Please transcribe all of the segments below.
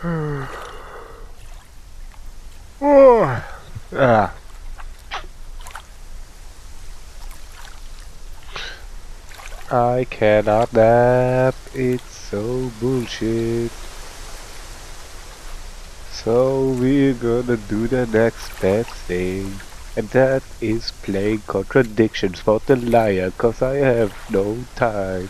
Oh. Ah. I cannot nap, it's so bullshit. So we're gonna do the next best thing, and that is playing Contradictions for the liar, cause I have no time.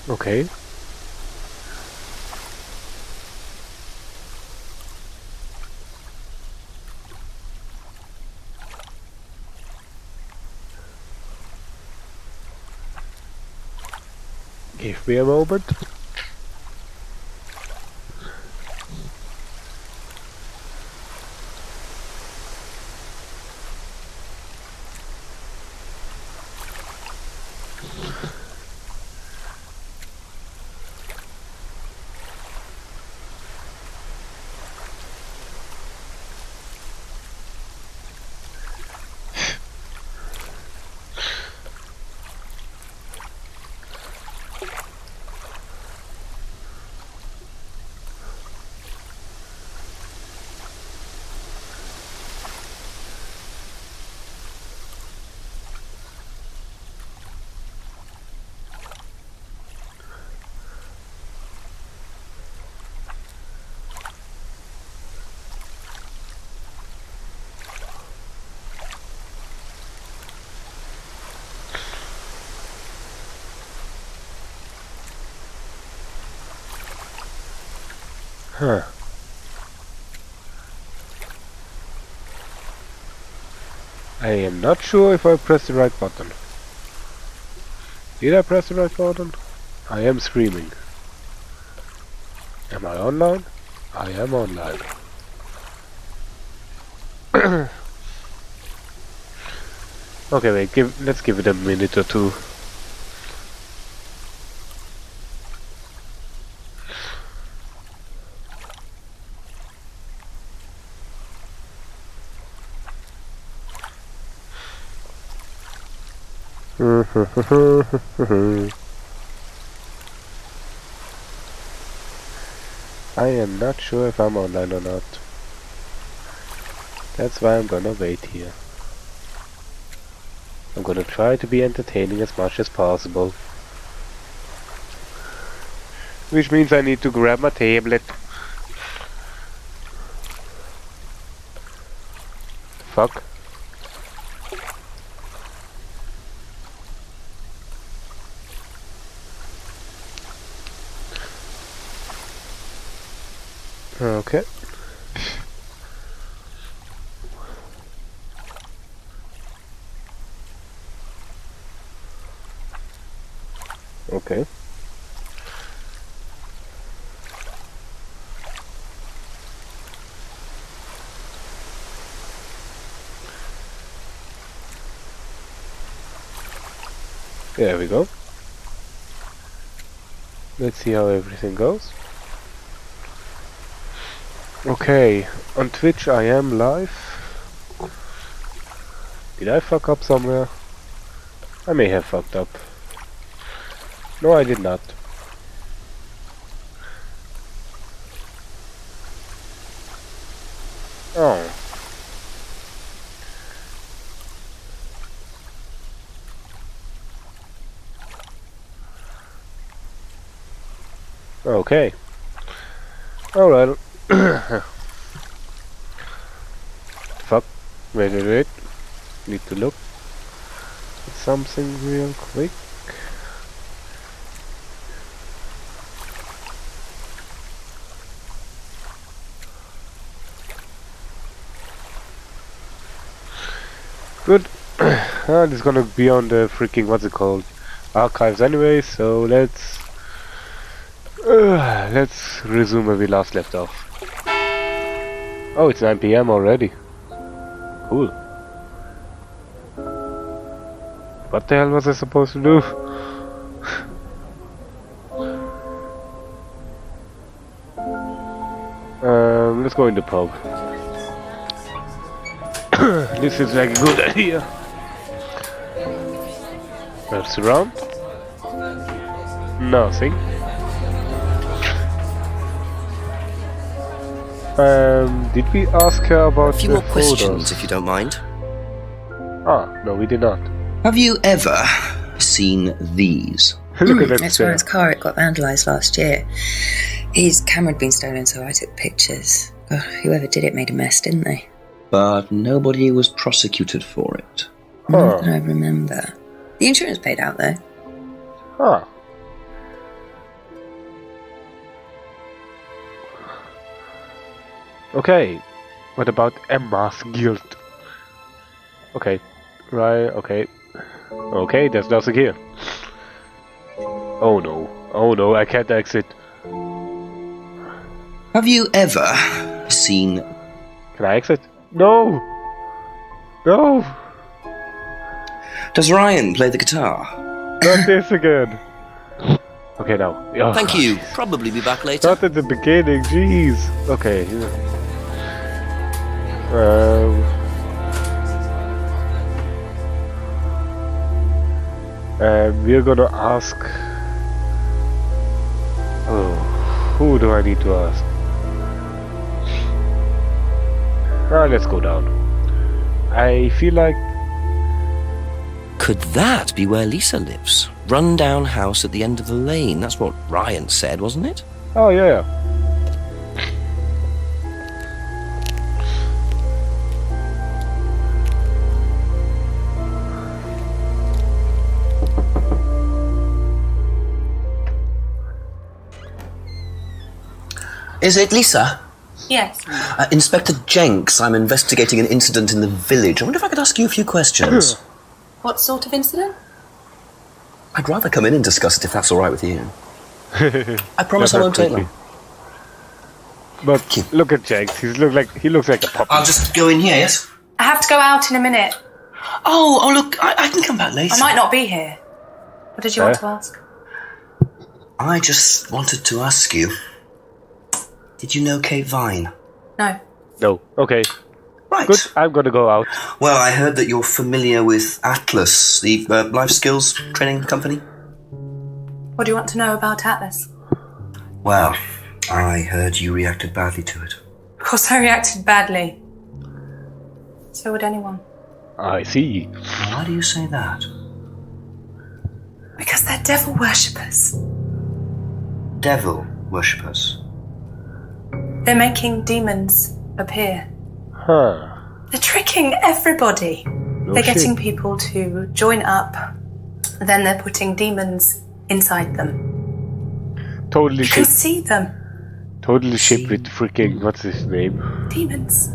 Okay. Give me a moment. Huh. I am not sure if I pressed the right button. Did I press the right button? I am streaming. Am I online? I am online. Okay, wait, let's give it a minute or two. I am not sure if I'm online or not. That's why I'm gonna wait here. I'm gonna try to be entertaining as much as possible. Which means I need to grab my tablet. Fuck. Okay. Okay. There we go. Let's see how everything goes. Okay, on Twitch I am live. Did I fuck up somewhere? I may have fucked up. No, I did not. Oh. Okay. Alright. Fuck. Wait. Need to look at something real quick. Good. It's gonna be on the freaking, what's it called, archives anyway, so let's resume where we last left off. Oh, it's 9 PM already. Cool. What the hell was I supposed to do? let's go in the pub. This is like a good idea. What's around? Nothing. Did we ask her about a few the more questions, photos? if you don't mind. Ah, no, we did not. Have you ever seen these? Look at that It's chair. Ryan's car. It got vandalised last year. His camera had been stolen, so I took pictures. Oh, whoever did it made a mess, didn't they? But nobody was prosecuted for it. Not that I remember. The insurance paid out, though. Ah. Okay. What about Emma's guilt? Okay. Right, okay. Okay, there's nothing here. Oh no. Oh no, I can't exit. Have you ever seen... Can I exit? No! No! Does Ryan play the guitar? Not this again! Okay, now. Oh, Thank you. Probably be back later. Not at the beginning, jeez! Okay. We're gonna ask... Oh, who do I need to ask? Let's go down. I feel like... Could that be where Lisa lives? Run-down house at the end of the lane. That's what Ryan said, wasn't it? Oh, yeah. Is it Lisa? Yes. Inspector Jenks, I'm investigating an incident in the village. I wonder if I could ask you a few questions. What sort of incident? I'd rather come in and discuss it if that's all right with you. I promise I won't take long. But look at Jenks. He looks like a puppy. I'll just go in here, yes? I have to go out in a minute. Oh, look, I can come back later. I might not be here. What did you want to ask? I just wanted to ask you, did you know Kate Vine? No. No. Okay. Right. Good. I'm gonna go out. Well, I heard that you're familiar with Atlas, the life skills training company. What do you want to know about Atlas? Well, I heard you reacted badly to it. Of course I reacted badly. So would anyone. I see. Why do you say that? Because they're devil worshippers. Devil worshippers. They're making demons appear. Huh. They're tricking everybody. No They're shit. getting people to join up. Then they're putting demons inside them. Totally You can ship. see them. Totally ship with freaking what's his name? Demons.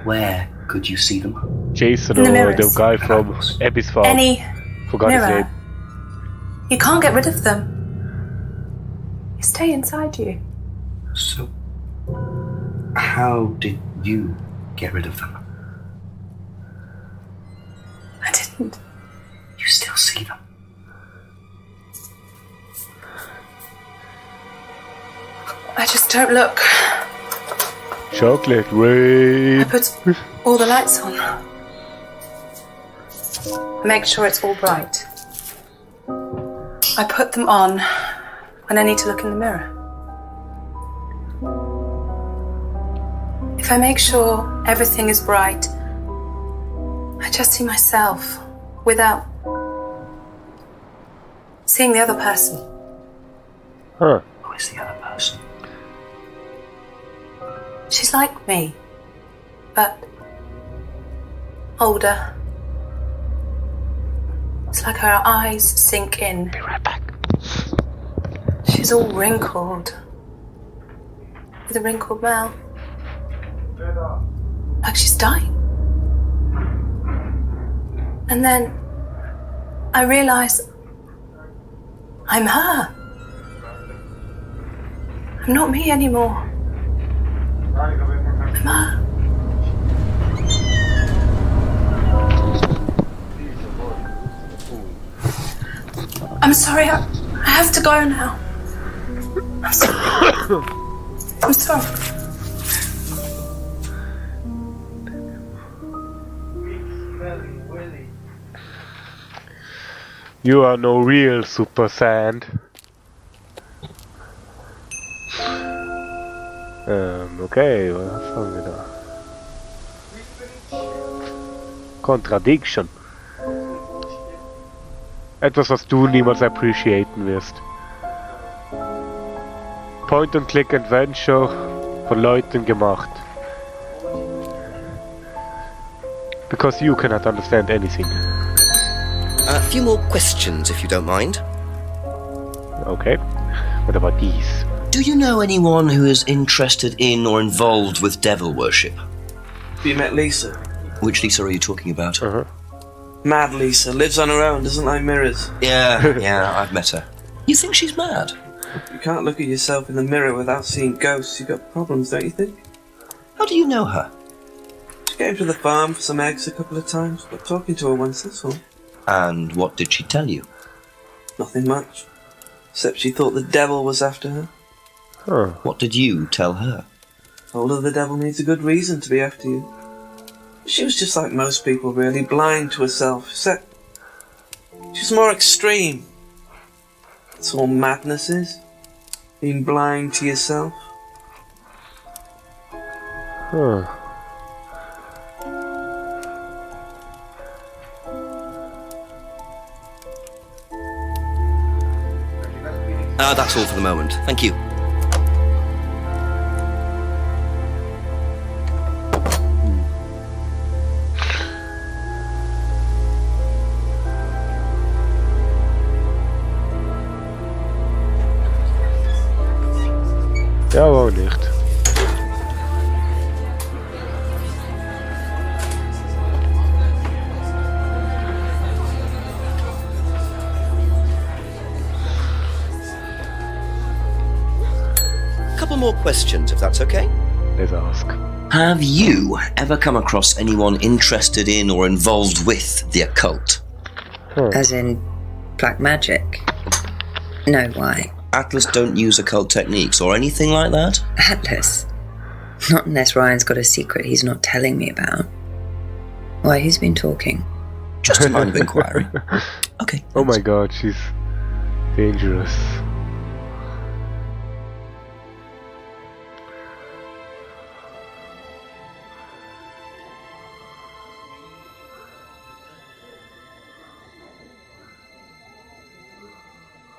Where could you see them? Jason In the or mirrors. the guy from Abby's Farm. Any Forgot his mirror. name. You can't get rid of them. They stay inside you. So, how did you get rid of them? I didn't. You still see them? I just don't look. Chocolate rain. I put all the lights on. I make sure it's all bright. I put them on when I need to look in the mirror. If I make sure everything is bright, I just see myself without seeing the other person. Huh. Who is the other person? She's like me, but older. It's like her eyes sink in. Be right back. She's all wrinkled, with a wrinkled mouth, like she's dying. And then I realise I'm her. I'm not me anymore. I'm her. I'm sorry, I have to go now. I'm sorry. I'm sorry. You are no real Super Sand. Okay, was haben wir da? Contradiction. Etwas, was du niemals appreciaten wirst. Point-and-Click-Adventure von Leuten gemacht. Because you cannot understand anything. A few more questions, if you don't mind. Okay. What about these? Do you know anyone who is interested in or involved with devil worship? Have you met Lisa? Which Lisa are you talking about? Mad Lisa, lives on her own, doesn't like mirrors. Yeah, I've met her. You think she's mad? You can't look at yourself in the mirror without seeing ghosts. You've got problems, don't you think? How do you know her? She came to the farm for some eggs a couple of times, but talking to her once, that's all. And what did she tell you? Nothing much. Except she thought the devil was after her. Huh. What did you tell her? Told her the devil needs a good reason to be after you. She was just like most people, really, blind to herself, except she's more extreme. That's all madness is. Being blind to yourself. Huh. That's all for the moment. Thank you. Ja, wohl nicht. Couple more questions, if that's okay. Let's ask. Have you ever come across anyone interested in or involved with the occult? As in black magic? No, why? Atlas don't use occult techniques or anything like that? Atlas? Not unless Ryan's got a secret he's not telling me about. Why, who's been talking? Just a line of inquiry. Okay. Oh my god, she's dangerous.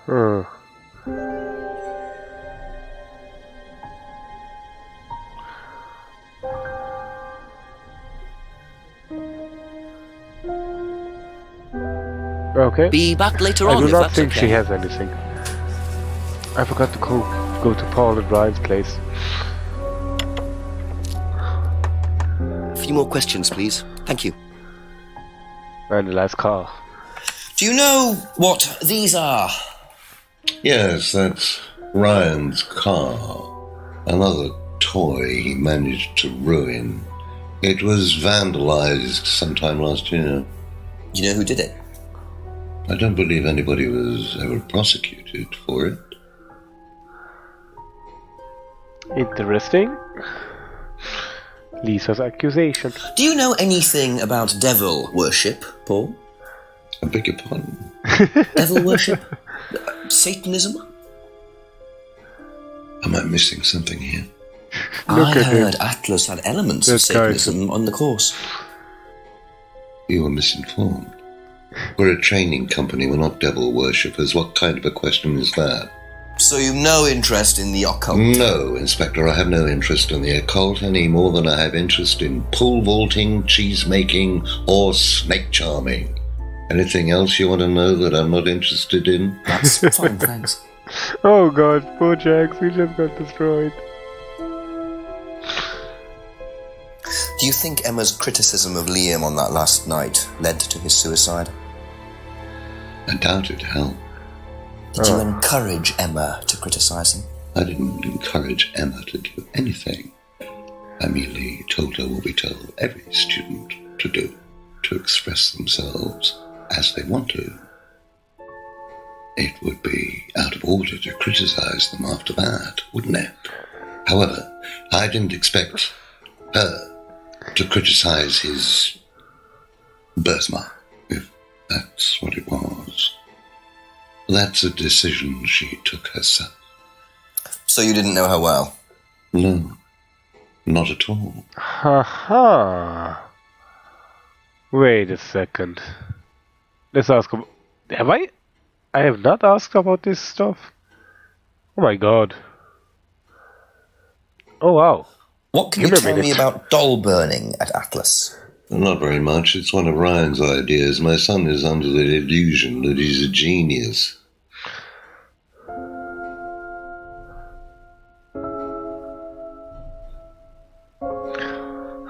Huh. Okay. Be back later I on do if not that's think okay. she has anything. I forgot to go to Paul and Ryan's place. A few more questions, please. Thank you. And the last car. Do you know what these are? Yes, that's Ryan's car. Another toy he managed to ruin. It was vandalized sometime last year. Do you know who did it? I don't believe anybody was ever prosecuted for it. Interesting. Lisa's accusation. Do you know anything about devil worship, Paul? I beg your pardon? Devil worship? Satanism? Am I missing something here? I at heard him. Atlas had elements of That guy. Satanism on the course. You were misinformed. We're a training company, we're not devil worshippers. What kind of a question is that? So you've no interest in the occult? No, Inspector, I have no interest in the occult any more than I have interest in pole vaulting, cheese making, or snake charming. Anything else you want to know that I'm not interested in? That's fine, thanks. Oh god, poor Jax, he just got destroyed. Do you think Emma's criticism of Liam on that last night led to his suicide? I doubt it, Hal. Did you encourage Emma to criticise him? I didn't encourage Emma to do anything. I merely told her what we tell every student to do, to express themselves as they want to. It would be out of order to criticize them after that, wouldn't it? However, I didn't expect her to criticize his birthmark, if that's what it was. That's a decision she took herself. So you didn't know her well? No, not at all. Haha. Wait a second. Let's ask about... Have I? I have not asked about this stuff. Oh my god. Oh wow. What can you tell me about doll burning at Atlas? Not very much. It's one of Ryan's ideas. My son is under the illusion that he's a genius.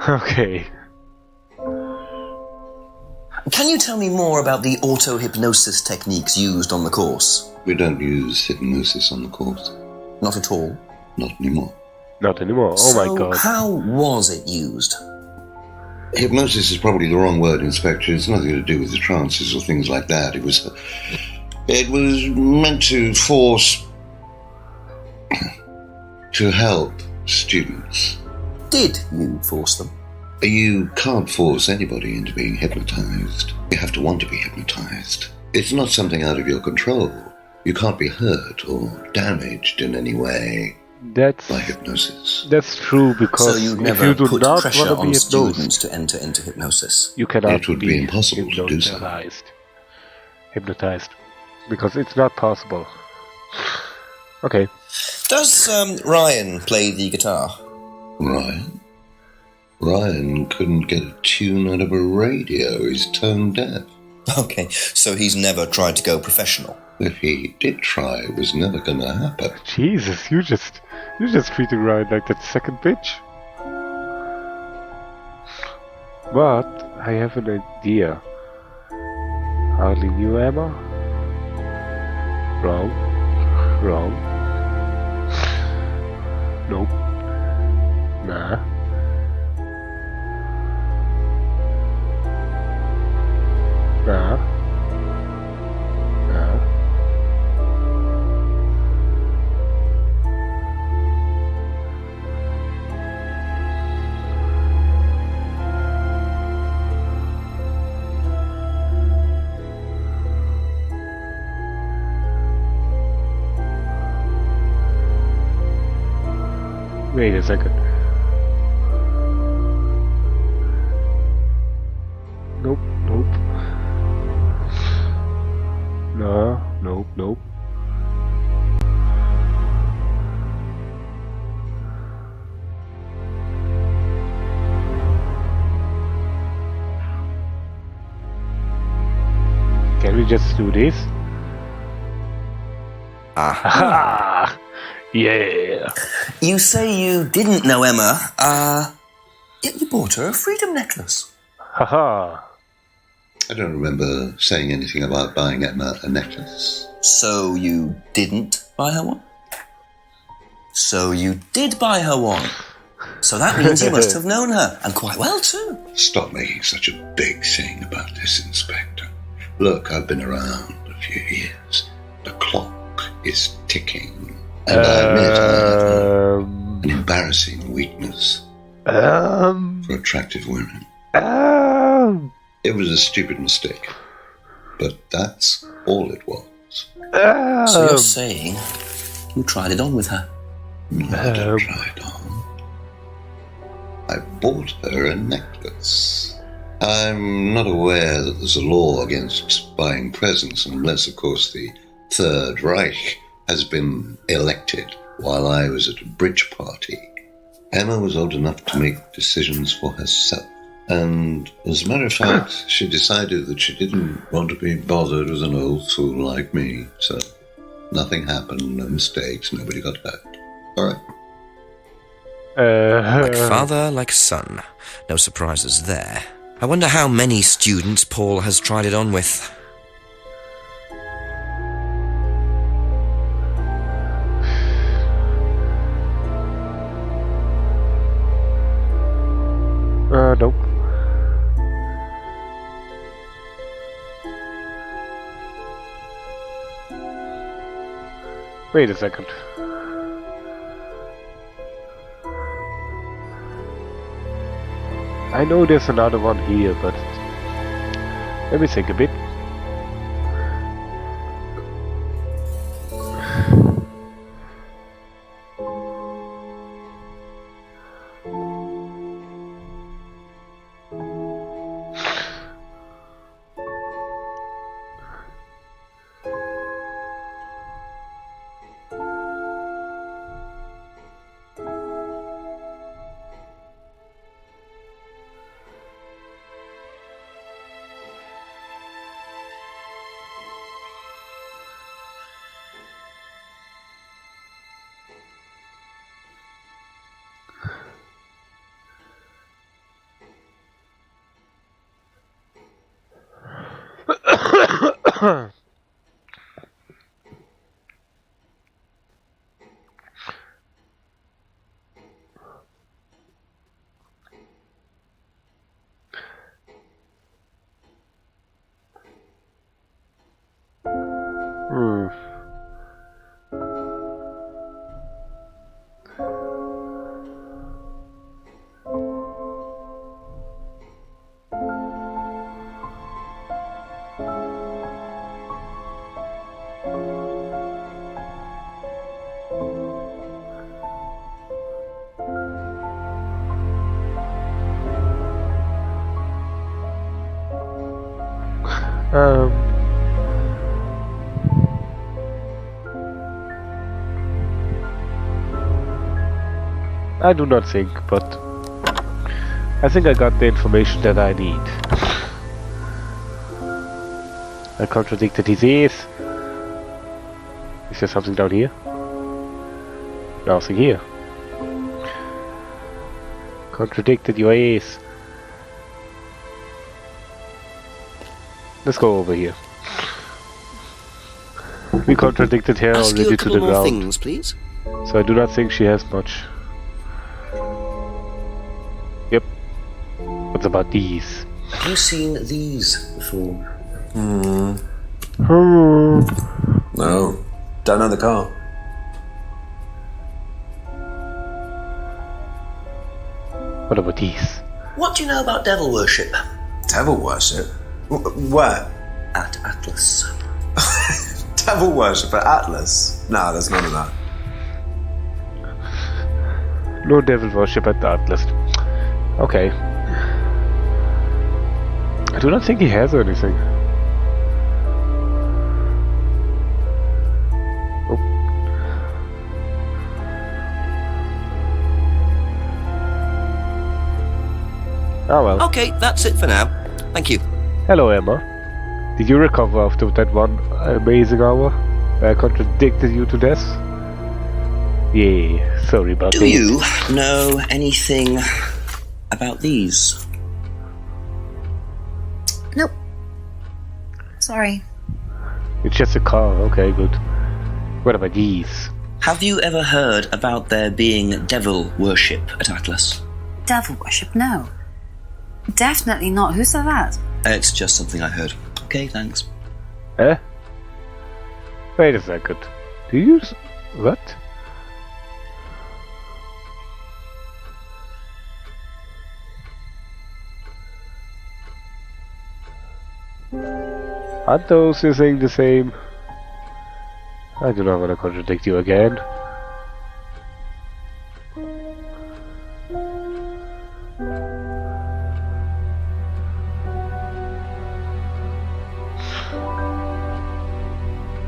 Okay. Can you tell me more about the auto-hypnosis techniques used on the course? We don't use hypnosis on the course. Not at all? Not anymore. Not anymore. Oh my god. How was it used? Hypnosis is probably the wrong word, Inspector. It's nothing to do with the trances or things like that. It was meant to force... to help students. Did you force them? You can't force anybody into being hypnotized. You have to want to be hypnotized. It's not something out of your control. You can't be hurt or damaged in any way by hypnosis. That's true, because so you if never you do put not pressure want to be on hypnosed, students to enter into hypnosis. you cannot It would be impossible to do so. Hypnotized. Because it's not possible. Okay. Does Ryan play the guitar? Ryan couldn't get a tune out of a radio. He's tone deaf. Okay, so he's never tried to go professional. If he did try, it was never going to happen. Jesus, you're just treating Ryan like that second bitch. But I have an idea. Hardly knew Emma? Wrong. Nope. Nah. Nah. Wait a second. Nope. Nope. Can we just do this? Aha! Yeah! You say you didn't know Emma, yet you bought her a freedom necklace. Haha! I don't remember saying anything about buying Emma a necklace. So you didn't buy her one? So you did buy her one. So that means you must have known her, and quite well too. Stop making such a big thing about this, Inspector. Look, I've been around a few years. The clock is ticking. And I admit I have an embarrassing weakness for attractive women. It was a stupid mistake. But that's all it was. So you're saying you tried it on with her? No, I didn't try it on. I bought her a necklace. I'm not aware that there's a law against buying presents unless, of course, the Third Reich has been elected while I was at a bridge party. Emma was old enough to make decisions for herself. And as a matter of fact, she decided that she didn't want to be bothered with an old fool like me. So nothing happened, no mistakes, nobody got hurt. All right. Like father, like son. No surprises there. I wonder how many students Paul has tried it on with. Nope. Wait a second. I know there's another one here, but let me think a bit. I do not think, but I think I got the information that I need. I contradicted his ears. Is there something down here? Nothing here. Contradicted your ears. Let's go over here. We contradicted her Ask you already a to couple the more ground. things, please. So I do not think she has much. Yep. What's about these? Have you seen these before? No. Don't know the car. What about these? What do you know about devil worship? Devil worship? Where? At Atlas. Devil worship at Atlas? No, there's none of that. No devil worship at the Atlas. Okay. I do not think he has anything. Oh. Oh well. Okay, that's it for now. Thank you. Hello, Emma. Did you recover after that one amazing hour where I contradicted you to death? Yeah, sorry about that. Do you know anything about these? Nope. Sorry. It's just a car, okay, good. What about these? Have you ever heard about there being devil worship at Atlas? Devil worship? No. Definitely not. Who said that? It's just something I heard. Okay, thanks. Eh? Wait a second. Do you what? Aren't those saying the same? I do not want to contradict you again.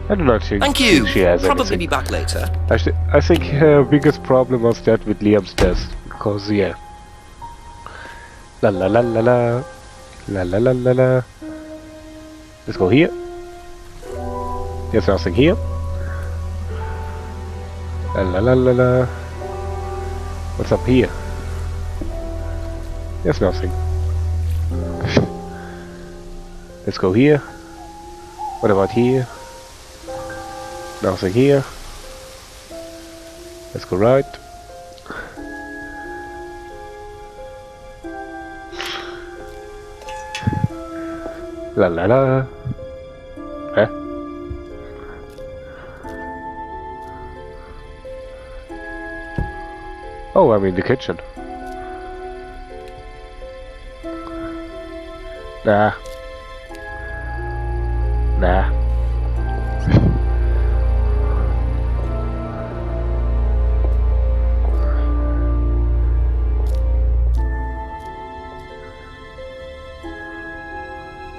I do not think Thank you. she has Probably anything. be back later. Actually, I think her biggest problem was that with Liam's death. Because, yeah. La la la la la. La la la la la. Let's go here. There's nothing here. La la la la la. What's up here? There's nothing. Let's go here. What about here? Nothing here. Let's go right. La la la. Eh? Oh, I'm in the kitchen. Nah. Nah.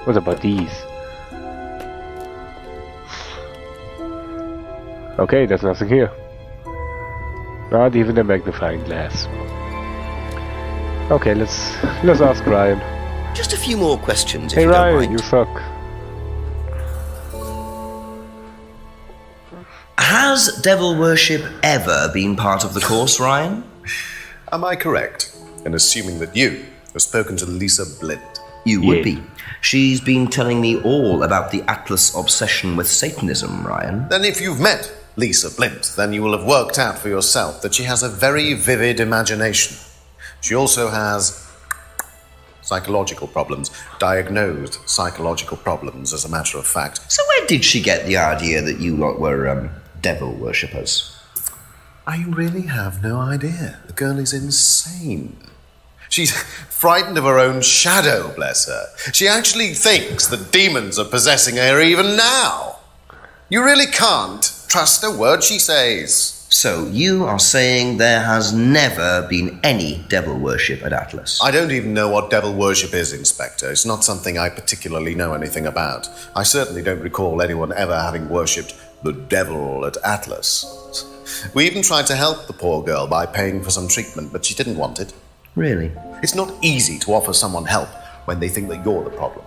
What about these? Okay, there's nothing here. Not even a magnifying glass. Okay, let's ask Ryan. Just a few more questions, if Hey you don't Ryan, mind. you suck. Has devil worship ever been part of the course, Ryan? Am I correct in assuming that you have spoken to Lisa Blind? You would Yeah. be. She's been telling me all about the Atlas obsession with Satanism, Ryan. Then if you've met Lisa Blind, then you will have worked out for yourself that she has a very vivid imagination. She also has psychological problems, diagnosed psychological problems, as a matter of fact. So where did she get the idea that you lot were devil worshippers? I really have no idea. The girl is insane. She's frightened of her own shadow, bless her. She actually thinks that demons are possessing her even now. You really can't trust a word she says. So you are saying there has never been any devil worship at Atlas? I don't even know what devil worship is, Inspector. It's not something I particularly know anything about. I certainly don't recall anyone ever having worshipped the devil at Atlas. We even tried to help the poor girl by paying for some treatment, but she didn't want it. Really? It's not easy to offer someone help when they think that you're the problem.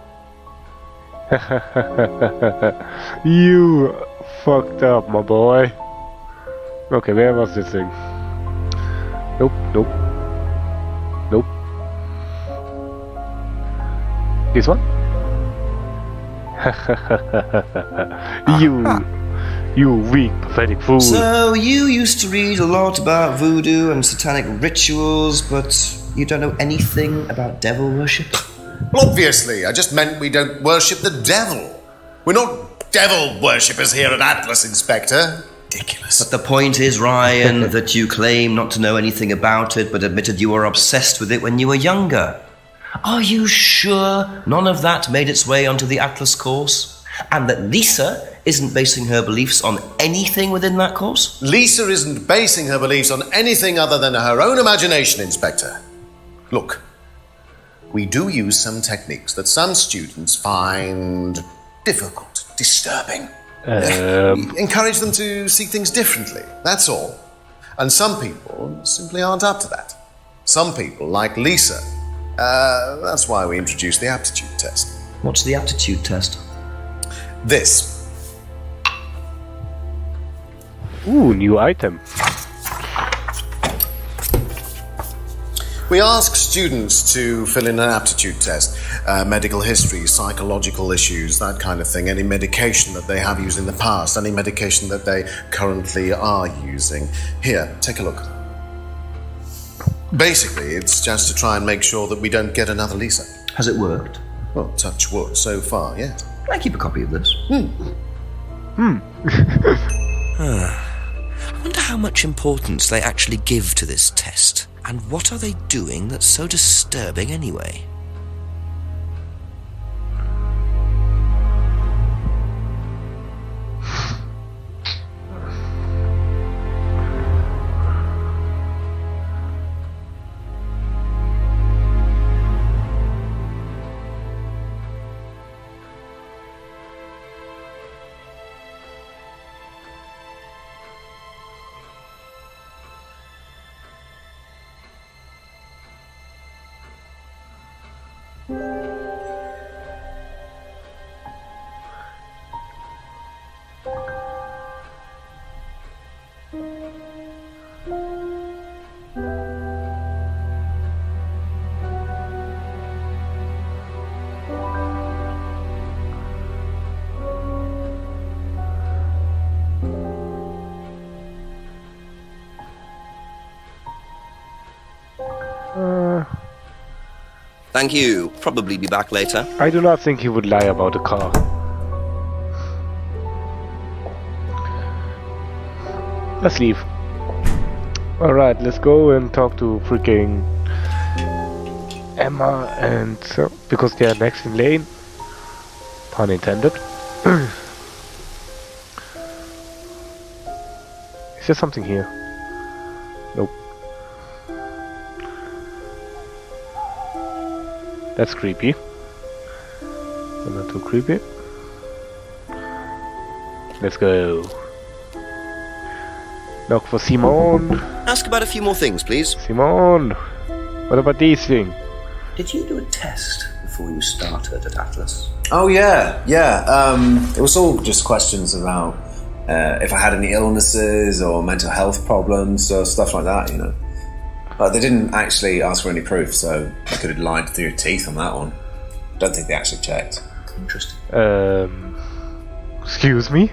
You fucked up, my boy. Okay, where was this thing? Nope, nope. Nope. This one? You weak, pathetic fool. So you used to read a lot about voodoo and satanic rituals, but you don't know anything about devil worship? Well, obviously, I just meant we don't worship the devil. We're not devil worshippers here at Atlas, Inspector. Ridiculous. But the point is, Ryan, that you claim not to know anything about it, but admitted you were obsessed with it when you were younger. Are you sure none of that made its way onto the Atlas course? And that Lisa isn't basing her beliefs on anything within that course? Lisa isn't basing her beliefs on anything other than her own imagination, Inspector. Look, we do use some techniques that some students find difficult, disturbing. We encourage them to see things differently, that's all. And some people simply aren't up to that. Some people, like Lisa, that's why we introduced the aptitude test. What's the aptitude test? This. Ooh, new item. We ask students to fill in an aptitude test, medical history, psychological issues, that kind of thing, any medication that they have used in the past, any medication that they currently are using. Here, take a look. Basically, it's just to try and make sure that we don't get another Lisa. Has it worked? Well, touch wood, so far, yes. Can I keep a copy of this? I wonder how much importance they actually give to this test. And what are they doing that's so disturbing anyway? Thank you. Probably be back later. I do not think he would lie about the car. Let's leave. Alright, let's go and talk to freaking Emma and so, because they are next in lane. Pun intended. Is there something here? Nope. That's creepy. But not too creepy. Let's go. Knock for Simone. Ask about a few more things, please. Simone, what about these things? Did you do a test before you started at Atlas? Oh yeah. It was all just questions about if I had any illnesses or mental health problems or stuff like that, you know. But they didn't actually ask for any proof, so you could have lied through your teeth on that one. Don't think they actually checked. Interesting. Excuse me?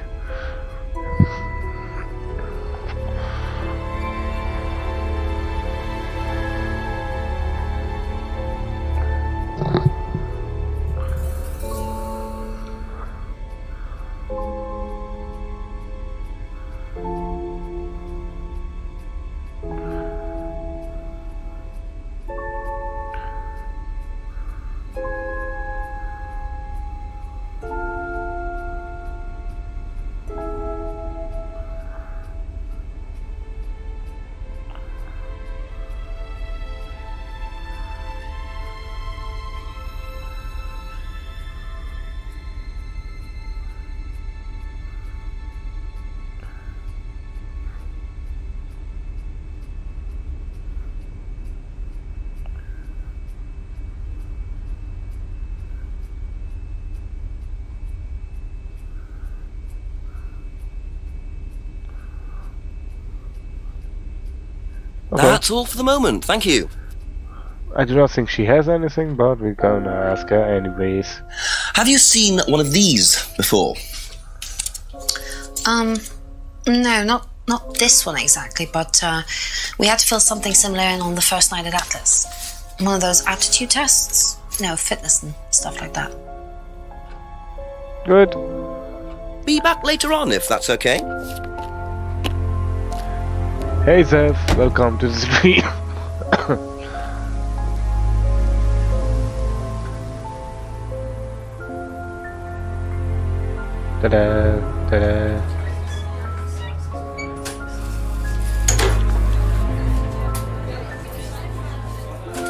Okay. That's all for the moment, thank you. I do not think she has anything, but we're gonna ask her anyways. Have you seen one of these before? No, not this one exactly, but we had to fill something similar in on the first night at Atlas. One of those aptitude tests, fitness and stuff like that. Good. Be back later on if that's okay. Hey Zev, welcome to the stream. Ta-da, ta-da.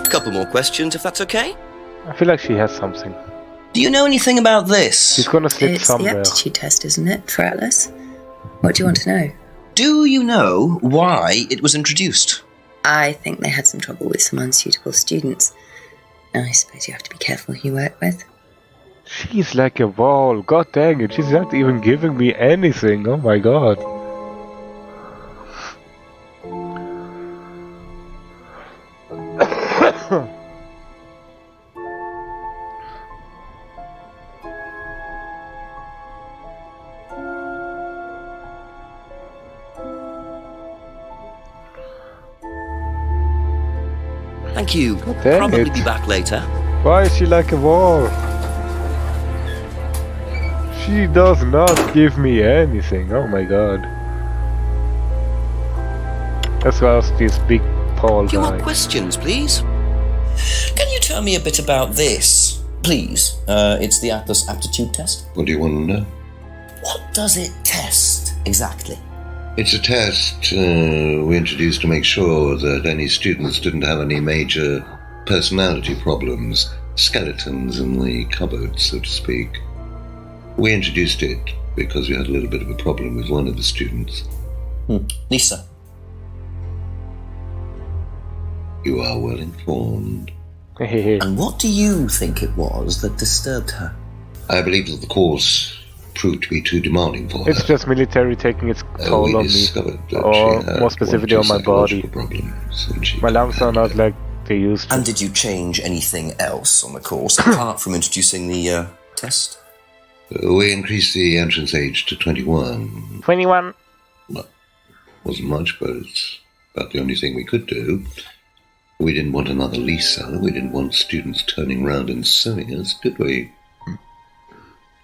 A couple more questions if that's okay. I feel like she has something. Do you know anything about this? She's gonna slip It's somewhere. the aptitude test, isn't it, for Atlas? What do you want to know? Do you know why it was introduced? I think they had some trouble with some unsuitable students. I suppose you have to be careful who you work with. She's like a wall, god dang it, she's not even giving me anything, oh my god. Thank you. Dang Probably it. be back later. Why is she like a wall? She does not give me anything, oh my god. That's why I was this big Paul A few more guy. questions, please. Can you tell me a bit about this, please? It's the Atlas aptitude test. What do you want to know? What does it test exactly? It's a test we introduced to make sure that any students didn't have any major personality problems, skeletons in the cupboard, so to speak. We introduced it because we had a little bit of a problem with one of the students. Lisa. You are well informed. And what do you think it was that disturbed her? I believe that the course proved to be too demanding for her. It's just military taking its We toll on me. discovered that Or she had more specifically one on or my two body. psychological problems, and she My lungs are not like they used to. And did you change anything else on the course apart from introducing the test? We increased the entrance age to 21. 21. Wasn't much, but it's about the only thing we could do. We didn't want another Lisa. We didn't want students turning around and suing us, did we?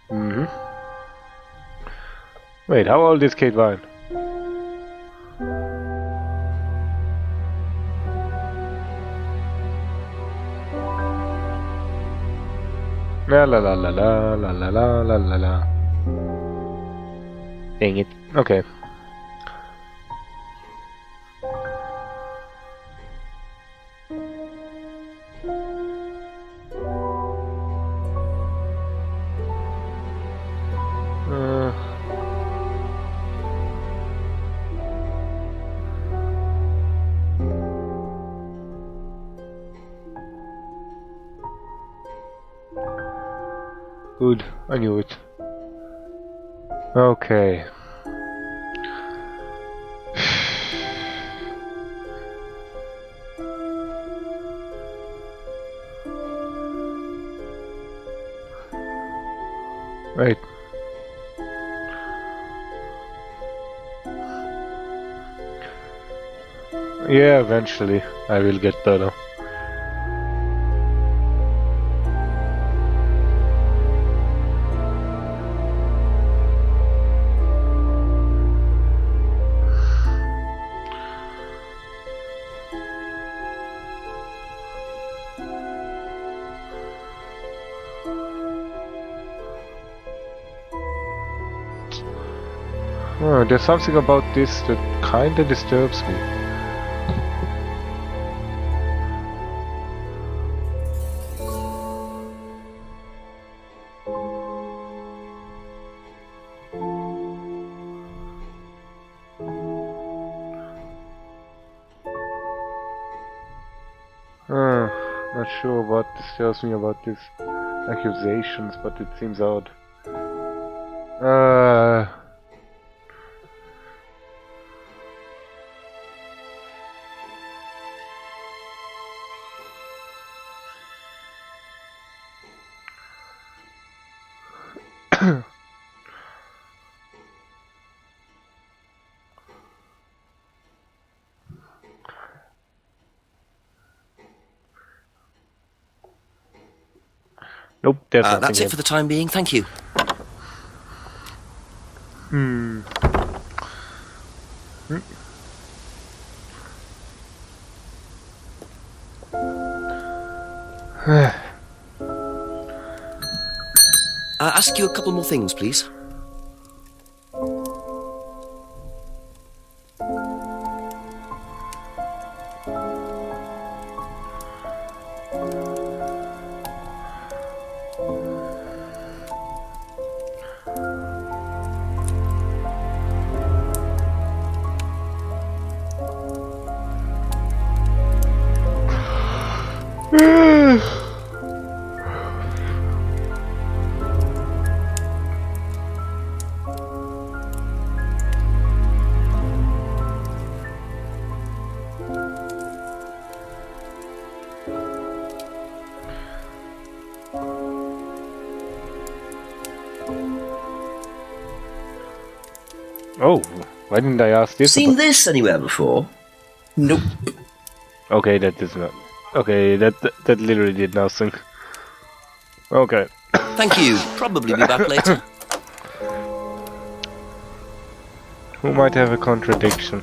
Mm-hmm. Wait, how old is Kate Vine? La la la la la la la la la la la. Dang it. Okay. Good, I knew it. Okay. Wait. Yeah, eventually I will get better. Oh, there's something about this that kinda disturbs me. Not sure what disturbs me about these accusations, but it seems odd. Nope, there's nothing That's here. it for the time being, thank you. Ask you a couple more things, please. Oh, why didn't I ask this? Seen this anywhere before? Nope. Okay, that is not. Okay, that literally did nothing. Okay. Thank you. Probably be back later. Who might have a contradiction?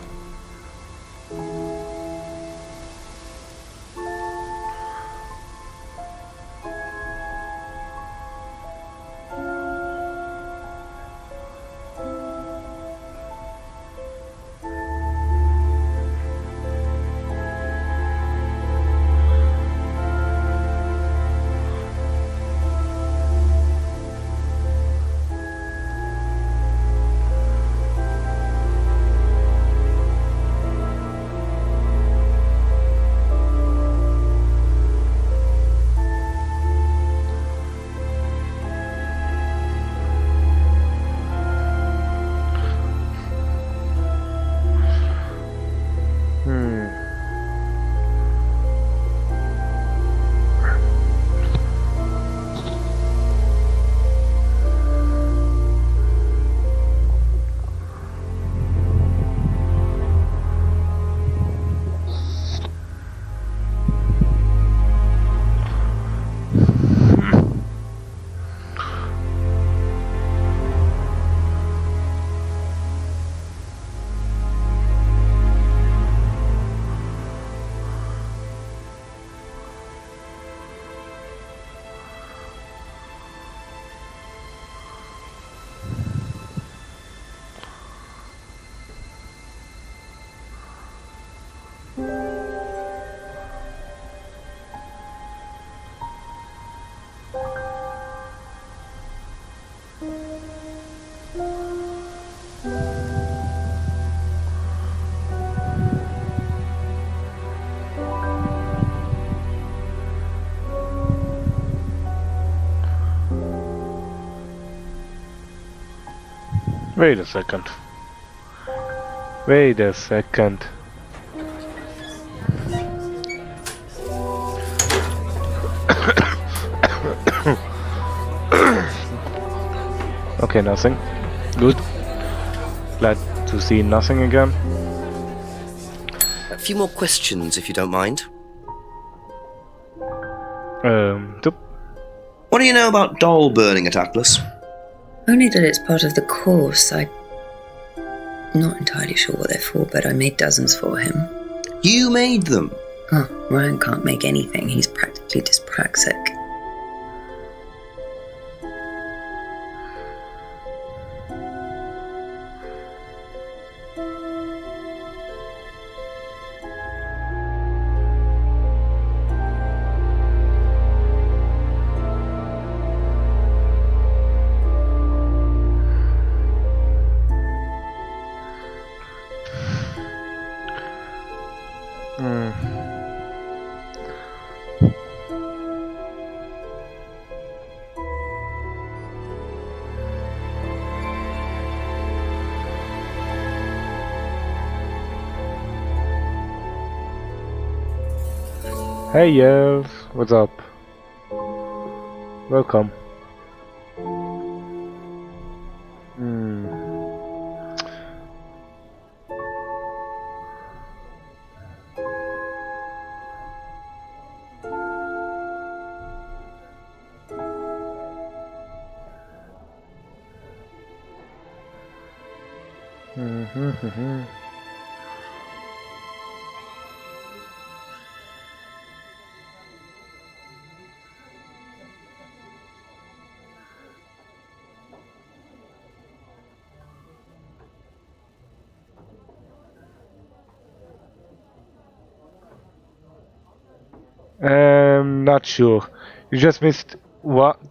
Wait a second. Wait a second. Okay, nothing. Good. Glad to see nothing again. A few more questions, if you don't mind. Toop. What do you know about doll burning at Atlas? Only that it's part of the course. I'm not entirely sure what they're for, but I made dozens for him. You made them? Oh, Ryan can't make anything. He's practically dyspraxic. Hey yo, what's up? Welcome. Not sure. You just missed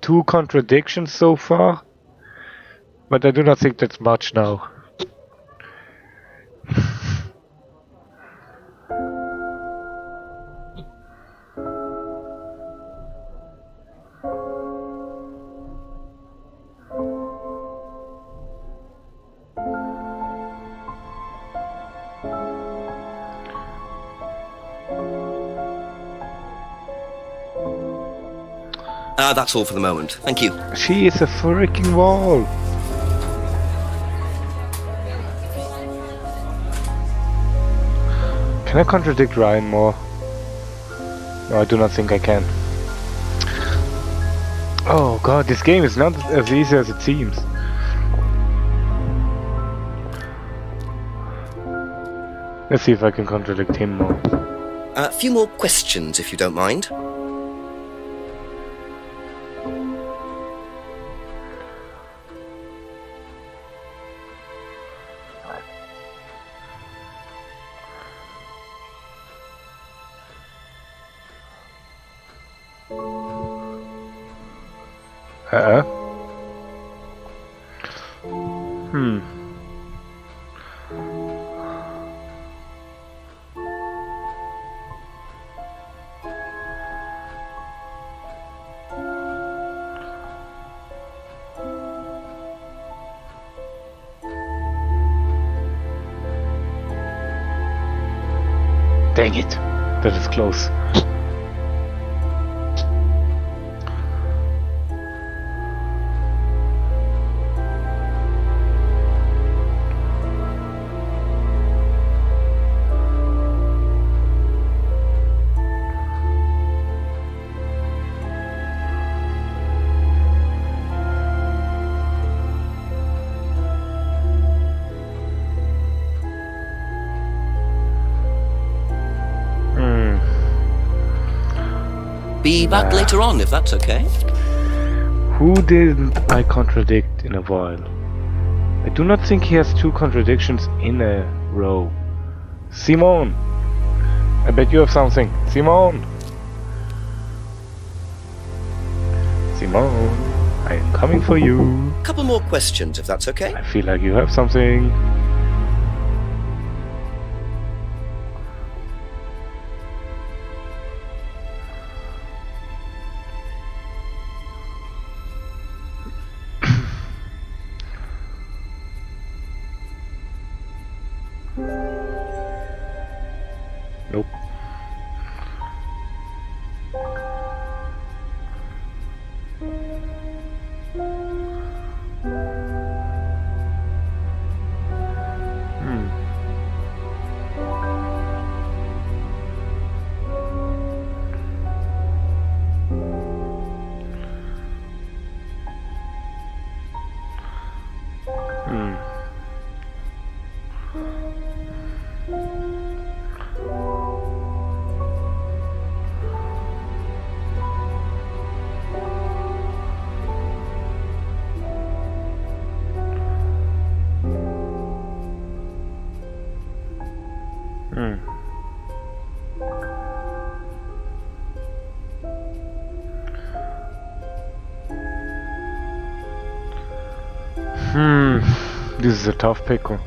two contradictions so far, but I do not think that's much now. That's all for the moment. Thank you. She is a freaking wall. Can I contradict Ryan more? No, I do not think I can. Oh god, this game is not as easy as it seems. Let's see if I can contradict him more. A few more questions, if you don't mind. Dang it, that is close. Be back later on, if that's okay. Who didn't I contradict in a while? I do not think he has two contradictions in a row. Simone! I bet you have something. Simone! Simone! I am coming for you. Couple more questions, if that's okay. I feel like you have something. Nope. This is a tough pickle.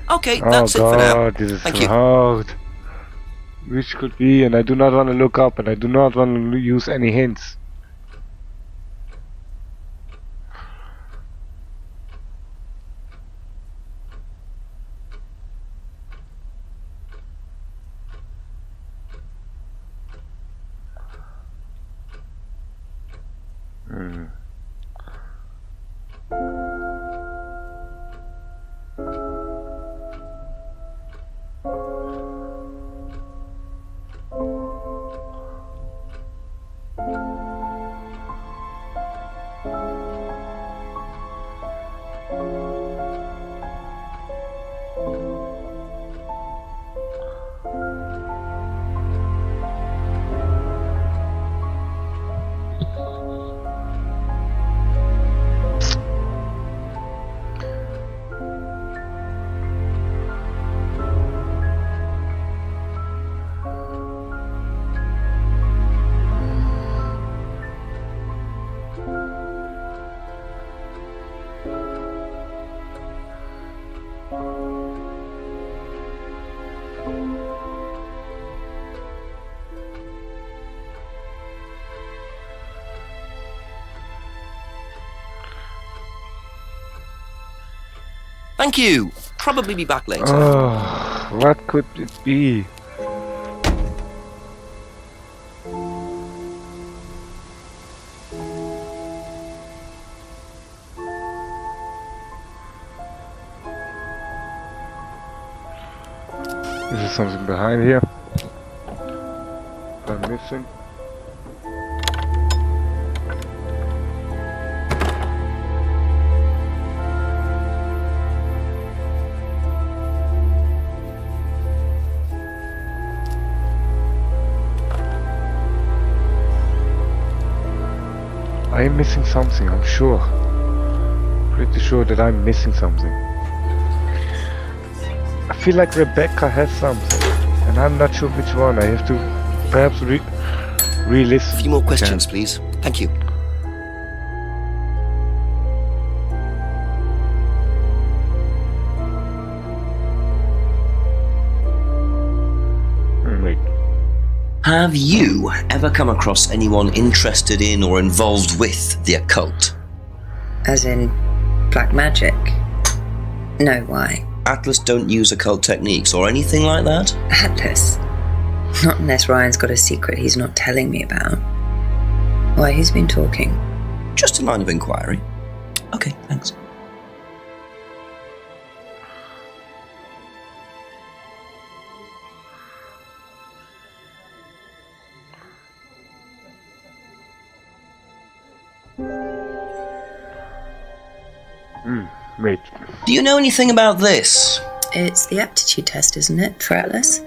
Okay, that's it for now. This is Thank so you. hard. Which could be, and I do not want to look up, and I do not want to use any hints. Thank you. Probably be back later. Oh, what could it be? Is there something behind here? I'm missing. I am missing something, I'm sure. Pretty sure that I'm missing something. I feel like Rebecca has something, and I'm not sure which one. I have to perhaps Realist. A few more questions, please. Thank you. Wait. Have you ever come across anyone interested in or involved with the occult? As in black magic? No, why? Atlas don't use occult techniques or anything like that? Atlas? Not unless Ryan's got a secret he's not telling me about. Why, who's been talking? Just a line of inquiry. Okay, thanks. Wait. Do you know anything about this? It's the aptitude test, isn't it, for Atlas?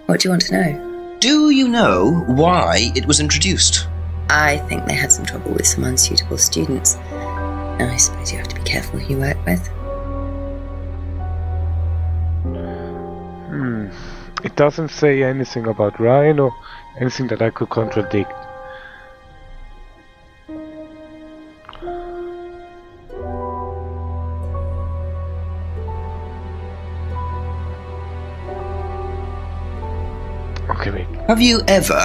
What do you want to know? Do you know why it was introduced? I think they had some trouble with some unsuitable students. I suppose you have to be careful who you work with. It doesn't say anything about Ryan or anything that I could contradict. Okay, wait. Have you ever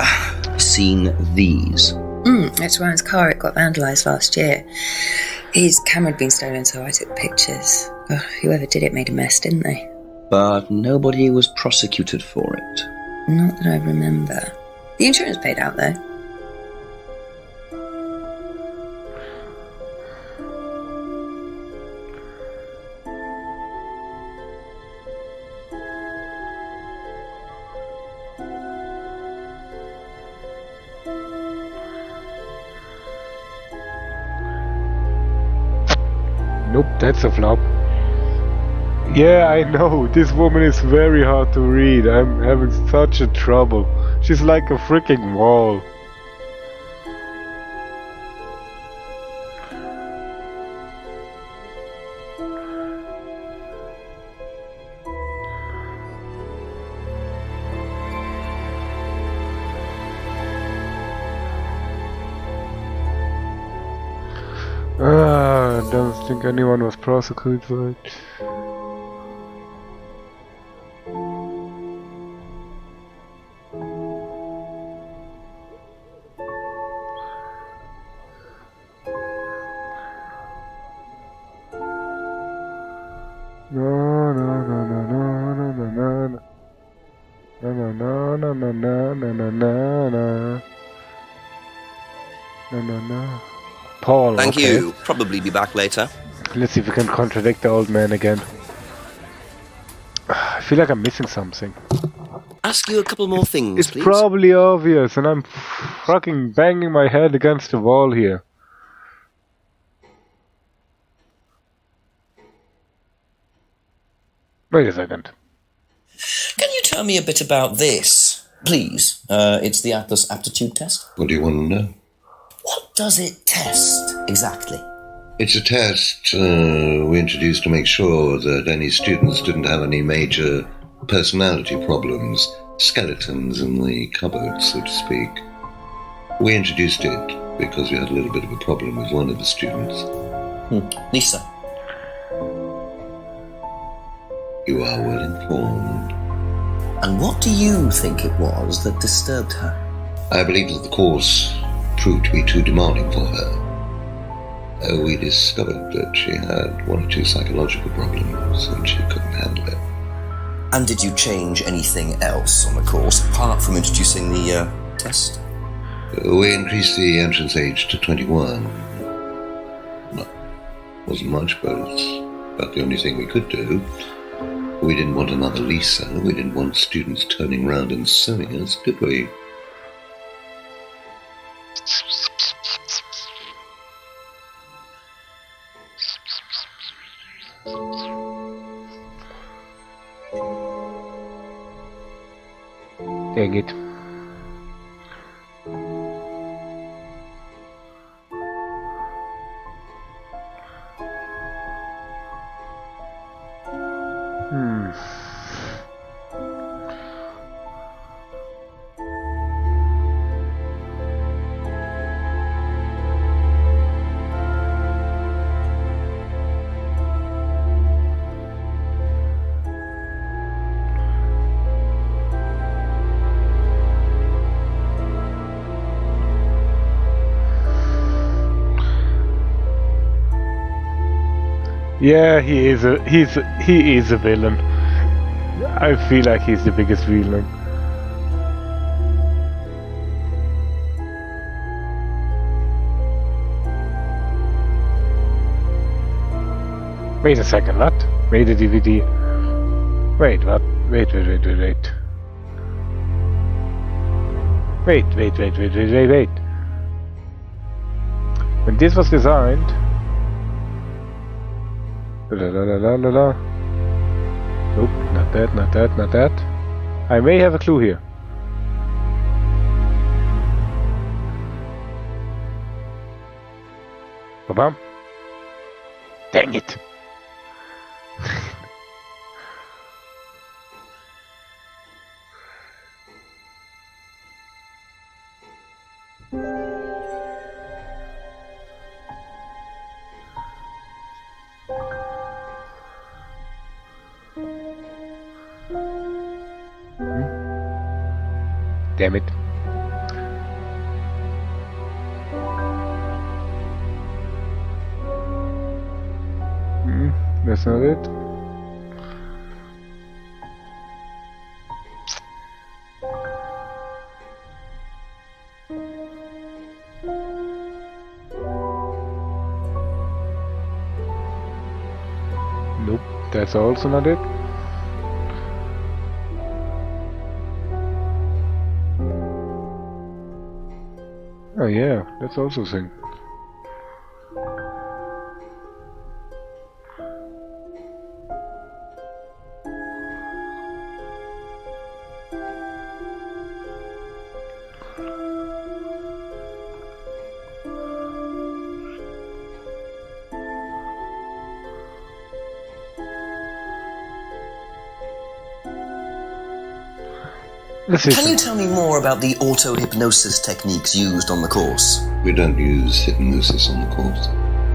seen these? It's Ryan's car. It got vandalised last year. His camera had been stolen, so I took pictures. Whoever did it made a mess, didn't they? But nobody was prosecuted for it. Not that I remember. The insurance paid out, though. Nope, that's a flop. Yeah, I know, this woman is very hard to read. I'm having such a trouble. She's like a freaking wall. I don't think anyone was prosecuted for it. Paul, Thank okay. you. Probably be back later. Let's see if we can contradict the old man again. I feel like I'm missing something. Ask you a couple more things, It's please. probably obvious, and I'm fucking banging my head against the wall here. Wait a second. Can you tell me a bit about this, please? It's the Atlas aptitude test. What do you want to know? What does it test, exactly? It's a test we introduced to make sure that any students didn't have any major personality problems, skeletons in the cupboard, so to speak. We introduced it because we had a little bit of a problem with one of the students. Lisa. You are well informed. And what do you think it was that disturbed her? I believe that the course proved to be too demanding for her. We discovered that she had one or two psychological problems and she couldn't handle it. And did you change anything else on the course apart from introducing the test? We increased the entrance age to 21. Well, wasn't much, but it's about the only thing we could do. We didn't want another Lisa. We didn't want students turning around and suing us, did we? Dang it. Yeah, he is a villain. I feel like he's the biggest villain. Wait a second, what? Wait a DVD. Wait, what? Wait. Wait. When this was designed... Nope, not that. I may have a clue here. Ba-bam. Dang it! Damn it. That's not it. Nope, that's also not it. Oh yeah, that's also a thing. Can you tell me more about the auto-hypnosis techniques used on the course? We don't use hypnosis on the course.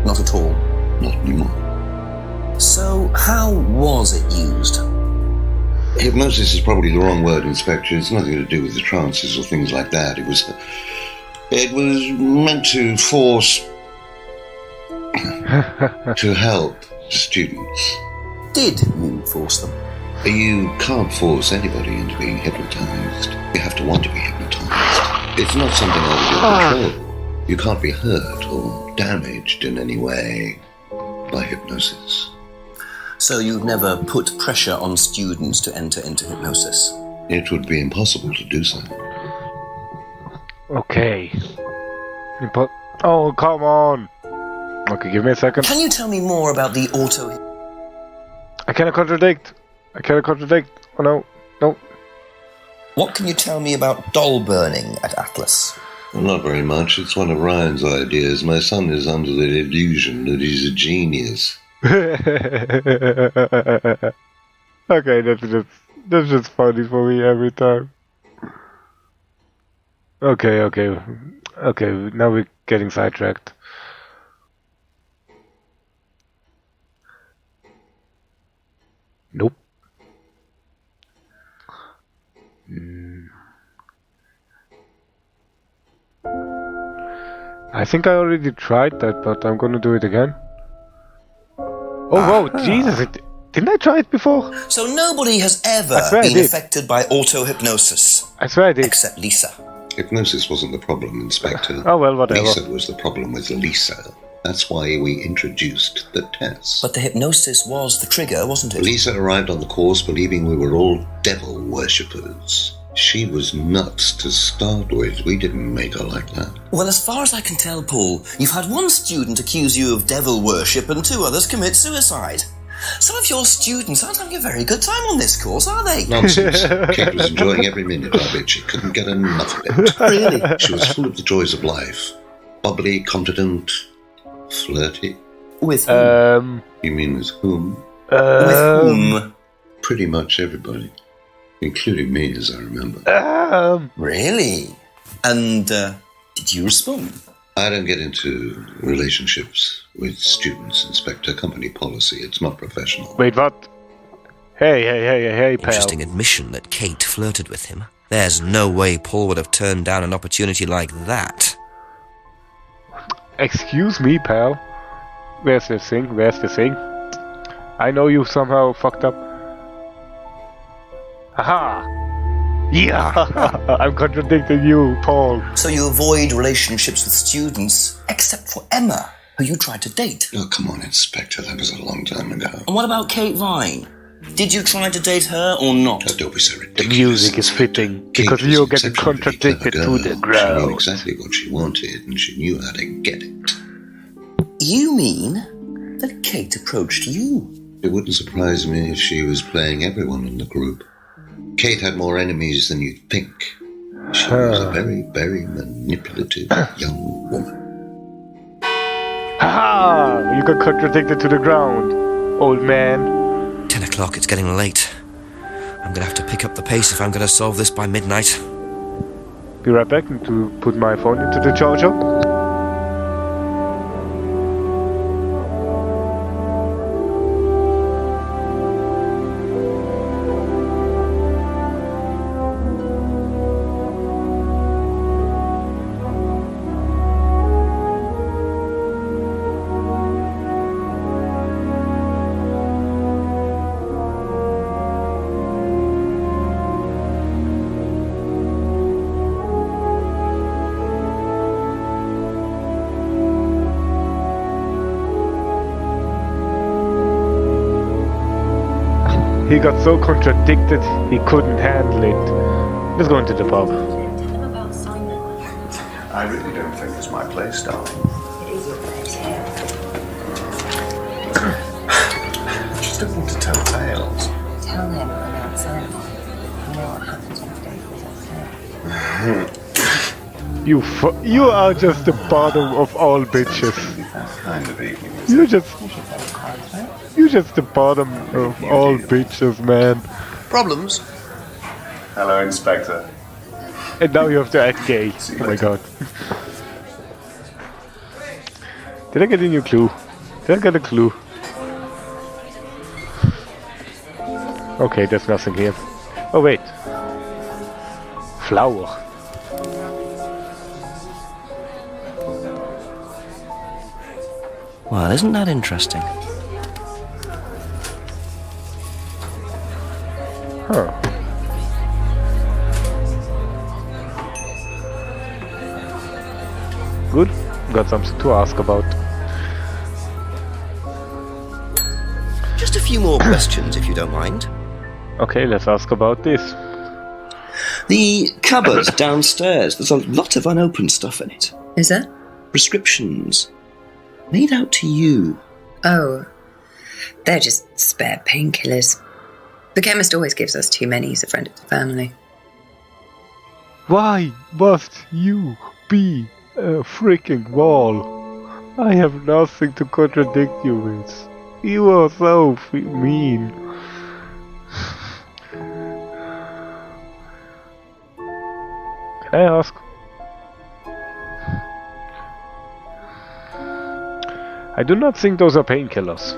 Not at all? Not anymore. So, how was it used? Hypnosis is probably the wrong word, Inspector. It's nothing to do with the trances or things like that. It was meant to force... to help students. Did you force them? You can't force anybody into being hypnotized. You have to want to be hypnotized. It's not something out of your control. You can't be hurt or damaged in any way by hypnosis. So you've never put pressure on students to enter into hypnosis? It would be impossible to do so. Okay. Oh, come on! Okay, give me a second. Can you tell me more about the auto... I cannot contradict! Oh no, no. What can you tell me about doll burning at Atlas? Well, not very much. It's one of Ryan's ideas. My son is under the illusion that he's a genius. Okay, that's just funny for me every time. Okay, now we're getting sidetracked. Nope. I think I already tried that, but I'm gonna do it again. Oh, whoa, Jesus, didn't I try it before? So nobody has ever been affected by auto-hypnosis? I swear I did. Except Lisa. Hypnosis wasn't the problem, Inspector. Oh, well, whatever. Lisa was the problem with Lisa. That's why we introduced the test. But the hypnosis was the trigger, wasn't it? Lisa arrived on the course believing we were all devil worshippers. She was nuts to start with. We didn't make her like that. Well, as far as I can tell, Paul, you've had one student accuse you of devil worship and 2 others commit suicide. Some of your students aren't having a very good time on this course, are they? Nonsense. Kate was enjoying every minute of it. She couldn't get enough of it. Really? She was full of the joys of life. Bubbly, confident, flirty. With whom? You mean with whom? With whom? Pretty much everybody. Including me, as I remember. Really? And, did you respond? I don't get into relationships with students, Inspector. Company policy. It's not professional. Wait, what? Hey, pal. Interesting admission that Kate flirted with him. There's no way Paul would have turned down an opportunity like that. Excuse me, pal. Where's the thing? I know you somehow fucked up. Haha! Yeah! I'm contradicting you, Paul. So you avoid relationships with students, except for Emma, who you tried to date. Oh, come on, Inspector. That was a long time ago. And what about Kate Vine? Did you try to date her or not? Oh, don't be so ridiculous. The music is fitting, because you're getting contradicted to the ground. She knew exactly what she wanted, and she knew how to get it. You mean that Kate approached you? It wouldn't surprise me if she was playing everyone in the group. Kate had more enemies than you'd think. She was a very, very manipulative young woman. Ha! You got contradicted to the ground, old man. 10 o'clock, it's getting late. I'm gonna have to pick up the pace if I'm gonna solve this by midnight. Be right back to put my phone into the charger. He got so contradicted, he couldn't handle it. Let's go into the pub. I really don't think it's my place, darling. It is your place here. I just don't want to tell tales. Tell them about Simon. You know what happens when Dave is upset. You are just the bottom of all bitches. That kind of evening. You're just the bottom of all bitches, man. Problems? Hello, Inspector. And now you have to act gay. Oh my god. Did I get a new clue? Did I get a clue? Okay, there's nothing here. Oh wait. Flower. Well, isn't that interesting? Huh. Good. Got something to ask about. Just a few more questions, if you don't mind. Okay, let's ask about this. The cupboard downstairs, there's a lot of unopened stuff in it. Is there? Prescriptions. Made out to you. Oh, they're just spare painkillers. The chemist always gives us too many. He's a friend of the family. Why must you be a freaking wall? I have nothing to contradict you with. You are so mean. Can I ask? I do not think those are painkillers.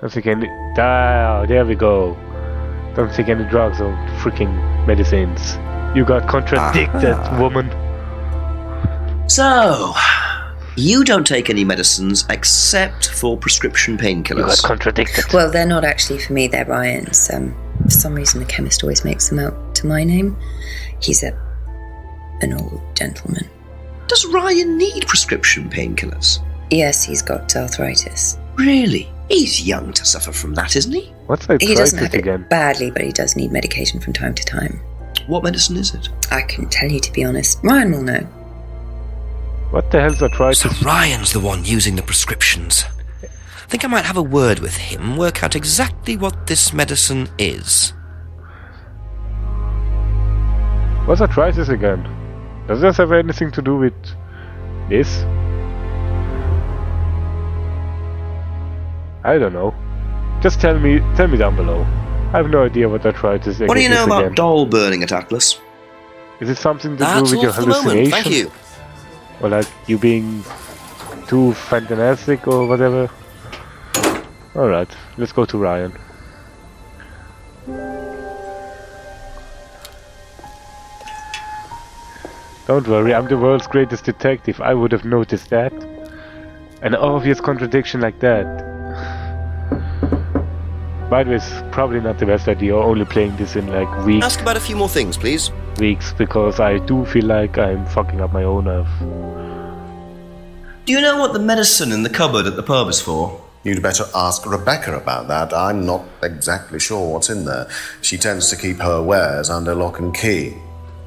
Don't think any. There we go. Don't think any drugs or freaking medicines. You got contradicted, woman. So, you don't take any medicines except for prescription painkillers. You got contradicted. Well, they're not actually for me, they're Ryan's. For some reason, the chemist always makes them out to my name. He's an old gentleman. Does Ryan need prescription painkillers? Yes, he's got arthritis. Really? He's young to suffer from that, isn't he? What's arthritis He doesn't have again? it badly, but he does need medication from time to time. What medicine is it? I couldn't tell you, to be honest. Ryan will know. What the hell's arthritis? So Ryan's the one using the prescriptions. I think I might have a word with him, work out exactly what this medicine is. What's arthritis again? Does this have anything to do with this? I don't know. Just tell me down below. I have no idea what arthritis is. What do you know about again. doll burning at Atlas? Is it something to do That's with all your for the moment, hallucination? thank you. Or like you being too fantastic or whatever? Alright, let's go to Ryan. Don't worry, I'm the world's greatest detective. I would have noticed that. An obvious contradiction like that. By the way, it's probably not the best idea, only playing this in like Ask about a few more things, please. weeks, because I do feel like I'm fucking up my own health. Do you know what the medicine in the cupboard at the pub is for? You'd better ask Rebecca about that. I'm not exactly sure what's in there. She tends to keep her wares under lock and key.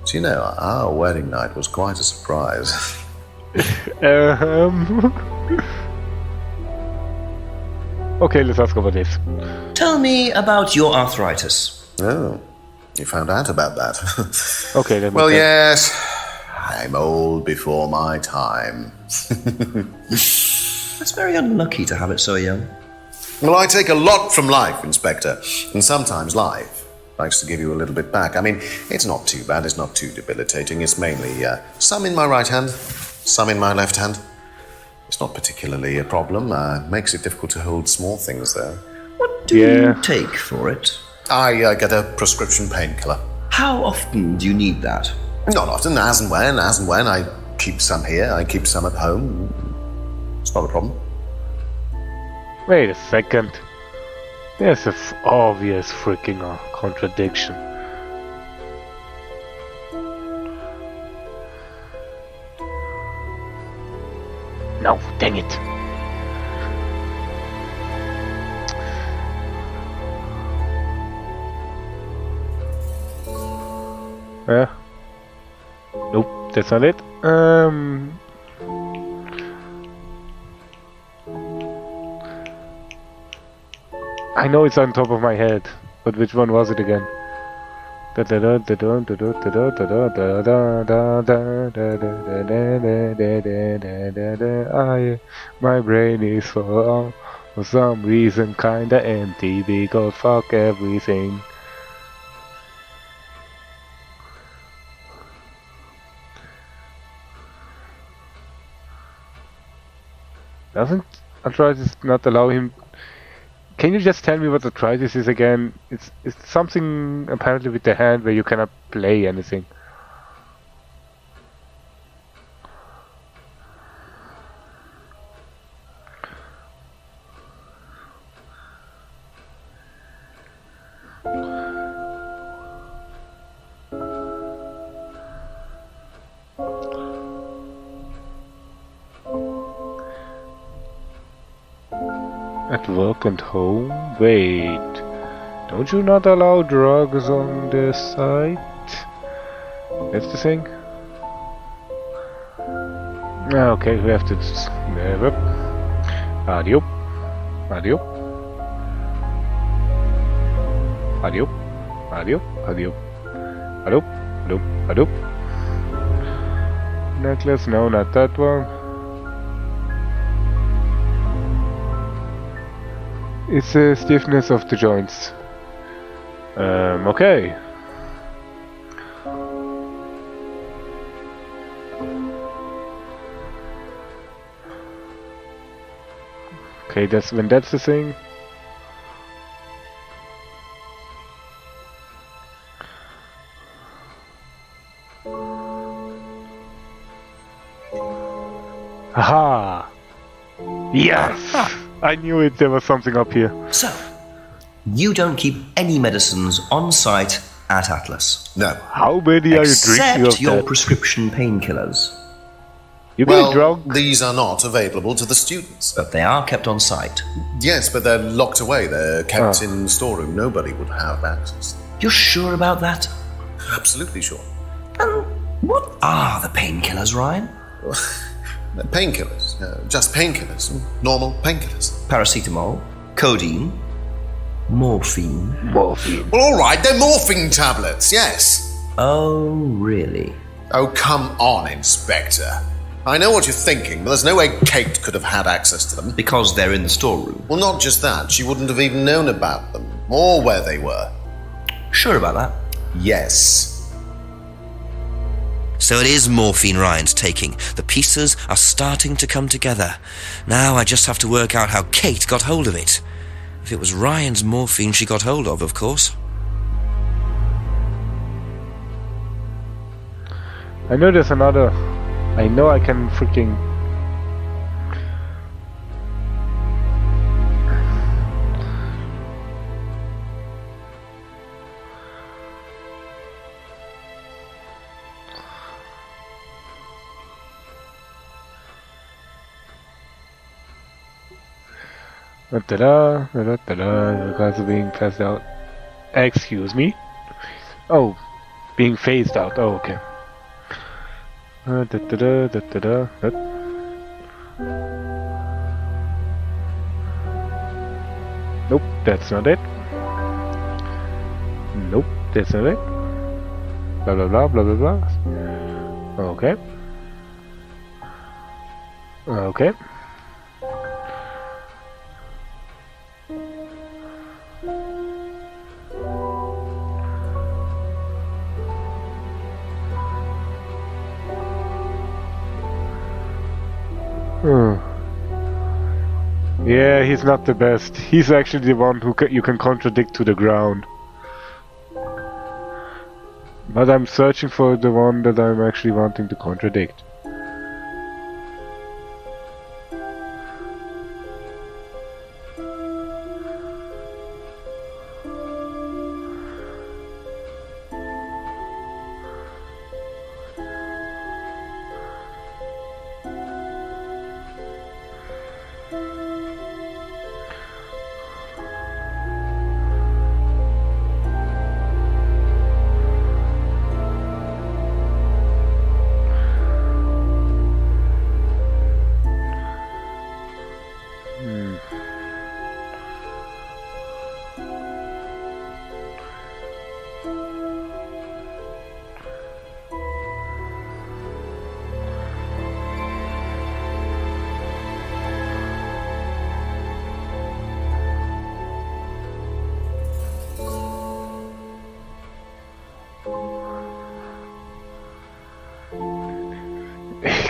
So, you know, our wedding night was quite a surprise. Okay, let's ask about this. Tell me about your arthritis. Oh, you found out about that. Okay, then. Well, yes, I'm old before my time. It's very unlucky to have it so young. Well, I take a lot from life, Inspector, and sometimes life likes to give you a little bit back. I mean, it's not too bad, it's not too debilitating. It's mainly some in my right hand, some in my left hand. It's not particularly a problem. Makes it difficult to hold small things, though. What do you take for it? I get a prescription painkiller. How often do you need that? Not often, as and when. I keep some here, I keep some at home. It's not a problem. Wait a second. There's an obvious freaking contradiction. No, dang it. Nope, that's not it. I know it's on top of my head, but which one was it again? My brain is for some reason kinda empty because fuck everything. Doesn't arthritis not allow him? Can you just tell me what arthritis is again? It's something apparently with the hand where you cannot play anything. At work and home? Wait, don't you not allow drugs on the site? That's the thing? Okay, we have to... Adio. Adio. Adio. Adio. Adio. Adio. Adio. Adio. Necklace, no, not that one. It's the stiffness of the joints. Okay. Okay, that's when that's the thing. Aha! Yes! I knew it, there was something up here. So, you don't keep any medicines on site at Atlas? No. How many are you drinking of Except your that? prescription painkillers. You Well, being drunk? these are not available to the students. But they are kept on site. Yes, but they're locked away. They're kept in the storeroom. Nobody would have access. You're sure about that? Absolutely sure. And what are the painkillers, Ryan? They're painkillers. Just painkillers. Normal painkillers. Paracetamol, codeine, morphine. Morphine. Well, all right, they're morphine tablets, yes. Oh, really? Oh, come on, Inspector. I know what you're thinking, but there's no way Kate could have had access to them. Because they're in the storeroom. Well, not just that. She wouldn't have even known about them, or where they were. Sure about that? Yes. So it is morphine Ryan's taking. The pieces are starting to come together. Now I just have to work out how Kate got hold of it. If it was Ryan's morphine she got hold of course. I know there's another... I know I can freaking... Da-da, da-da, da-da, the guys are being passed out. Excuse me? Oh, being phased out. Oh, okay. Da-da-da, da-da-da, da. Nope, that's not it. Nope, that's not it. Blah blah blah blah blah blah. Okay. Okay. Yeah, he's not the best. He's actually the one who you can contradict to the ground. But I'm searching for the one that I'm actually wanting to contradict.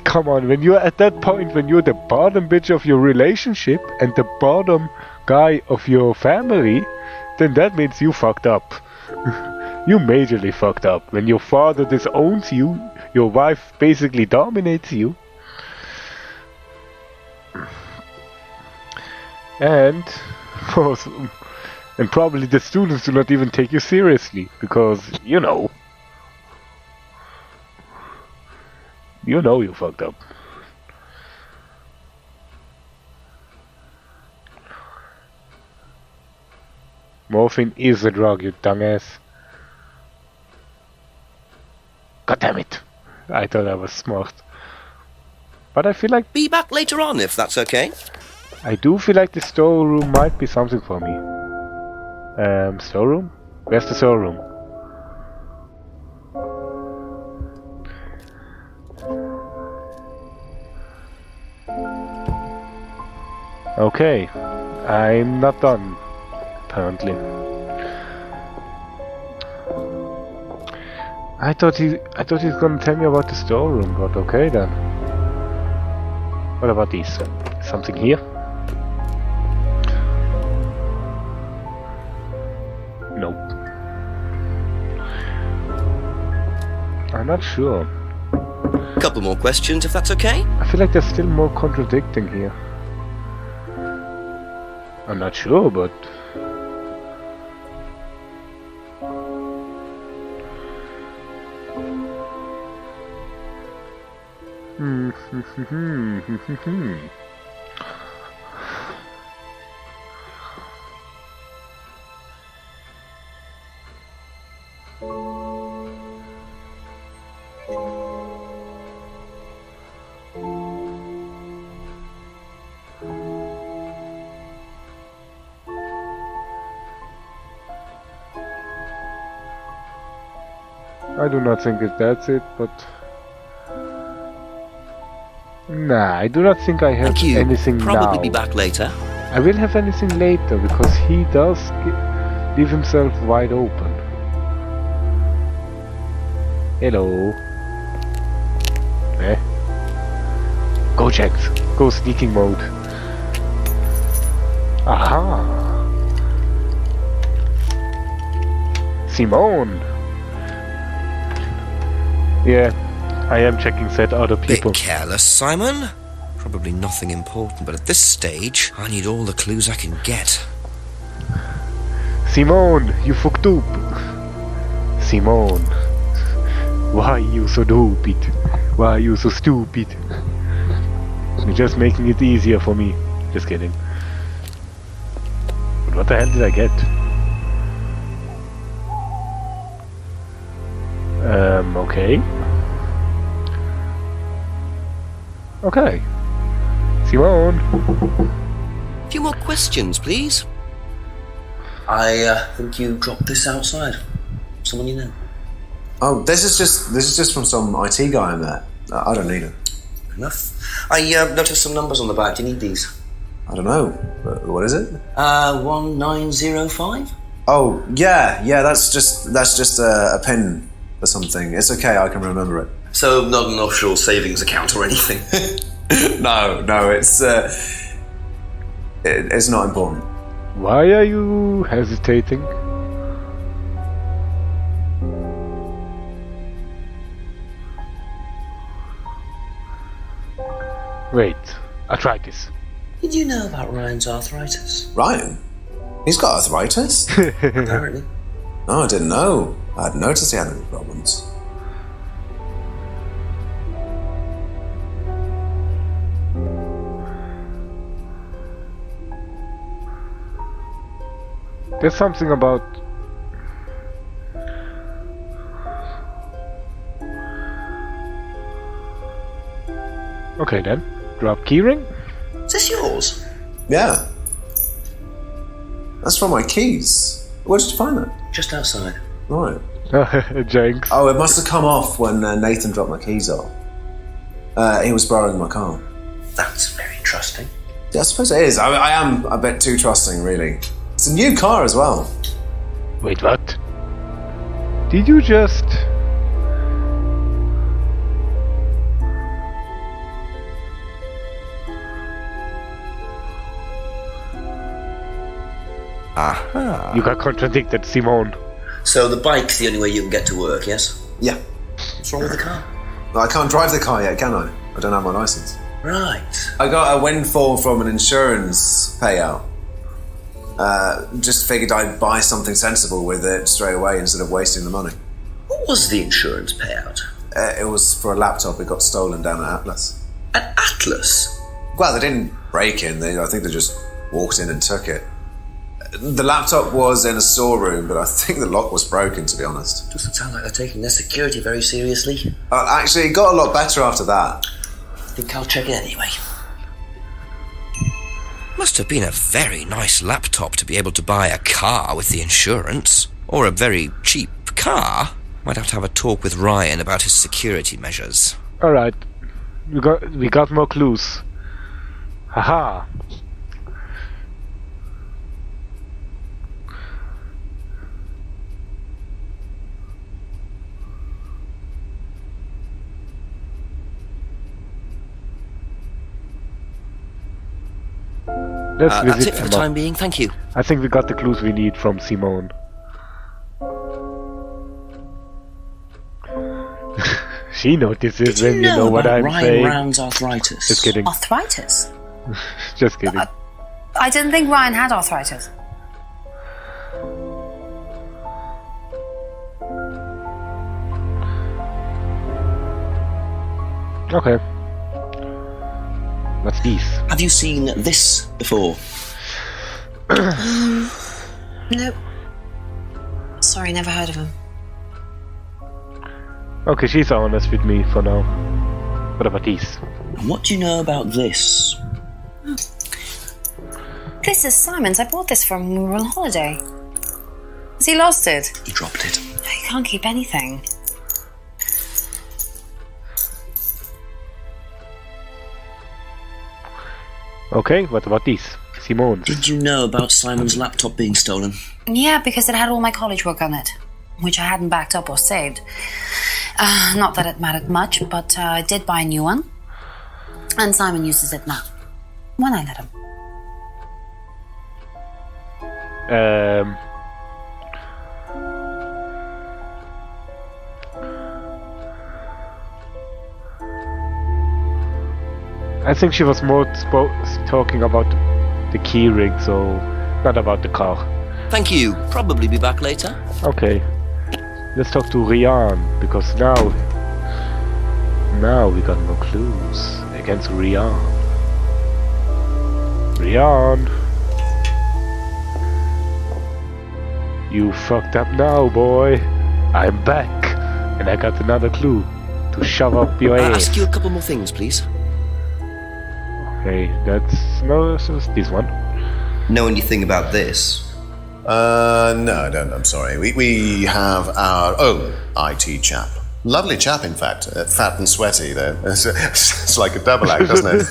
Come on, when you're at that point, when you're the bottom bitch of your relationship and the bottom guy of your family, then that means you fucked up. You majorly fucked up. When your father disowns you, your wife basically dominates you. And probably the students do not even take you seriously, because, you know you fucked up. Morphine is a drug, you dumbass. God damn it. I thought I was smart. But I feel like... Be back later on, if that's okay. I do feel like the storeroom might be something for me. Storeroom? Where's the storeroom? Okay, I'm not done, apparently. I thought he's gonna tell me about the storeroom, but okay then. What about these? Something here? Nope. I'm not sure. Couple more questions, if that's okay. I feel like there's still more contradicting here. I'm not sure, but... I do not think that's it, but... Nah, I do not think I have anything now. Probably be back later. I will have anything later, because he does leave himself wide open. Hello. Eh? Go Jax! Go sneaking mode. Aha! Simone! Yeah, I am checking said other people. Bit careless, Simon. Probably nothing important, but at this stage, I need all the clues I can get. Simone, you fucked up. Simone, why you so stupid? Why you so stupid? You're just making it easier for me. Just kidding. what the hell did I get? Okay. Okay. Simone. A few more questions, please. I think you dropped this outside. Someone you know. Oh, this is just from some IT guy I met. I don't need it. Enough. I noticed some numbers on the back. Do you need these? I don't know. What is it? 1905? Oh, yeah, that's just a pin or something. It's okay, I can remember it. So not an offshore savings account or anything? No, it's not important. Why are you hesitating? Wait, arthritis. Did you know about Ryan's arthritis? Ryan? He's got arthritis? Apparently. No, I didn't know. I hadn't noticed he had any problems. There's something about... Okay then, drop keyring. Is this yours? Yeah. That's from my keys. Where did you find that? Just outside. Right. Jinx. Oh, it must have come off when Nathan dropped my keys off. He was borrowing my car. That's very trusting. Yeah, I suppose it is. I am a bit too trusting, really. It's a new car as well. Wait, what? Did you just... Aha. You got contradicted, Simone. So the bike's the only way you can get to work, yes? Yeah. What's wrong with the car? I can't drive the car yet, can I? I don't have my license. Right. I got a windfall from an insurance payout. Just figured I'd buy something sensible with it straight away instead of wasting the money. What was the insurance payout? It was for a laptop. It got stolen down at Atlas. At Atlas? Well, they didn't break in. I think they just walked in and took it. The laptop was in a storeroom, but I think the lock was broken, to be honest. Doesn't sound like they're taking their security very seriously. Actually, it got a lot better after that. I think I'll check it anyway. Must have been a very nice laptop to be able to buy a car with the insurance. Or a very cheap car. Might have to have a talk with Ryan about his security measures. Alright. We got more clues. Haha. Let's That's visit it for the Emma. time being, thank you. I think we got the clues we need from Simone. She notices when you know what I'm saying. Ryan's arthritis? Just kidding. Arthritis? Just kidding. I didn't think Ryan had arthritis. Okay. What's this? Have you seen this before? Nope. Sorry, never heard of him. Okay, she's honest with me for now. What about these? And what do you know about this? This is Simon's. I bought this from when we were on holiday. Has he lost it? He dropped it. He can't keep anything. Okay, what about these? Simone. Did you know about Simon's laptop being stolen? Yeah, because it had all my college work on it, which I hadn't backed up or saved. Not that it mattered much, but I did buy a new one. And Simon uses it now. When I let him. I think she was more talking about the keyring, so not about the car. Thank you. Probably be back later. Okay. Let's talk to Ryan, because now we got no clues against Ryan. Ryan! You fucked up now, boy. I'm back, and I got another clue to shove up your ass. Ask you a couple more things, please. Okay, this is this one. Know anything about this? No, I don't. I'm sorry. We have our own IT chap. Lovely chap, in fact. Fat and sweaty, though. It's like a double act, doesn't it?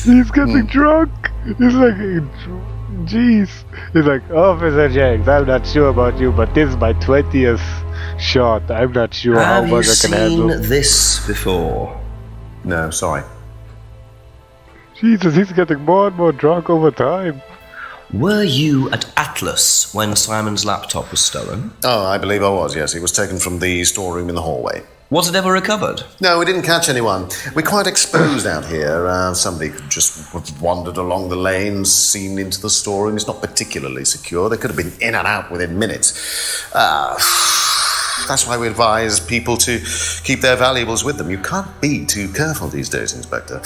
He's getting drunk. He's like, jeez. He's like, Officer Jenks, I'm not sure about you, but this is my 20th shot. I'm not sure how much I can handle. Have you seen this before? No, sorry. Jesus, he's getting more and more drunk over time. Were you at Atlas when Simon's laptop was stolen? Oh, I believe I was, yes. It was taken from the storeroom in the hallway. Was it ever recovered? No, we didn't catch anyone. We're quite exposed out here. Somebody could just have wandered along the lanes, seen into the storeroom. It's not particularly secure. They could have been in and out within minutes. That's why we advise people to keep their valuables with them. You can't be too careful these days, Inspector.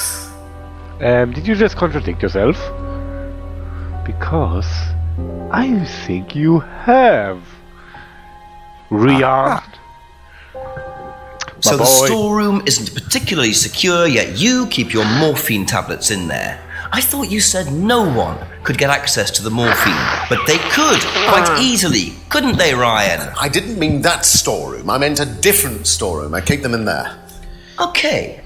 Did you just contradict yourself? Because I think you have. Rearmed. So the storeroom isn't particularly secure, yet you keep your morphine tablets in there. I thought you said no one could get access to the morphine, but they could, quite easily, couldn't they, Ryan? I didn't mean that storeroom. I meant a different storeroom. I keep them in there. Okay.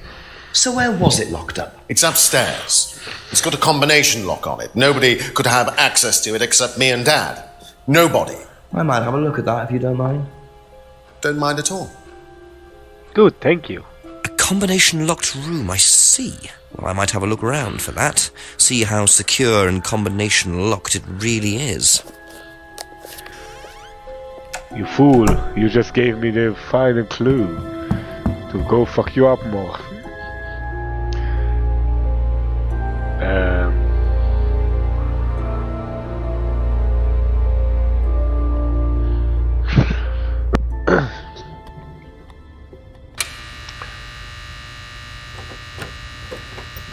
So where was it locked up? It's upstairs. It's got a combination lock on it. Nobody could have access to it except me and Dad. Nobody. I might have a look at that if you don't mind. Don't mind at all. Good, thank you. A combination locked room, I see. Well, I might have a look around for that. See how secure and combination locked it really is. You fool, you just gave me the final clue to go fuck you up more.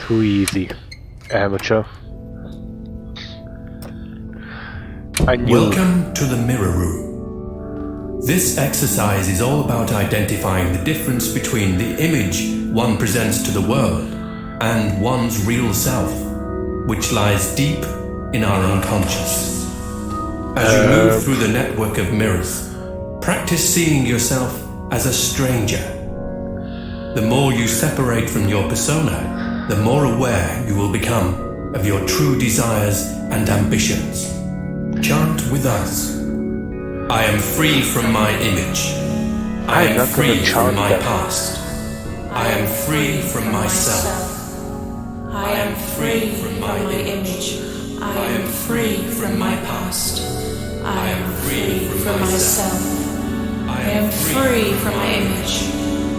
Too easy, amateur. I knew. Welcome to the mirror room. This exercise is all about identifying the difference between the image one presents to the world and one's real self, which lies deep in our unconscious. As you move through the network of mirrors, practice seeing yourself as a stranger. The more you separate from your persona, the more aware you will become of your true desires and ambitions. Chant with us. I am free from my image. I am free from my past. I am free from myself. I am free from my image. I am free from my past. I am free from myself. I am free from my image.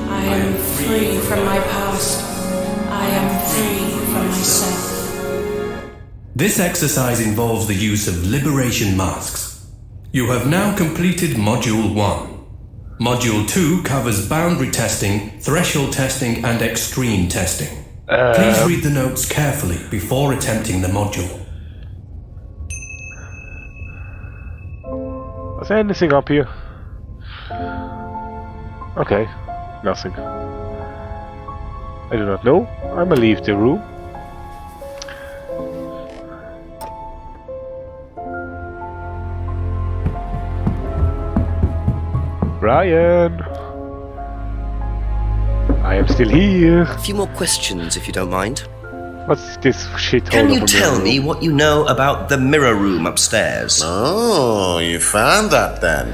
I am free from my past. I am free from myself. This exercise involves the use of liberation masks. You have now completed Module 1. Module 2 covers boundary testing, threshold testing, and extreme testing. Please read the notes carefully before attempting the module. Was there anything up here? Okay, nothing. I do not know. I'ma leave the room. Ryan! I am still here. A few more questions, if you don't mind. What's this shithole? Can you tell me what you know about the mirror room upstairs? Oh, you found that then.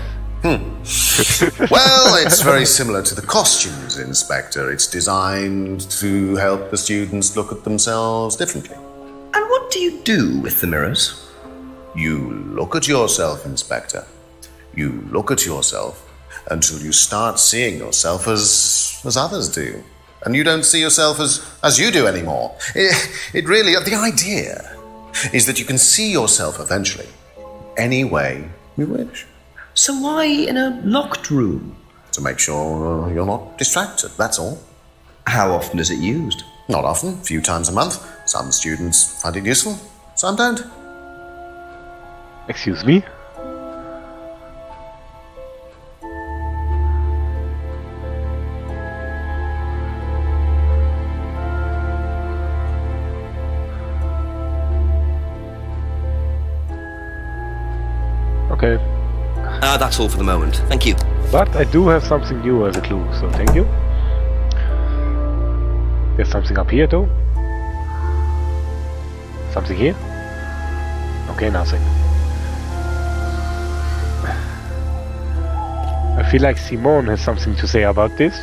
Well, it's very similar to the costumes, Inspector. It's designed to help the students look at themselves differently. And what do you do with the mirrors? You look at yourself, Inspector. You look at yourself until you start seeing yourself as others do. And you don't see yourself as you do anymore. It really, the idea is that you can see yourself eventually, any way you wish. So why in a locked room? To make sure you're not distracted, that's all. How often is it used? Not often, a few times a month. Some students find it useful, some don't. Excuse me? Okay. That's all for the moment. Thank you. But I do have something new as a clue, so thank you. There's something up here though. Something here? Okay, nothing. I feel like Simone has something to say about this.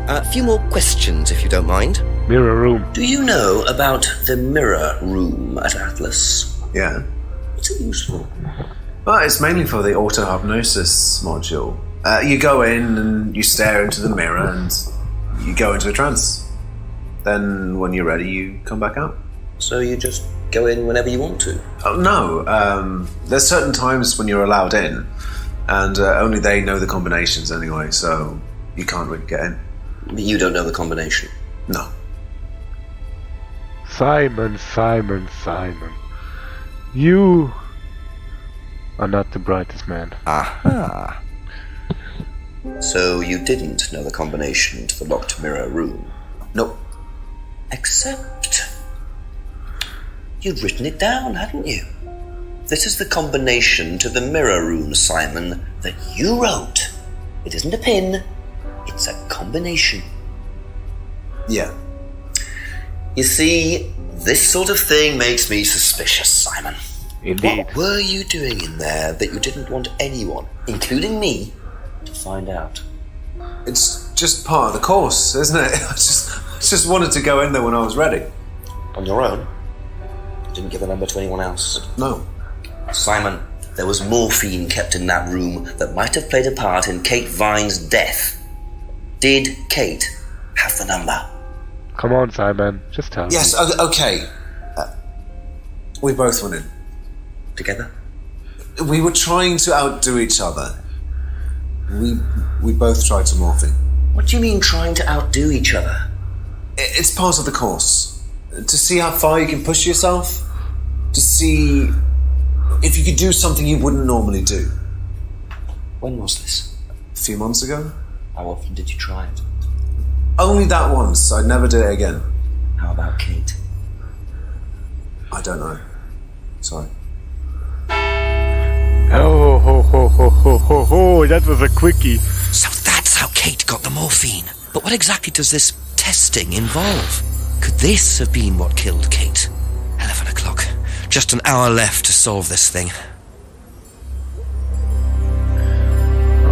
A few more questions, if you don't mind. Mirror room. Do you know about the mirror room at Atlas? Yeah. What's it used for? Well, it's mainly for the auto-hypnosis module. You go in and you stare into the mirror and you go into a trance. Then when you're ready, you come back out. So you just go in whenever you want to? Oh, no. There's certain times when you're allowed in, and only they know the combinations anyway, so you can't really get in. You don't know the combination? No. Simon. You are not the brightest man. Aha. So you didn't know the combination to the locked mirror room? Nope. Except you'd written it down, hadn't you? This is the combination to the mirror room, Simon, that you wrote. It isn't a pin, it's a combination. Yeah. You see, this sort of thing makes me suspicious, Simon. Indeed. What were you doing in there that you didn't want anyone, including me, to find out? It's just part of the course, isn't it? I just wanted to go in there when I was ready. On your own? You didn't give the number to anyone else? No. Simon, there was morphine kept in that room that might have played a part in Kate Vine's death. Did Kate have the number? Come on, Simon. Just tell me. Yes, okay. We both went in. Together? We were trying to outdo each other. We both tried to morphine. What do you mean trying to outdo each other? It's part of the course. To see how far you can push yourself. To see if you could do something you wouldn't normally do. When was this? A few months ago. How often did you try it? Only that once. I'd never do it again. How about Kate? I don't know. Sorry. Oh, ho, that was a quickie. So that's how Kate got the morphine. But what exactly does this testing involve? Could this have been what killed Kate? 11 o'clock. Just an hour left to solve this thing.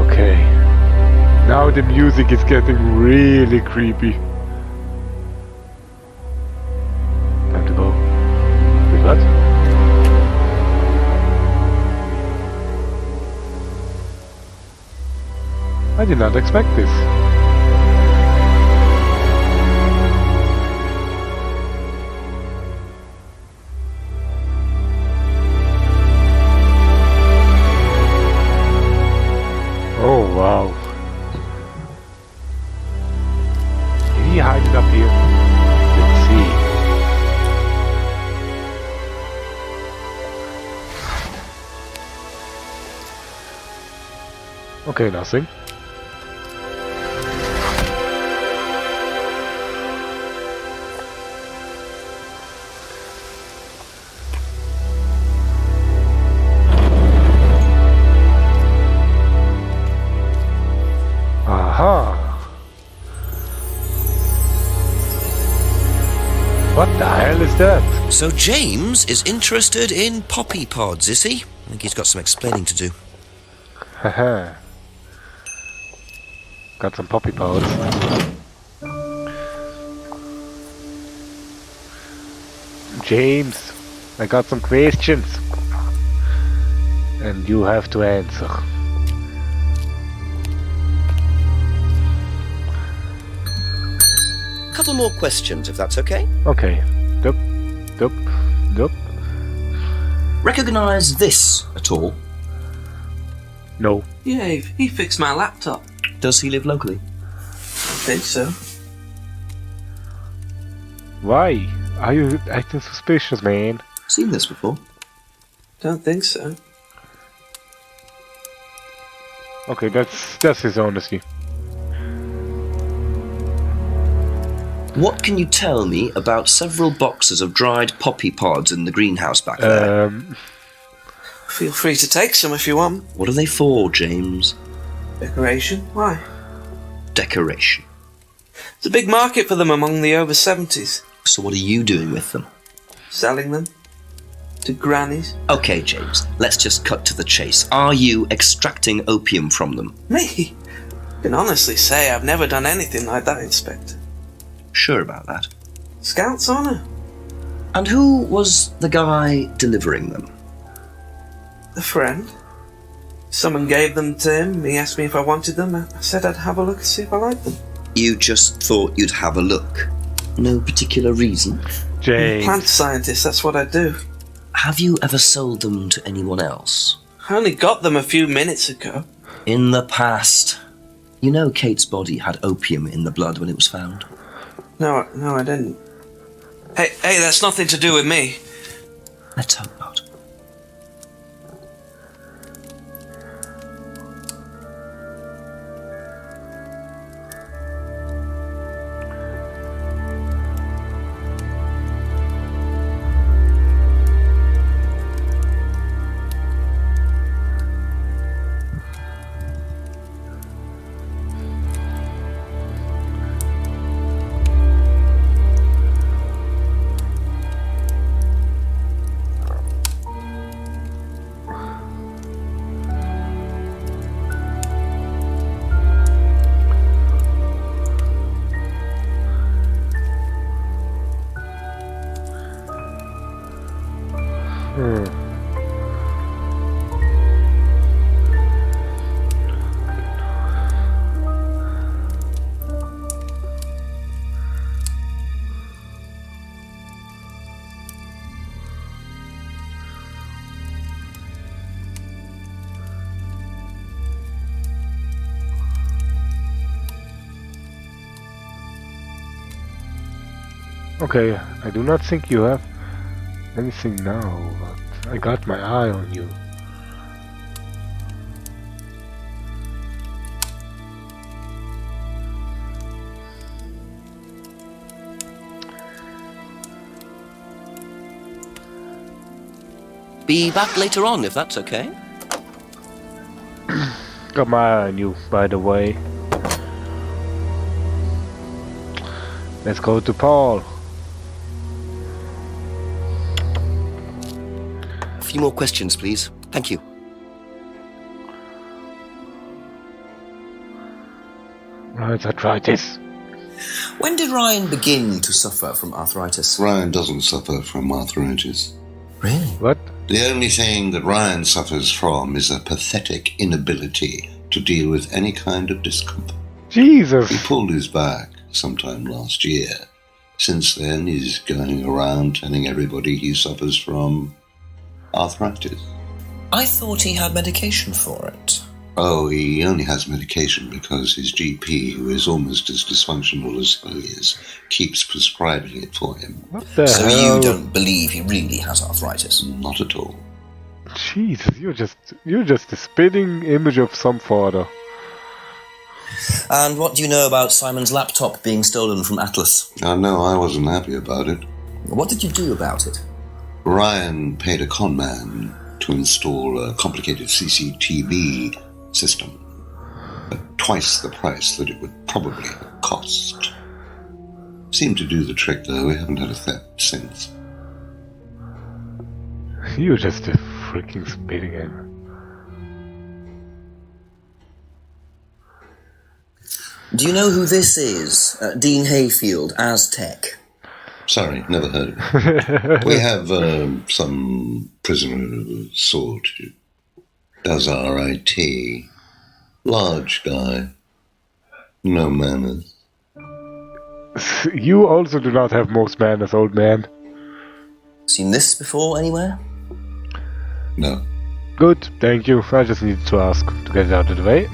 Okay. Now the music is getting really creepy. Time to go. Wait, what? I did not expect this. Oh wow. Is he hiding up here? Let's see. Okay, nothing. What the hell is that? So James is interested in poppy pods, is he? I think he's got some explaining to do. Haha. Got some poppy pods. James, I got some questions. And you have to answer. A couple more questions, if that's okay. Okay. Dup, dup, dup. Recognise this at all? No. Yeah, he fixed my laptop. Does he live locally? I think so. Why? Are you acting suspicious, man? Seen this before? Don't think so. Okay, that's his honesty. What can you tell me about several boxes of dried poppy pods in the greenhouse back there? Feel free to take some if you want. What are they for, James? Decoration? Why? Decoration. There's a big market for them among the over 70s. So what are you doing with them? Selling them to grannies. Okay, James, let's just cut to the chase. Are you extracting opium from them? Me? I can honestly say I've never done anything like that, Inspector. Sure about that? Scout's honour. And who was the guy delivering them? A friend. Someone gave them to him. He asked me if I wanted them. I said I'd have a look and see if I liked them. You just thought you'd have a look? No particular reason? James. I'm a plant scientist, that's what I do. Have you ever sold them to anyone else? I only got them a few minutes ago. In the past. You know Kate's body had opium in the blood when it was found? No, I didn't. Hey, that's nothing to do with me. Let's hope not. Okay, I do not think you have anything now, but I got my eye on you. Be back later on, if that's okay. Got my eye on you, by the way. Let's go to Paul. A few more questions, please. Thank you. Right, arthritis. When did Ryan begin to suffer from arthritis? Ryan doesn't suffer from arthritis. Really? What? The only thing that Ryan suffers from is a pathetic inability to deal with any kind of discomfort. Jesus! He pulled his back sometime last year. Since then, he's going around telling everybody he suffers from arthritis. I thought he had medication for it. Oh, he only has medication because his GP, who is almost as dysfunctional as he is, keeps prescribing it for him. What the So hell? you don't believe he really has arthritis? Not at all. Jesus, you're just a spitting image of some father. And what do you know about Simon's laptop being stolen from Atlas? No, I wasn't happy about it. What did you do about it? Ryan paid a con man to install a complicated CCTV system at twice the price that it would probably cost. Seemed to do the trick, though. We haven't had a theft since. You're just a freaking spitting image. Do you know who this is? Dean Hayfield, Aztec. Sorry, never heard of it. We have some prisoner of a sort who does our IT. Large guy. No manners. You also do not have most manners, old man. Seen this before anywhere? No. Good, thank you. I just needed to ask to get it out of the way.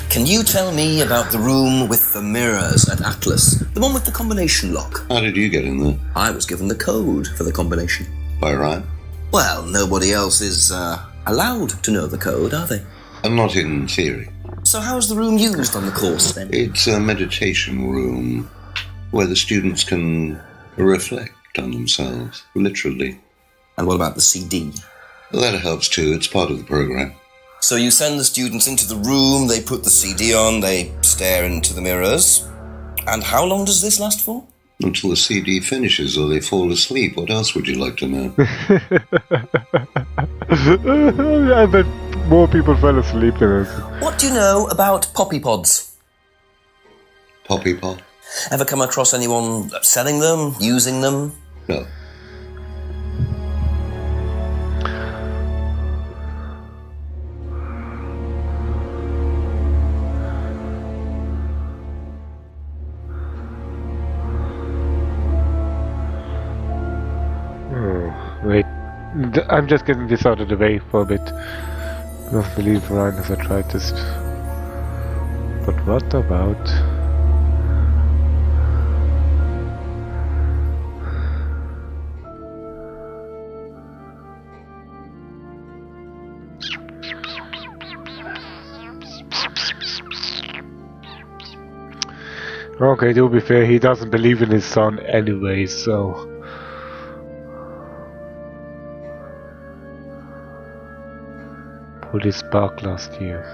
Can you tell me about the room with the mirrors at Atlas? The one with the combination lock? How did you get in there? I was given the code for the combination. By Ryan? Well, nobody else is allowed to know the code, are they? And not in theory. So how's the room used on the course, then? It's a meditation room where the students can reflect on themselves, literally. And what about the CD? That helps too. It's part of the program. So you send the students into the room, they put the CD on, they stare into the mirrors. And how long does this last for? Until the CD finishes or they fall asleep. What else would you like to know? I bet more people fell asleep than us. What do you know about poppy pods? Poppy pod? Ever come across anyone selling them, using them? No. Wait, I'm just getting this out of the way for a bit. I don't believe Ryan has tried this. But what about... Okay, to be fair, he doesn't believe in his son anyway, so... Pulled his spark last year.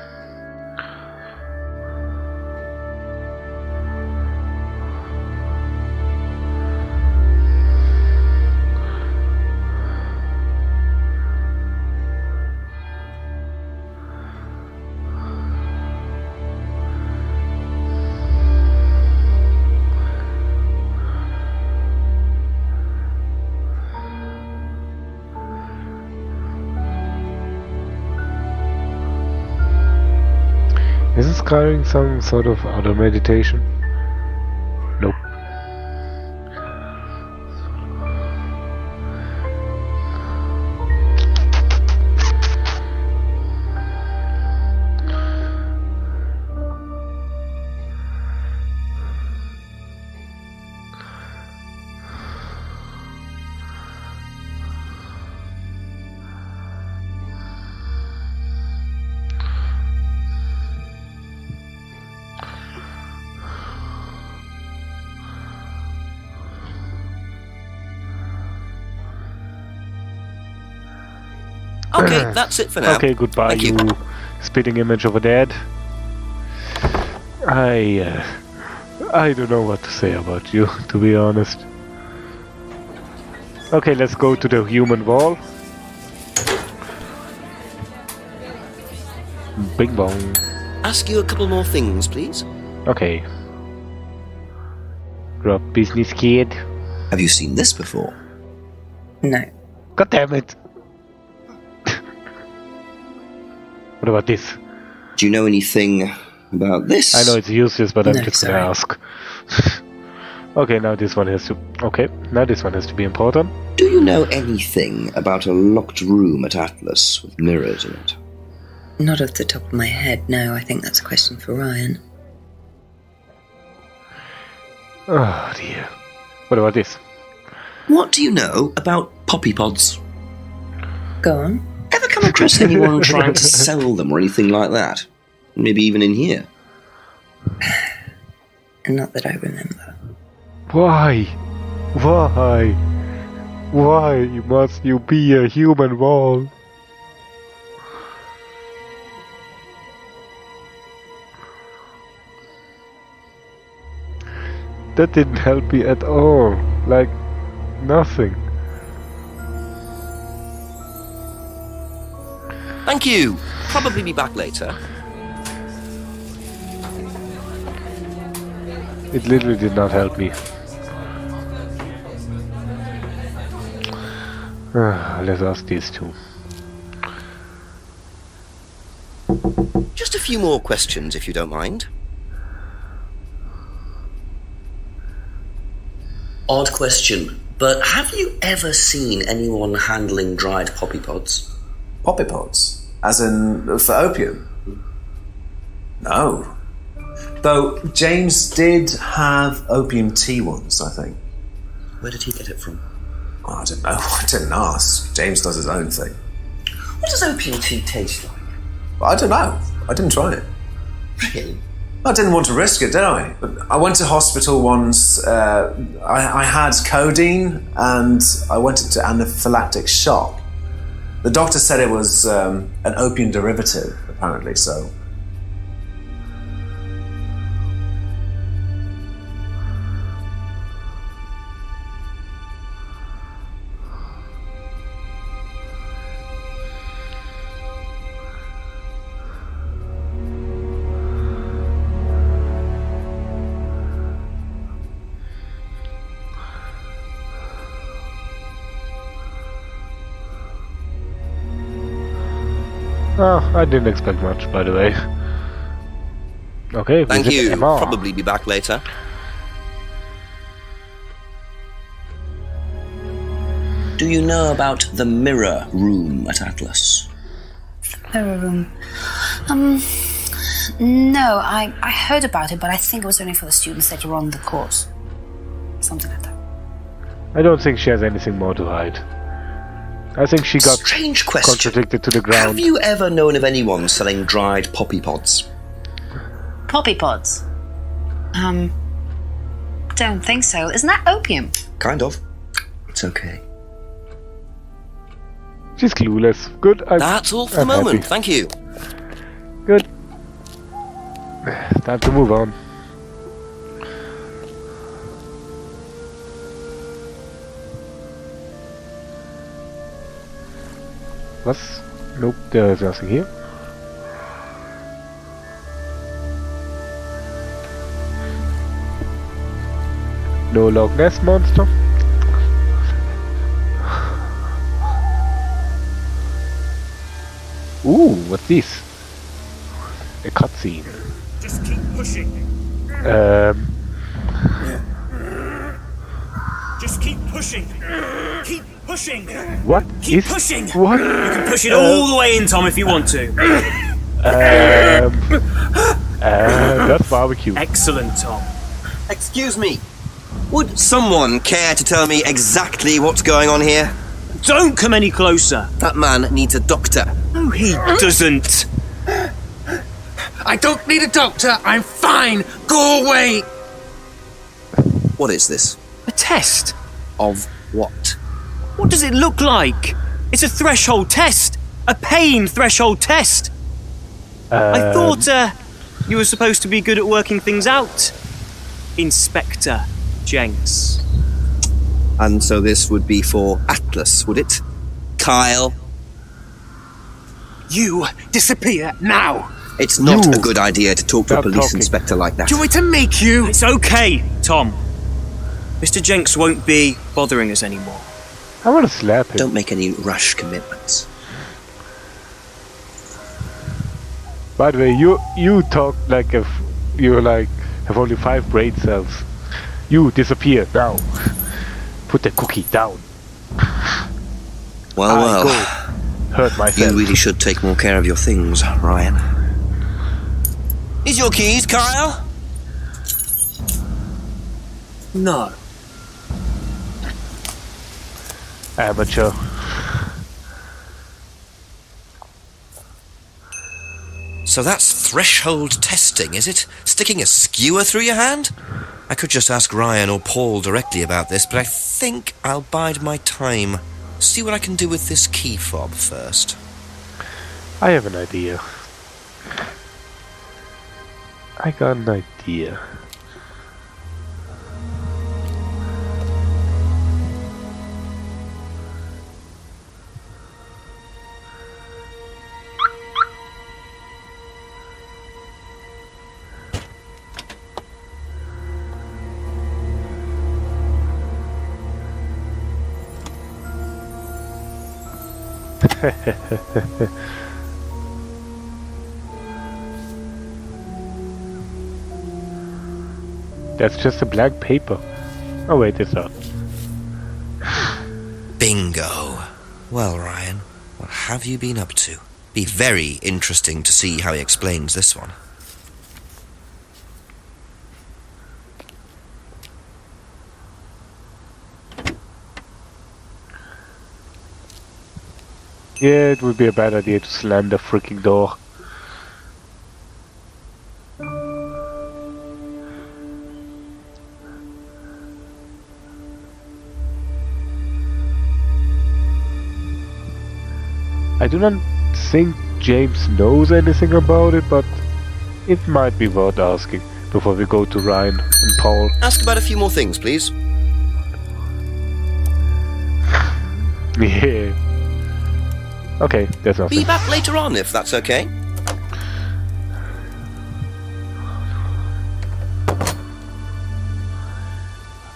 Is this carrying some sort of other meditation? Nope. Okay, that's it for now. Okay, goodbye, Thank you. spitting image of a dad. I don't know what to say about you, to be honest. Okay, let's go to the human wall. Bing bong. Ask you a couple more things, please. Okay. Drop business, kid. Have you seen this before? No. God damn it! What about this? Do you know anything about this? I know it's useless, but I'm No, just sorry. gonna ask. Okay, now this one has to... Okay, now this one has to be important. Do you know anything about a locked room at Atlas with mirrors in it? Not off the top of my head, no. I think that's a question for Ryan. Oh dear. What about this? What do you know about poppy pods? Go on. Ever come across anyone trying to sell them or anything like that? Maybe even in here? Not that I remember. Why? Why? Why must you be a human wall? That didn't help me at all. Like, nothing. Thank you. Probably be back later. It literally did not help me. Let's ask these two. Just a few more questions, if you don't mind. Odd question, but have you ever seen anyone handling dried poppy pods? Poppy pods? As in, for opium? No. Though James did have opium tea once, I think. Where did he get it from? Well, I don't know. I didn't ask. James does his own thing. What does opium tea taste like? Well, I don't know. I didn't try it. Really? I didn't want to risk it, did I? But I went to hospital once. I had codeine and I went into anaphylactic shock. The doctor said it was an opium derivative, apparently, so... Oh, I didn't expect much, by the way. Okay, Thank visit you. Emma. Probably be back later. Do you know about the mirror room at Atlas? Mirror room. No, I heard about it, but I think it was only for the students that were on the course. Something like that. I don't think she has anything more to hide. I think she got Strange question. contradicted to the ground. Have you ever known of anyone selling dried poppy pods? Poppy pods? Don't think so. Isn't that opium? Kind of. It's okay. She's clueless. Good. That's all for the I'm moment. happy. Thank you. Good. Time to move on. Was? Nope, there's nothing here. No Loch Ness monster. Ooh, what's this? A cutscene. Just keep pushing. Just keep pushing. Keep pushing. What Keep is pushing. what? You can push it all the way in, Tom, if you want to. That's barbecue. Excellent, Tom. Excuse me. Would someone care to tell me exactly what's going on here? Don't come any closer. That man needs a doctor. No, he doesn't. I don't need a doctor. I'm fine. Go away. What is this? A test. Of what? What does it look like? It's a threshold test. A pain threshold test. I thought you were supposed to be good at working things out, Inspector Jenks. And so this would be for Atlas, would it? Kyle? You disappear now. It's not You. a good idea to talk to a Stop police talking. inspector like that. Do you want me to make you? It's okay, Tom. Mr. Jenks won't be bothering us anymore. I want to slap him. Don't make any rash commitments. By the way, you talk like if you have only 5 brain cells. You disappear now. Put the cookie down. Well, Go. Hurt myself. you really should take more care of your things, Ryan. Is your keys, Kyle? No. Amateur. So that's threshold testing, is it? Sticking a skewer through your hand? I could just ask Ryan or Paul directly about this, but I think I'll bide my time. See what I can do with this key fob first. I have an idea. I got an idea. That's just a blank paper. Oh wait, it's not. Bingo. Well, Ryan, what have you been up to? Be very interesting to see how he explains this one. Yeah, it would be a bad idea to slam the freaking door. I do not think James knows anything about it, but it might be worth asking before we go to Ryan and Paul. Ask about a few more things, please. Yeah. Okay, there's nothing. Be back later on, if that's okay.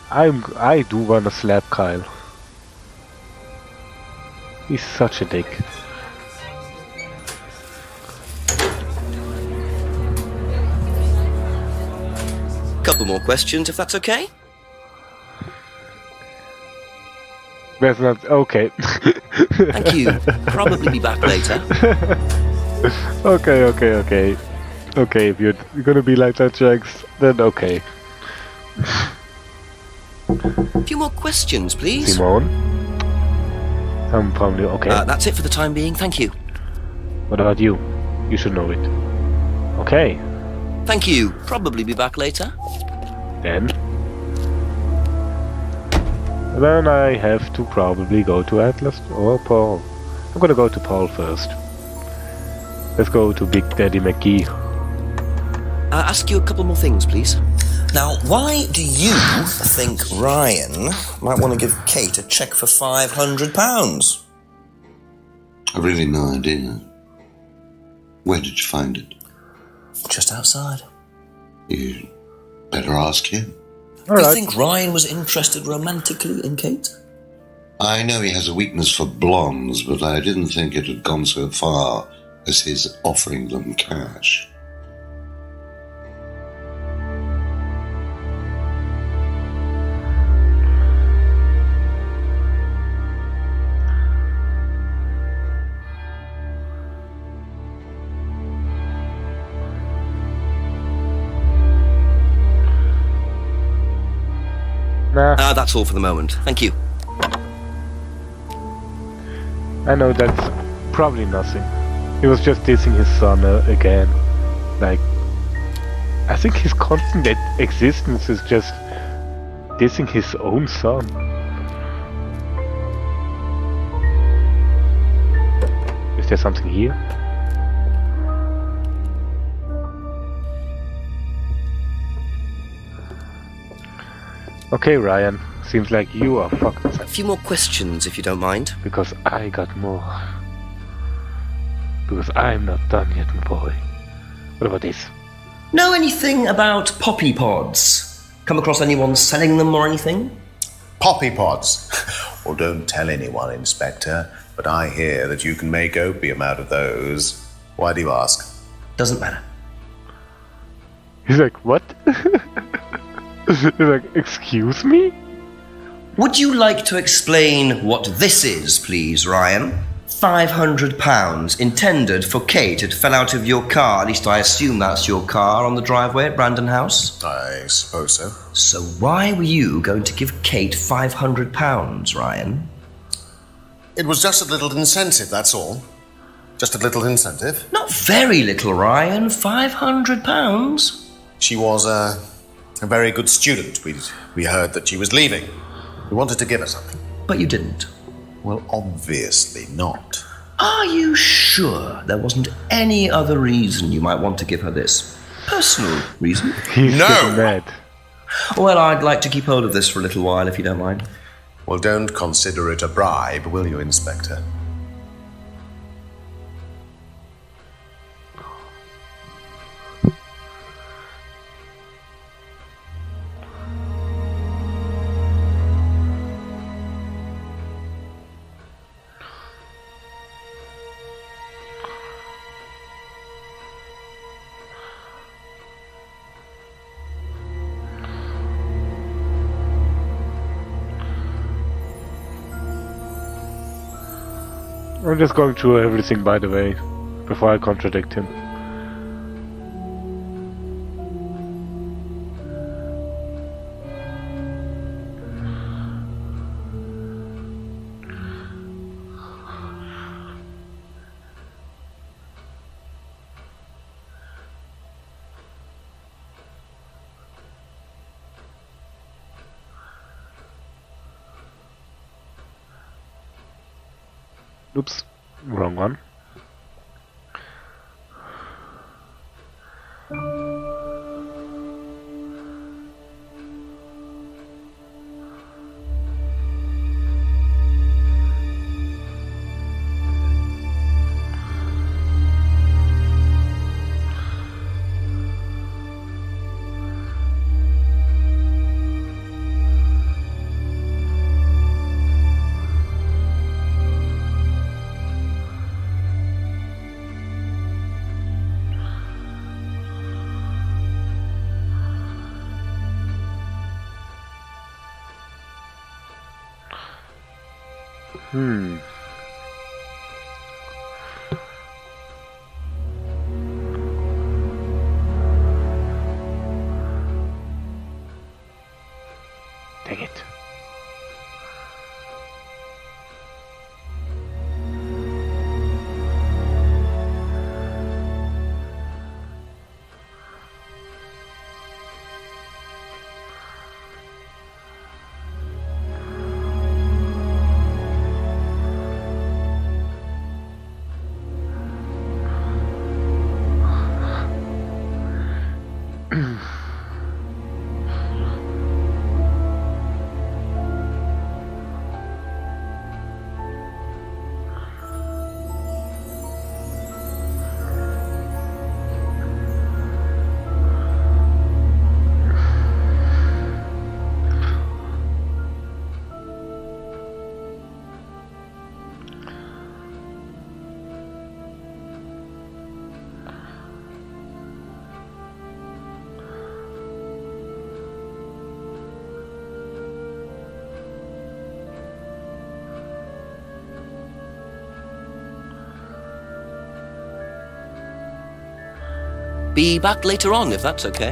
I do wanna slap Kyle. He's such a dick. Couple more questions, if that's okay. That's not okay. Thank you. Probably be back later. Okay. Okay, if you're gonna be like that, Jax, then okay. A few more questions, please. Simone? I'm probably okay. That's it for the time being, thank you. What about you? You should know it. Okay. Thank you. Probably be back later. Then I have to probably go to Atlas or Paul. I'm gonna go to Paul first. Let's go to Big Daddy McGee. Ask you a couple more things, please. Now, why do you think Ryan might want to give Kate a cheque for £500? I've really no idea. Where did you find it? Just outside. You better ask him. Do you think Ryan was interested romantically in Kate? I know he has a weakness for blondes, but I didn't think it had gone so far as his offering them cash. Nah. That's all for the moment. Thank you. I know that's probably nothing. He was just dissing his son again. Like, I think his constant existence is just dissing his own son. Is there something here? Okay, Ryan. Seems like you are fucked. A few more questions, if you don't mind. Because I got more. Because I'm not done yet, my boy. What about this? Know anything about poppy pods? Come across anyone selling them or anything? Poppy pods? Well, don't tell anyone, Inspector, but I hear that you can make opium out of those. Why do you ask? Doesn't matter. He's like, what? He's like, excuse me? Would you like to explain what this is, please, Ryan? £500 intended for Kate. It fell out of your car. At least I assume that's your car on the driveway at Brandon House. I suppose so. So why were you going to give Kate £500, Ryan? It was just a little incentive, that's all. Just a little incentive. Not very little, Ryan. £500. She was a very good student. We heard that she was leaving. We wanted to give her something. But you didn't. Well, obviously not. Are you sure there wasn't any other reason you might want to give her this? Personal reason? He's getting mad. Well, I'd like to keep hold of this for a little while, if you don't mind. Well, don't consider it a bribe, will you, Inspector? I'm just going through everything, by the way, before I contradict him. Oops, wrong one. Dang it. Be back later on, if that's okay.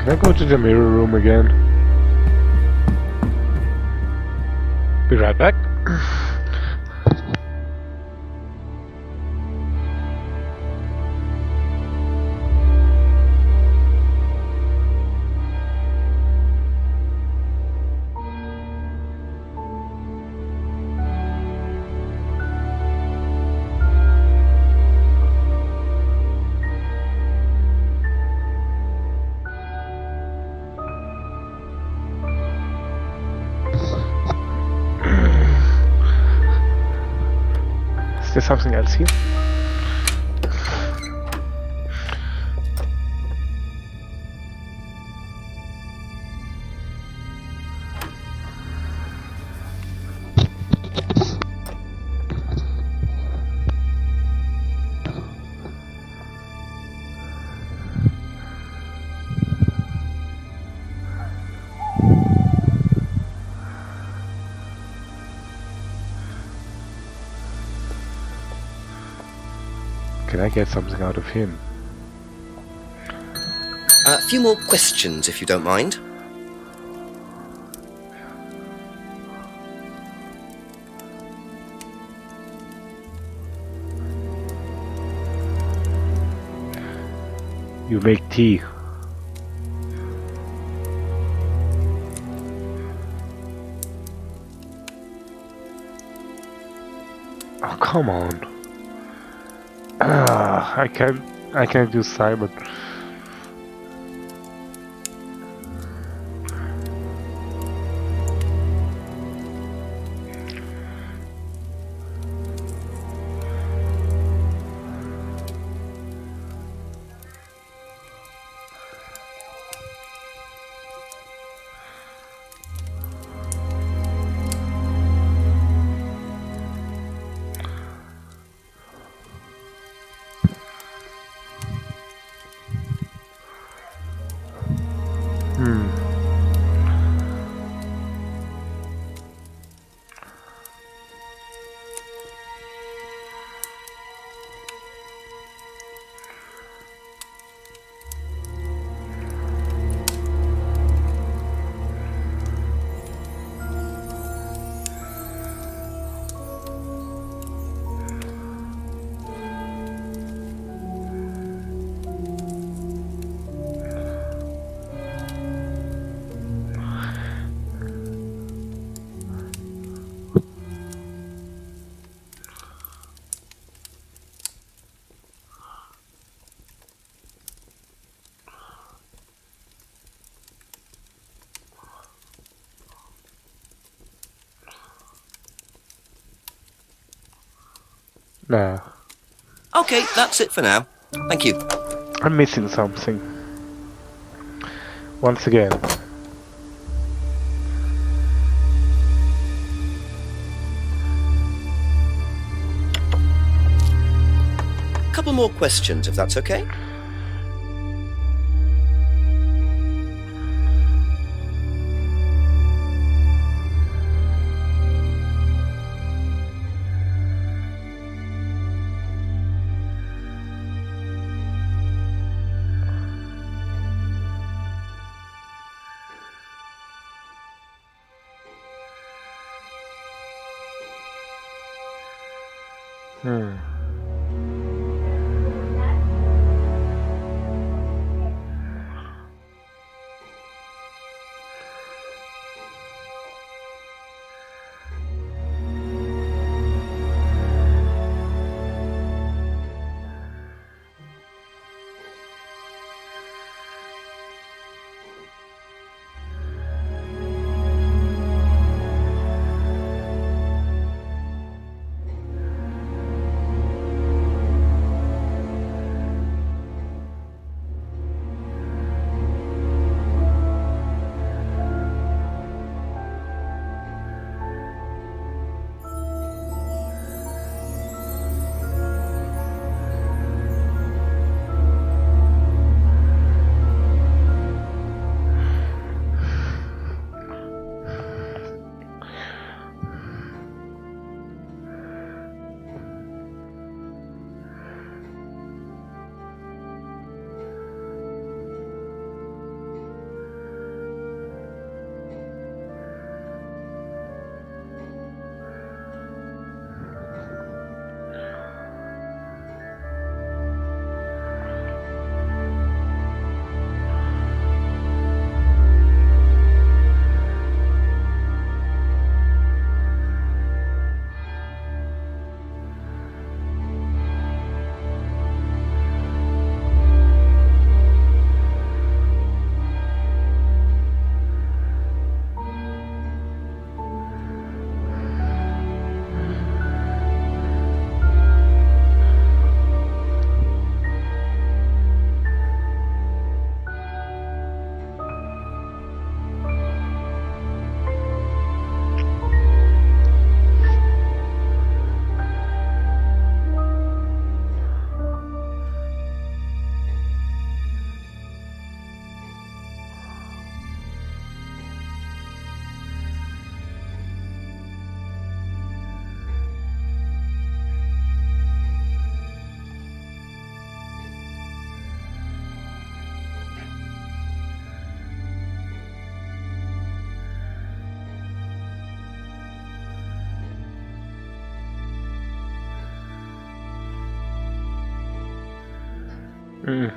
Can I go to the mirror room again? Be right back. Is there something else here? Can I get something out of him? A few more questions, if you don't mind. You make tea. Oh, come on. I can't use Simon. Nah. Okay, that's it for now. Thank you. I'm missing something. Once again. Couple more questions, if that's okay.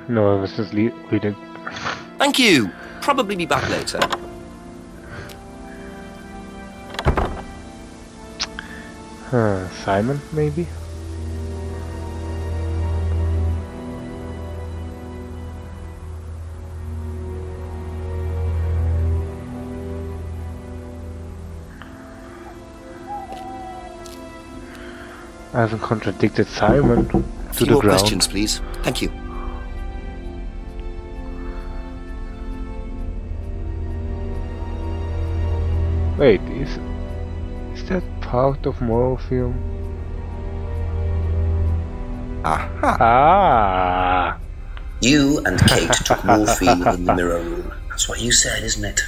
No, I was just reading. Thank you. Probably be back later. Simon, maybe? I haven't contradicted Simon to A few the more ground. questions, please. Thank you. Wait, is that part of morphine? Aha. Ah! You and Kate took morphine in the mirror room. That's what you said, isn't it?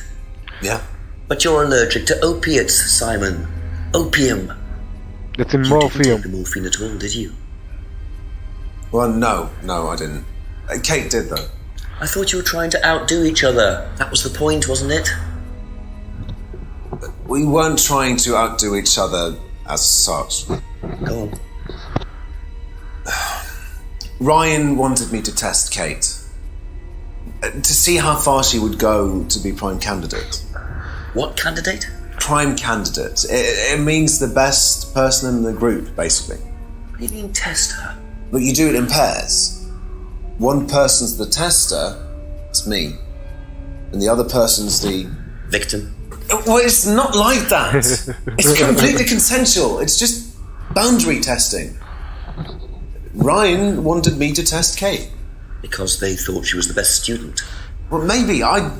Yeah. But you're allergic to opiates, Simon. Opium. That's in You morphine. didn't take the morphine at all, did you? Well, no, I didn't. Kate did, though. I thought you were trying to outdo each other. That was the point, wasn't it? We weren't trying to outdo each other as such. Go on. Ryan wanted me to test Kate. To see how far she would go to be prime candidate. What candidate? Prime candidate. It means the best person in the group, basically. What do you mean test her? But you do it in pairs. One person's the tester, it's me, and the other person's the... victim. Well, it's not like that. It's completely consensual. It's just boundary testing. Ryan wanted me to test Kate. Because they thought she was the best student. Well, maybe. I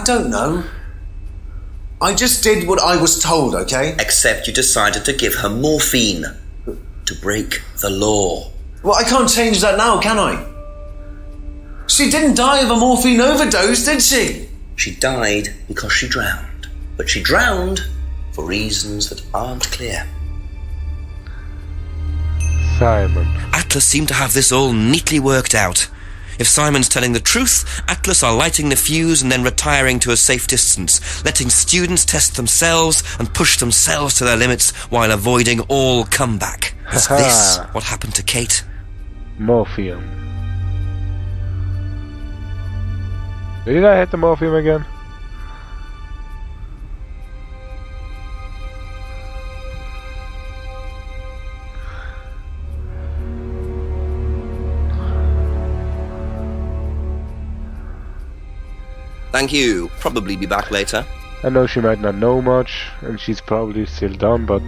don't know. I just did what I was told, okay? Except you decided to give her morphine. To break the law. Well, I can't change that now, can I? She didn't die of a morphine overdose, did she? She died because she drowned. But she drowned for reasons that aren't clear. Simon. Atlas seemed to have this all neatly worked out. If Simon's telling the truth, Atlas are lighting the fuse and then retiring to a safe distance, letting students test themselves and push themselves to their limits while avoiding all comeback. Is this what happened to Kate? Morphium. Did I hit the morphium again? Thank you. Probably be back later. I know she might not know much, and she's probably still dumb, but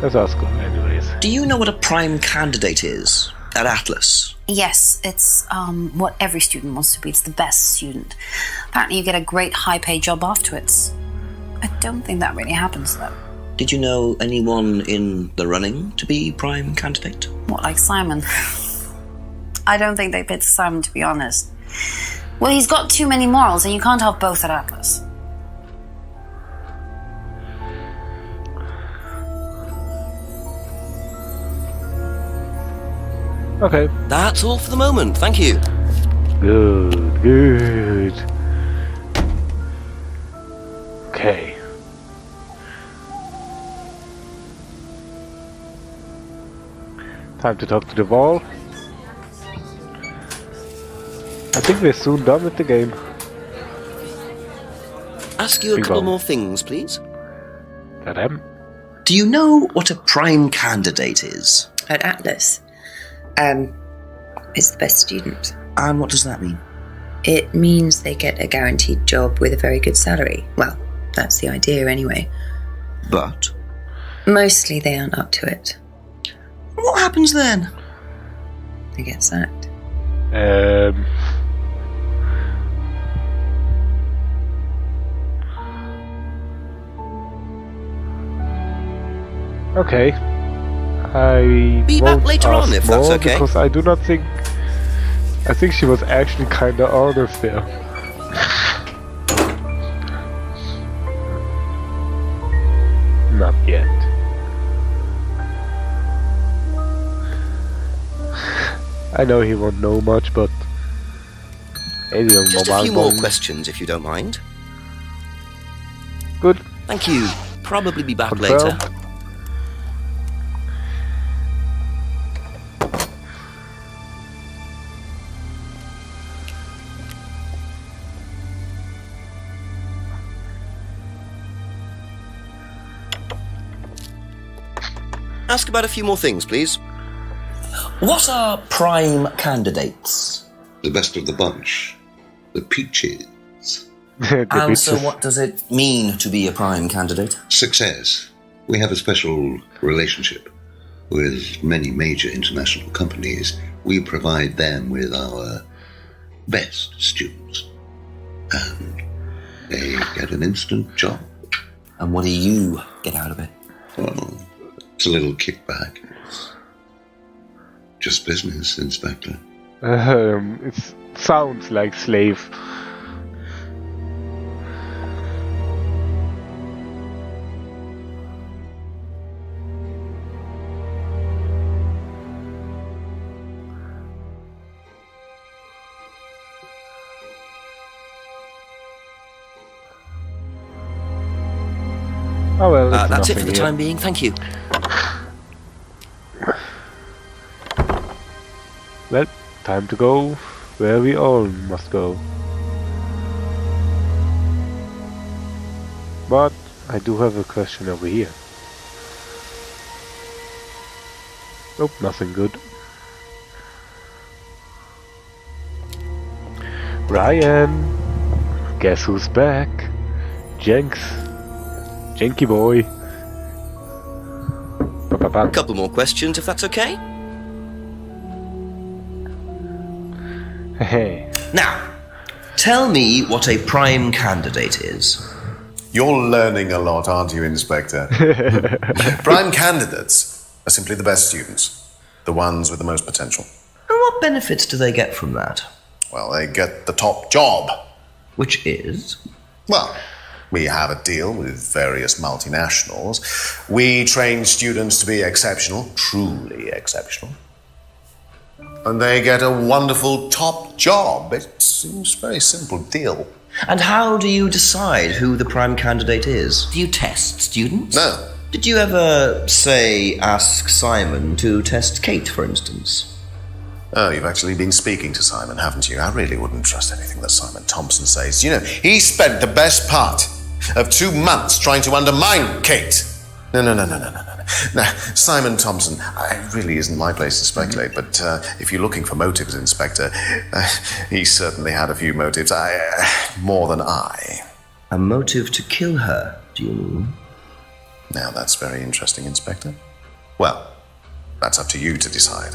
let's ask her anyways. Do you know what a prime candidate is at Atlas? Yes, it's what every student wants to be. It's the best student. Apparently you get a great high-paid job afterwards. I don't think that really happens, though. Did you know anyone in the running to be prime candidate? What, like Simon? I don't think they picked Simon, to be honest. Well, he's got too many morals, and you can't have both at Atlas. Okay. That's all for the moment, thank you. Good, good. Okay. Time to talk to the wall. I think we're soon done with the game. Ask you a couple more things, please. Do you know what a prime candidate is? At Atlas, it's the best student. And what does that mean? It means they get a guaranteed job with a very good salary. Well, that's the idea anyway. But? Mostly they aren't up to it. What happens then? They get sacked. Okay. I be back later on if that's okay. Because I do not think. I think she was actually kind of honest there. Not yet. I know he won't know much, but just a few more questions, if you don't mind. Good. Thank you. Probably be back Confirm. later. Ask about a few more things, please. What are prime candidates? The best of the bunch. The peaches. And so what does it mean to be a prime candidate? Success. We have a special relationship with many major international companies. We provide them with our best students. And they get an instant job. And what do you get out of it? Well, it's a little kickback. Just business, Inspector. It sounds like slave. Oh well, that's it for the time being, thank you. Well, time to go where we all must go. But I do have a question over here. Nope, nothing good. Ryan! Guess who's back? Jenks. Jenky boy. A couple more questions, if that's okay? Hey. Now, tell me what a prime candidate is. You're learning a lot, aren't you, Inspector? Prime candidates are simply the best students, the ones with the most potential. And what benefits do they get from that? Well, they get the top job. Which is? Well, we have a deal with various multinationals. We train students to be exceptional, truly exceptional. And they get a wonderful top job. It seems a very simple deal. And how do you decide who the prime candidate is? Do you test students? No. Did you ever, say, ask Simon to test Kate, for instance? Oh, you've actually been speaking to Simon, haven't you? I really wouldn't trust anything that Simon Thompson says. You know, he spent the best part of 2 months trying to undermine Kate. No. Now, Simon Thompson, it really isn't my place to speculate, but if you're looking for motives, Inspector, he certainly had a few motives. More than I. A motive to kill her, do you mean? Now, that's very interesting, Inspector. Well, that's up to you to decide.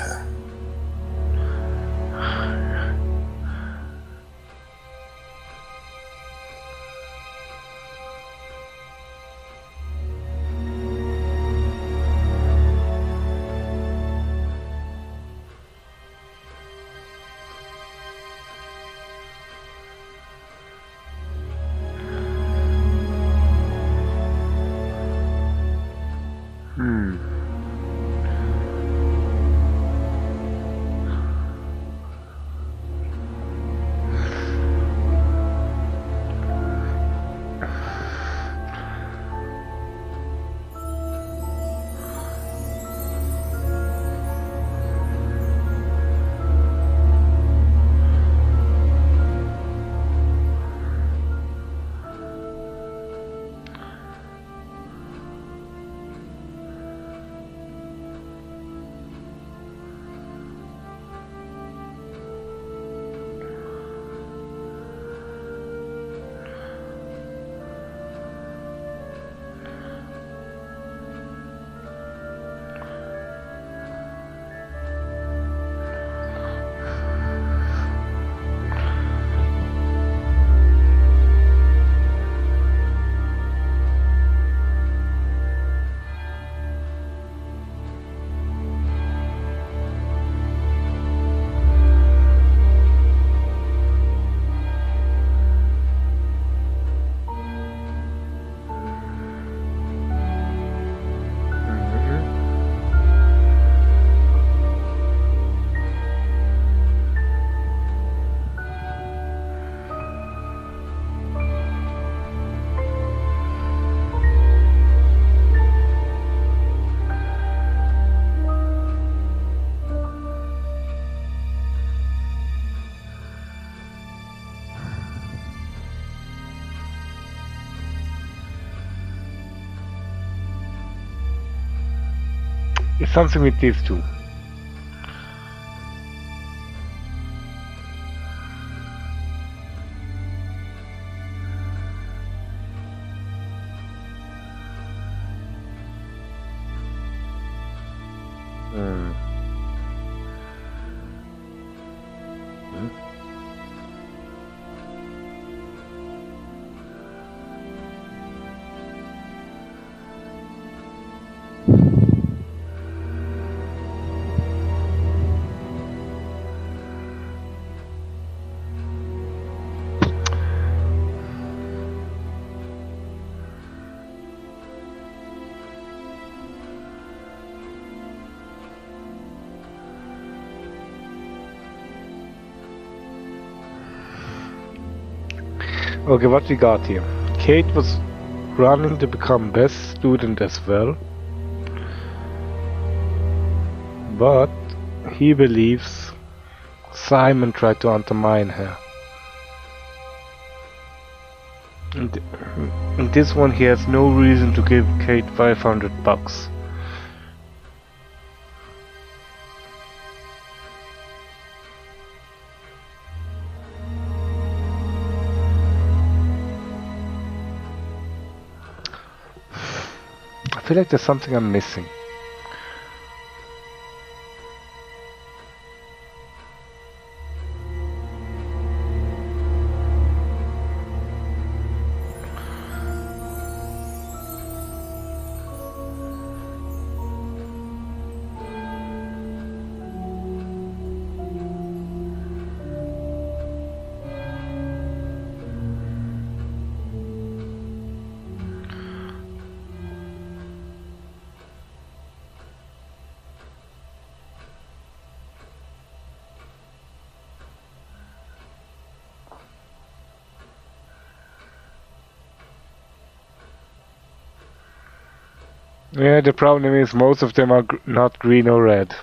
It's something with these two. Okay, what we got here? Kate was running to become best student as well, but he believes Simon tried to undermine her. In this one, he has no reason to give Kate $500. I feel like there's something I'm missing. Yeah, the problem is most of them are not green or red.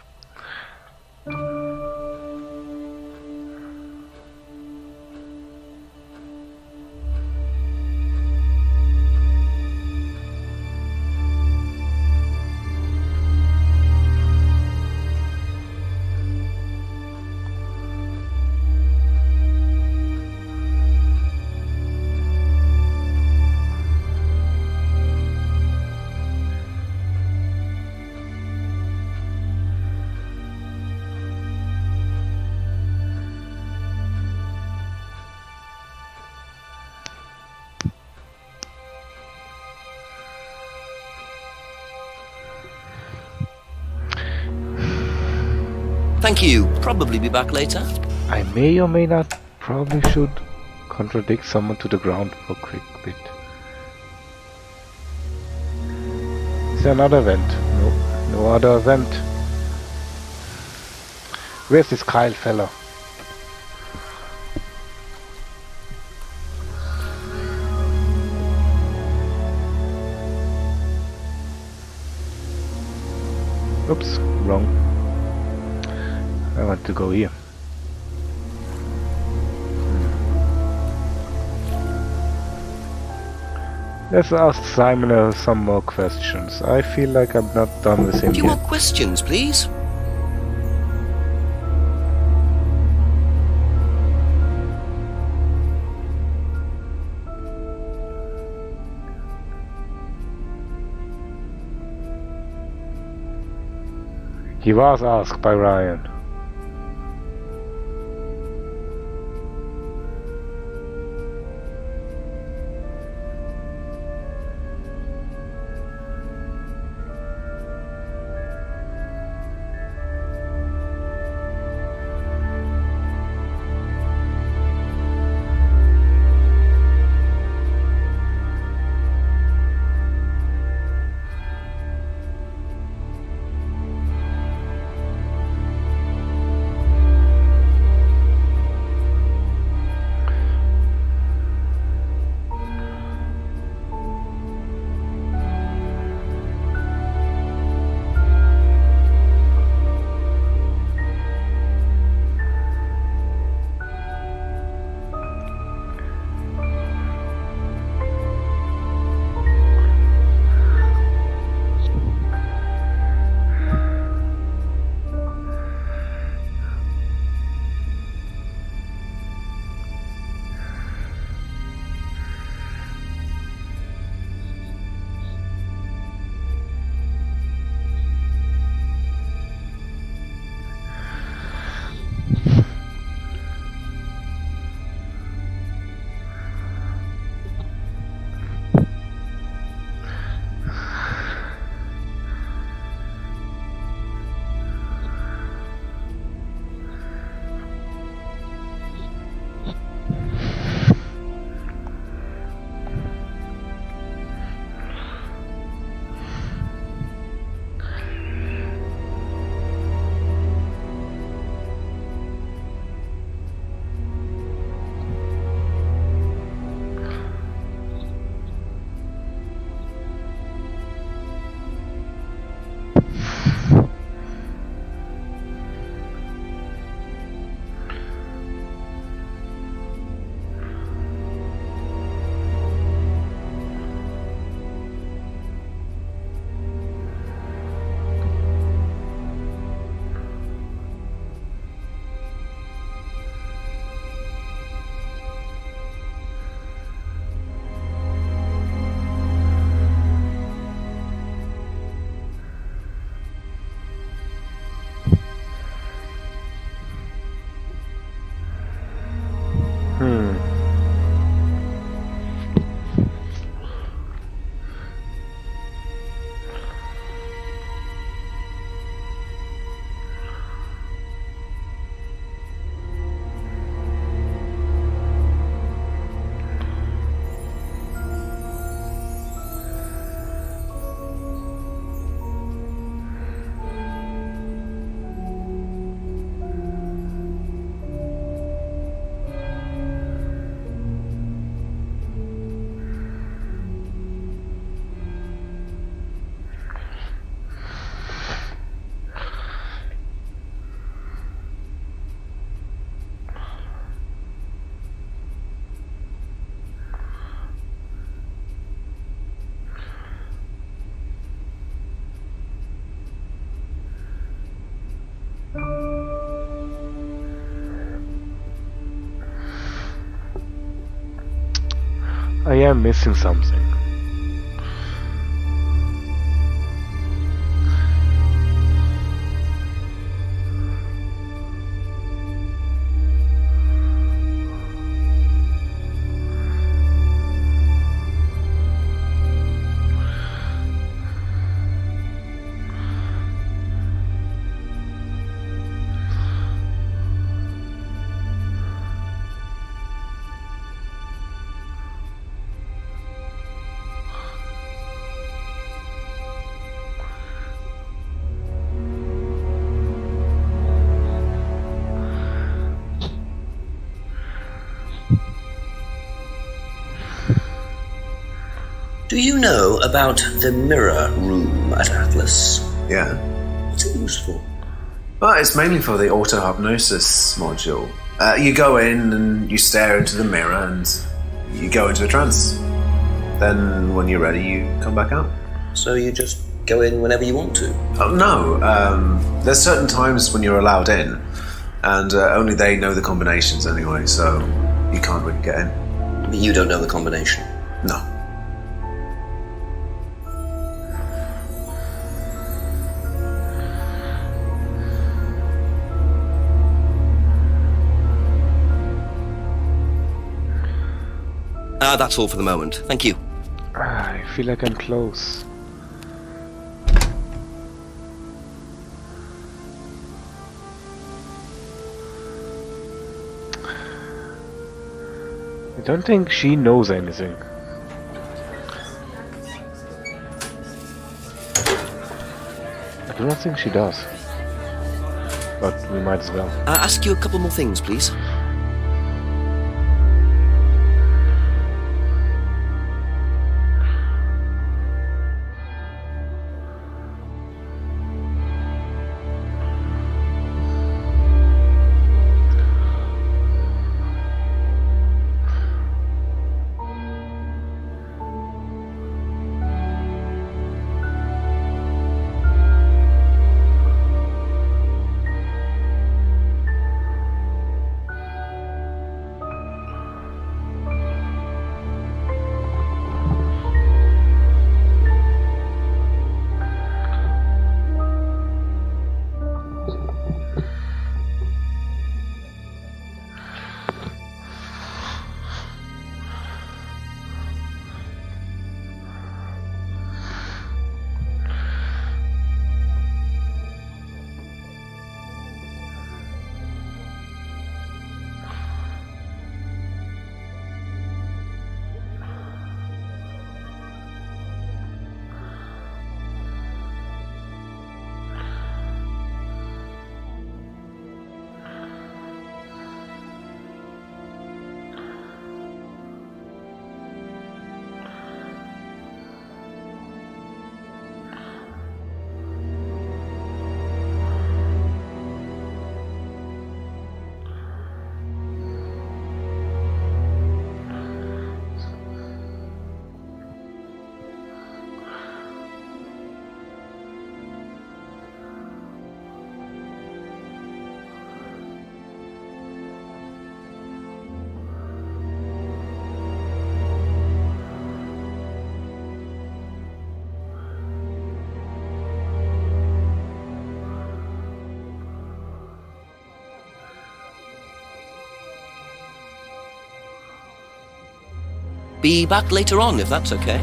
Thank you. Probably be back later. I may or may not probably should contradict someone to the ground for a quick bit. Is there another event? No, no other event. Where's this Kyle fella? Oops, wrong. I want to go here. Let's ask Simon some more questions. I feel like I'm not done with him A few yet. more questions, please. He was asked by Ryan. I am missing something. Do you know about the mirror room at Atlas? Yeah. What's it used for? Well, it's mainly for the auto-hypnosis module. You go in and you stare into the mirror and you go into a trance. Then when you're ready, you come back out. So you just go in whenever you want to? Oh, no. There's certain times when you're allowed in, and only they know the combinations anyway, so you can't really get in. You don't know the combination? No. That's all for the moment. Thank you. I feel like I'm close. I don't think she knows anything. I do not think she does. But we might as well. Ask you a couple more things, please. Be back later on, if that's okay.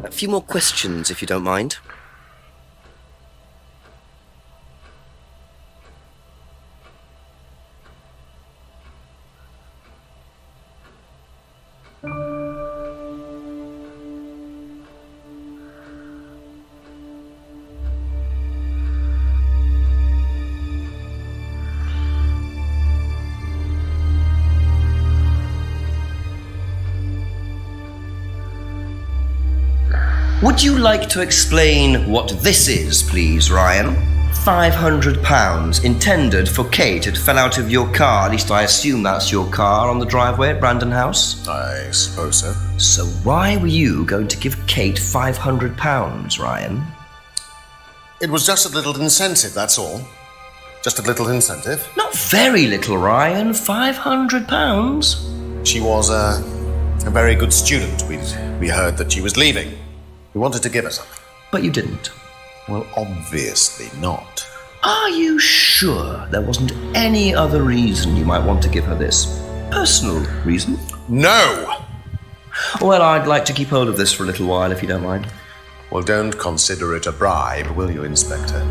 A few more questions, if you don't mind. Would you like to explain what this is, please, Ryan? £500 intended for Kate. It fell out of your car. At least I assume that's your car on the driveway at Brandon House. I suppose so. So why were you going to give Kate £500, Ryan? It was just a little incentive, that's all. Just a little incentive. Not very little, Ryan. £500. She was a very good student. We heard that she was leaving. We wanted to give her something. But you didn't. Well, obviously not. Are you sure there wasn't any other reason you might want to give her this? Personal reason? No! Well, I'd like to keep hold of this for a little while, if you don't mind. Well, don't consider it a bribe, will you, Inspector?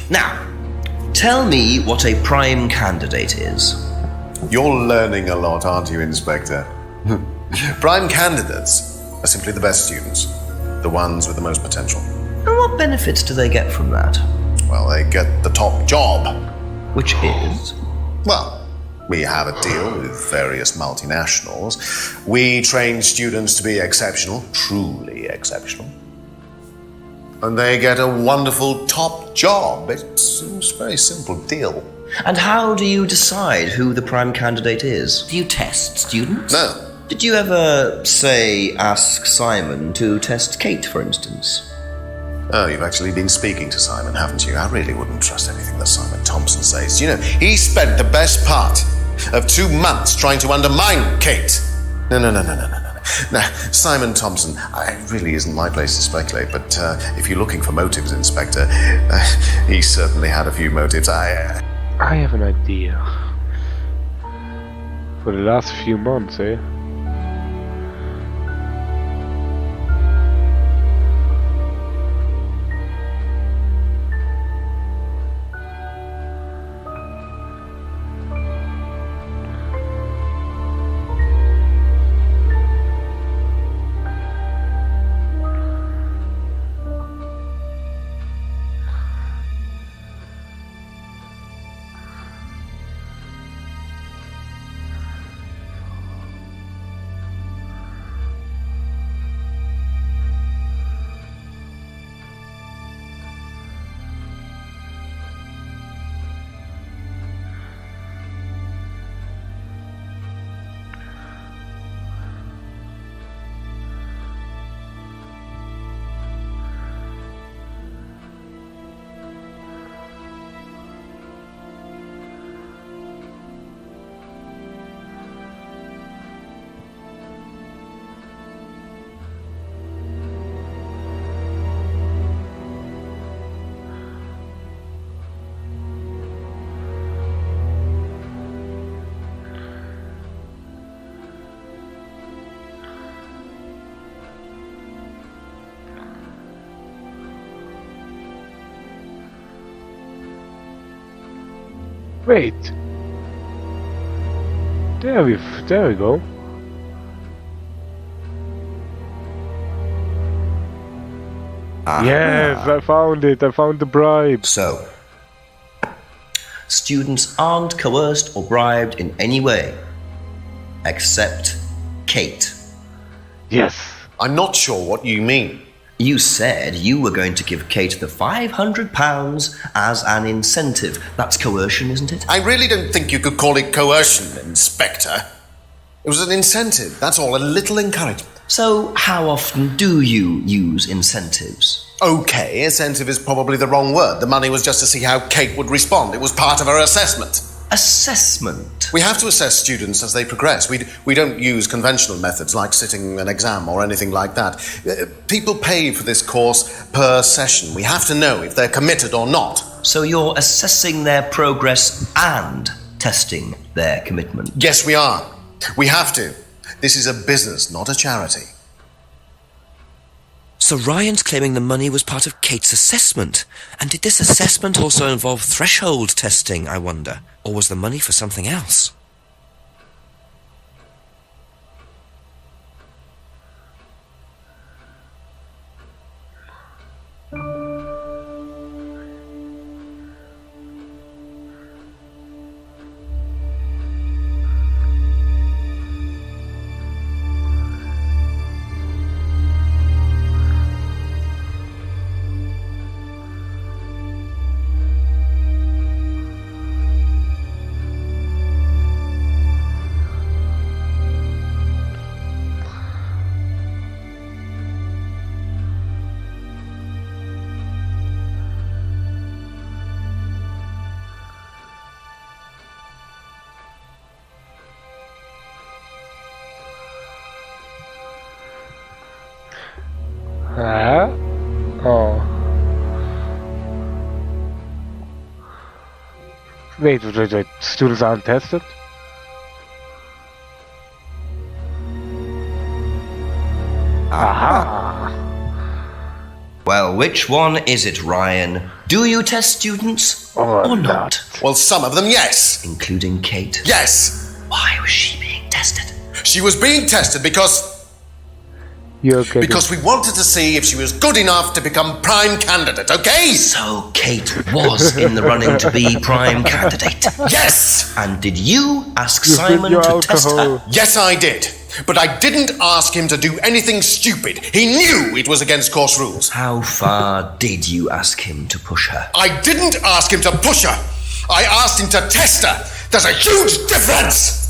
Now, tell me what a prime candidate is. You're learning a lot, aren't you, Inspector? Prime candidates are simply the best students, the ones with the most potential. And what benefits do they get from that? Well, they get the top job. Which is? Well, we have a deal with various multinationals. We train students to be exceptional, truly exceptional. And they get a wonderful top job. It's a very simple deal. And how do you decide who the prime candidate is? Do you test students? No. Did you ever, say, ask Simon to test Kate, for instance? Oh, you've actually been speaking to Simon, haven't you? I really wouldn't trust anything that Simon Thompson says. You know, he spent the best part of 2 months trying to undermine Kate. No. Now, Simon Thompson, it really isn't my place to speculate, but if you're looking for motives, Inspector, he certainly had a few motives. I have an idea. For the last few months, eh? Wait. There we go. Yes, I found it. I found the bribe. So, students aren't coerced or bribed in any way, except Kate. Yes. I'm not sure what you mean. You said you were going to give Kate the £500 as an incentive. That's coercion, isn't it? I really don't think you could call it coercion, Inspector. It was an incentive, that's all, a little encouragement. So, how often do you use incentives? Okay, incentive is probably the wrong word. The money was just to see how Kate would respond. It was part of her assessment. Assessment? We have to assess students as they progress. We don't use conventional methods like sitting an exam or anything like that. People pay for this course per session. We have to know if they're committed or not. So you're assessing their progress and testing their commitment? Yes, we are. We have to. This is a business, not a charity. So Ryan's claiming the money was part of Kate's assessment. And did this assessment also involve threshold testing, I wonder? Or was the money for something else? Oh. Wait. Students aren't tested? Aha! Well, which one is it, Ryan? Do you test students or not? Well, some of them, yes. Including Kate? Yes. Why was she being tested? She was being tested because we wanted to see if she was good enough to become prime candidate, okay? So Kate was in the running to be prime candidate? Yes! And did you ask Simon to test her? Yes, I did. But I didn't ask him to do anything stupid. He knew it was against course rules. How far did you ask him to push her? I didn't ask him to push her. I asked him to test her. There's a huge difference!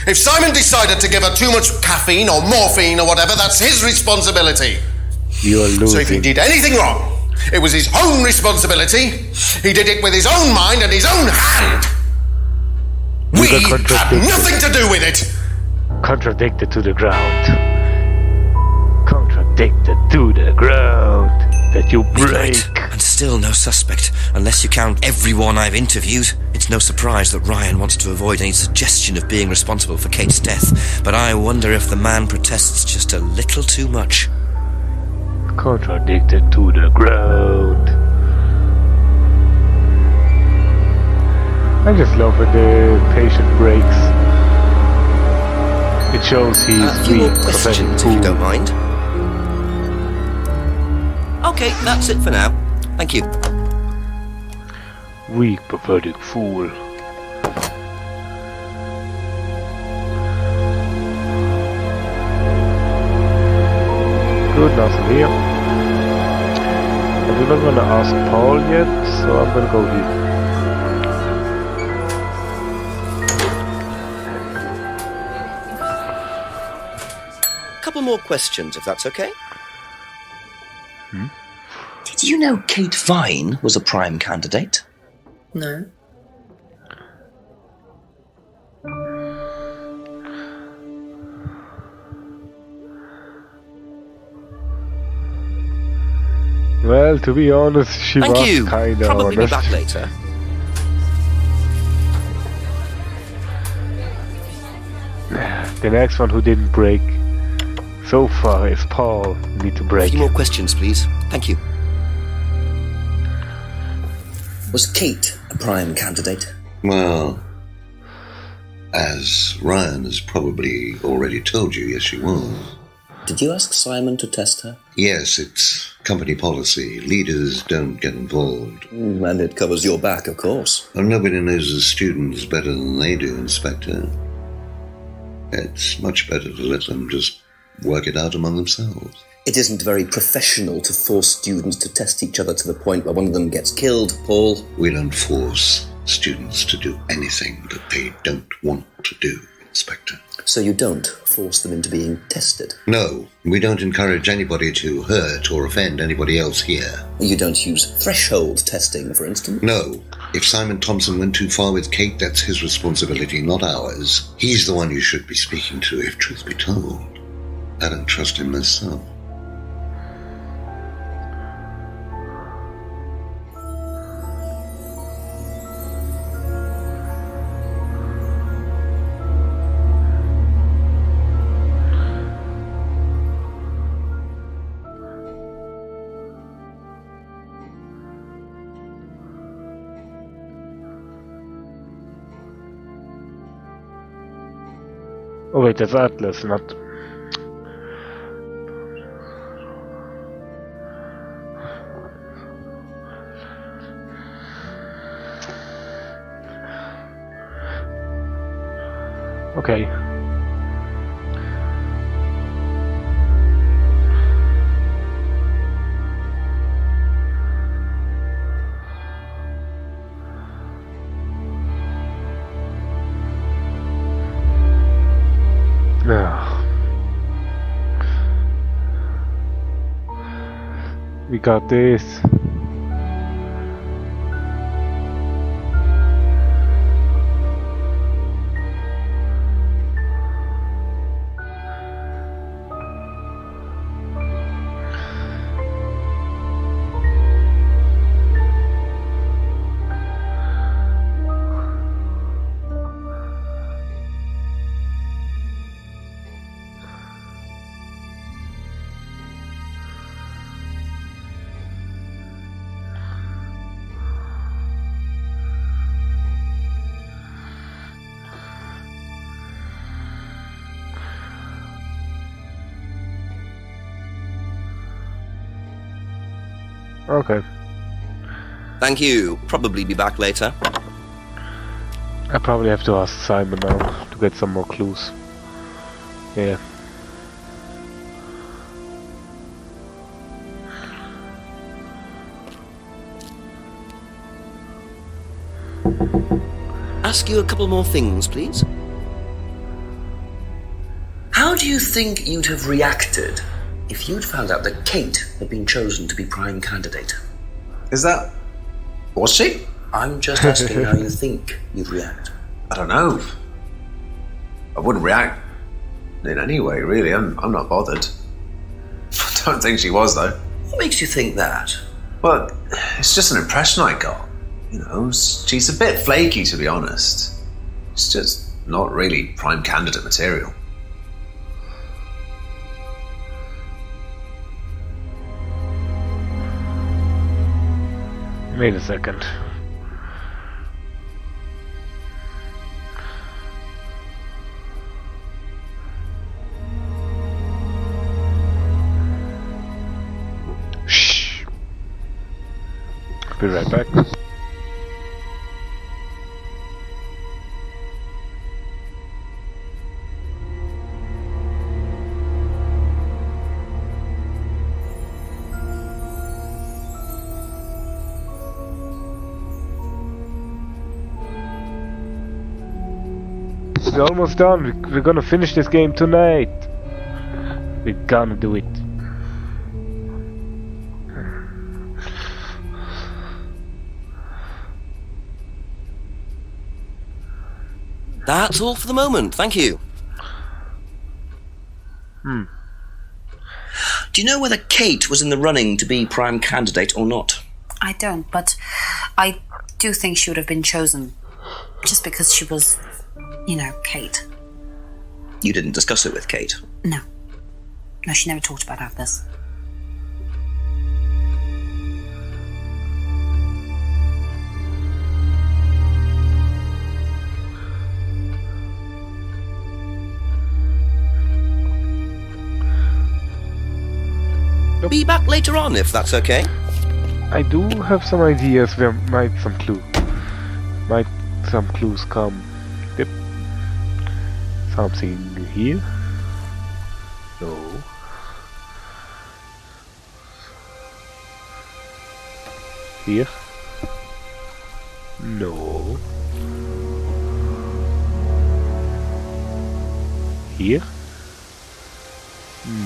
If Simon decided to give her too much caffeine or morphine or whatever, that's his responsibility. You're losing. So if he did anything wrong, it was his own responsibility. He did it with his own mind and his own hand. We had nothing to do with it. Contradicted to the ground. Contradicted to the ground. That you break. Midnight, and still no suspect, unless you count everyone I've interviewed. It's no surprise that Ryan wants to avoid any suggestion of being responsible for Kate's death, but I wonder if the man protests just a little too much. Contradicted to the ground. I just love when the patient breaks. It shows he's a few more questions, if you don't mind. Okay, that's it for now. Thank you. Weak, pathetic fool. Good, nothing here. I do not want to ask Paul yet, so I'm gonna go here. Couple more questions, if that's okay. Did you know Kate Vine was a prime candidate? No. Well, to be honest, she Thank was you. kinda Probably be honest. back later. The next one who didn't break so far is Paul. Need to A break. few more questions, please. Thank you. Was Kate a prime candidate? Well, as Ryan has probably already told you, yes, she was. Did you ask Simon to test her? Yes, it's company policy. Leaders don't get involved. And it covers your back, of course. Well, nobody knows the students better than they do, Inspector. It's much better to let them just work it out among themselves. It isn't very professional to force students to test each other to the point where one of them gets killed, Paul. We don't force students to do anything that they don't want to do, Inspector. So you don't force them into being tested? No, we don't encourage anybody to hurt or offend anybody else here. You don't use threshold testing, for instance? No. If Simon Thompson went too far with Kate, that's his responsibility, not ours. He's the one you should be speaking to, if truth be told. I don't trust him myself. Oh wait, that's Atlas, not... Okay. Now, we got this. Okay. Thank you. Probably be back later. I probably have to ask Simon now to get some more clues. Yeah. Ask you a couple more things, please. How do you think you'd have reacted if you'd found out that Kate had been chosen to be prime candidate? Is that... Was she? I'm just asking how you think you'd react. I don't know. I wouldn't react in any way, really. I'm not bothered. I don't think she was, though. What makes you think that? Well, it's just an impression I got. You know, she's a bit flaky, to be honest. It's just not really prime candidate material. Wait a second. Shh. I'll be right back. We're almost done. We're gonna finish this game tonight. We're gonna do it. That's all for the moment. Thank you. Do you know whether Kate was in the running to be prime candidate or not? I don't, but I do think she would have been chosen. Just because she was, you know, Kate. You didn't discuss it with Kate? No. No, she never talked about this. Be back later on, if that's okay. I do have some ideas where might some clues come. Yep. Something here? No. Here? No. Here?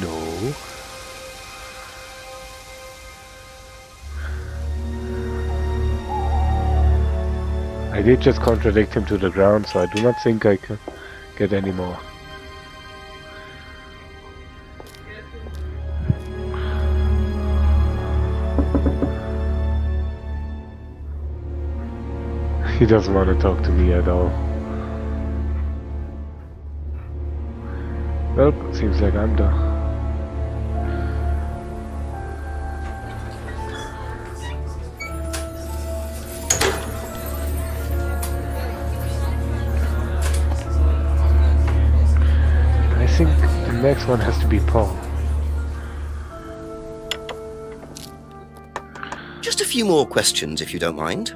No. I did just contradict him to the ground, so I do not think I can get any more. He doesn't want to talk to me at all. Well, seems like I'm done. I think the next one has to be Paul. Just a few more questions, if you don't mind.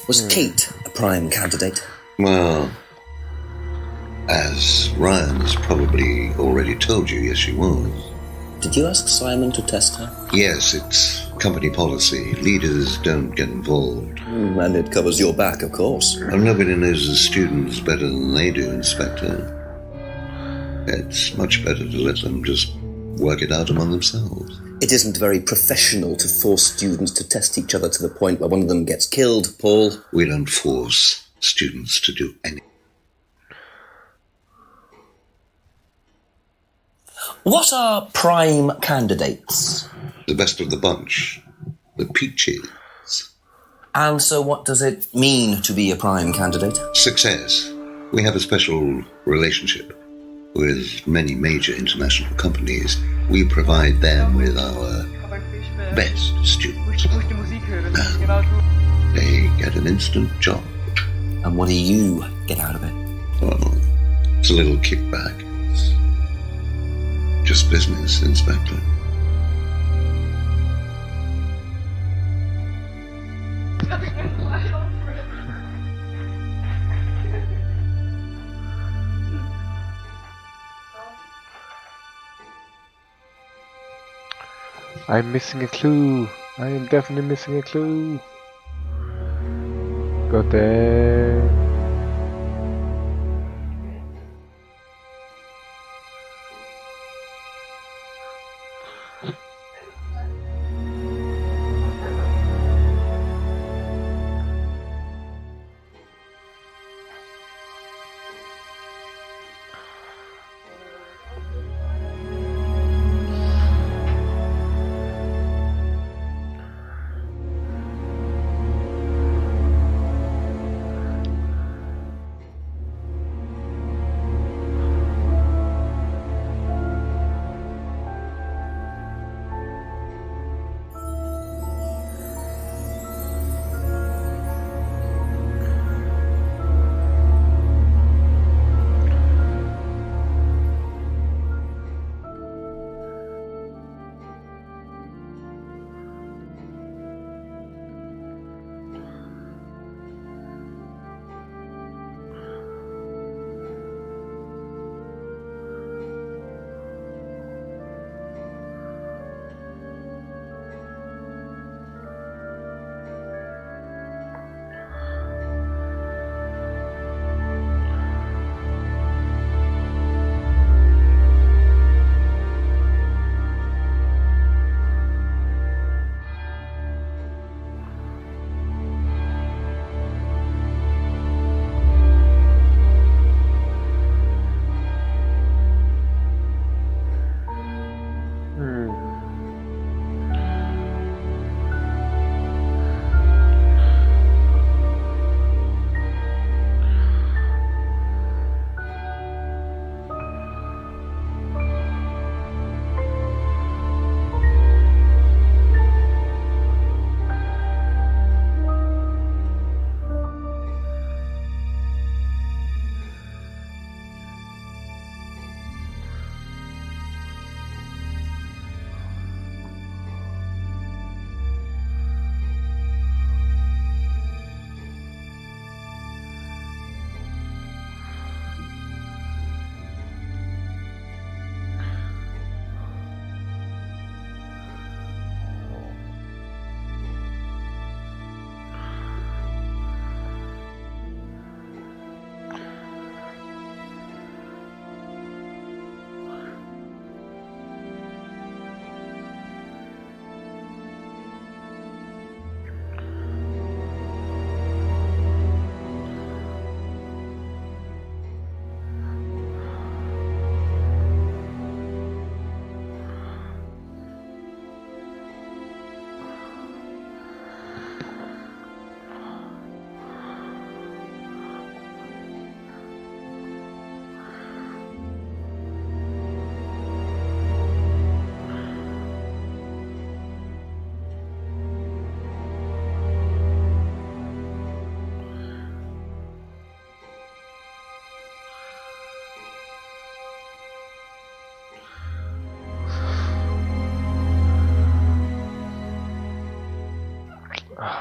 Was Kate a prime candidate? Well, as Ryan has probably already told you, yes, she was. Did you ask Simon to test her? Yes, it's company policy. Leaders don't get involved. And it covers your back, of course. And nobody knows the students better than they do, Inspector. It's much better to let them just work it out among themselves. It isn't very professional to force students to test each other to the point where one of them gets killed, Paul. We don't force students to do anything. What are prime candidates? The best of the bunch. The peaches. And so what does it mean to be a prime candidate? Success. We have a special relationship with many major international companies. We provide them with our best students. And they get an instant job. And what do you get out of it? Well, it's a little kickback. It's just business, Inspector. I'm missing a clue. I am definitely missing a clue. Got there.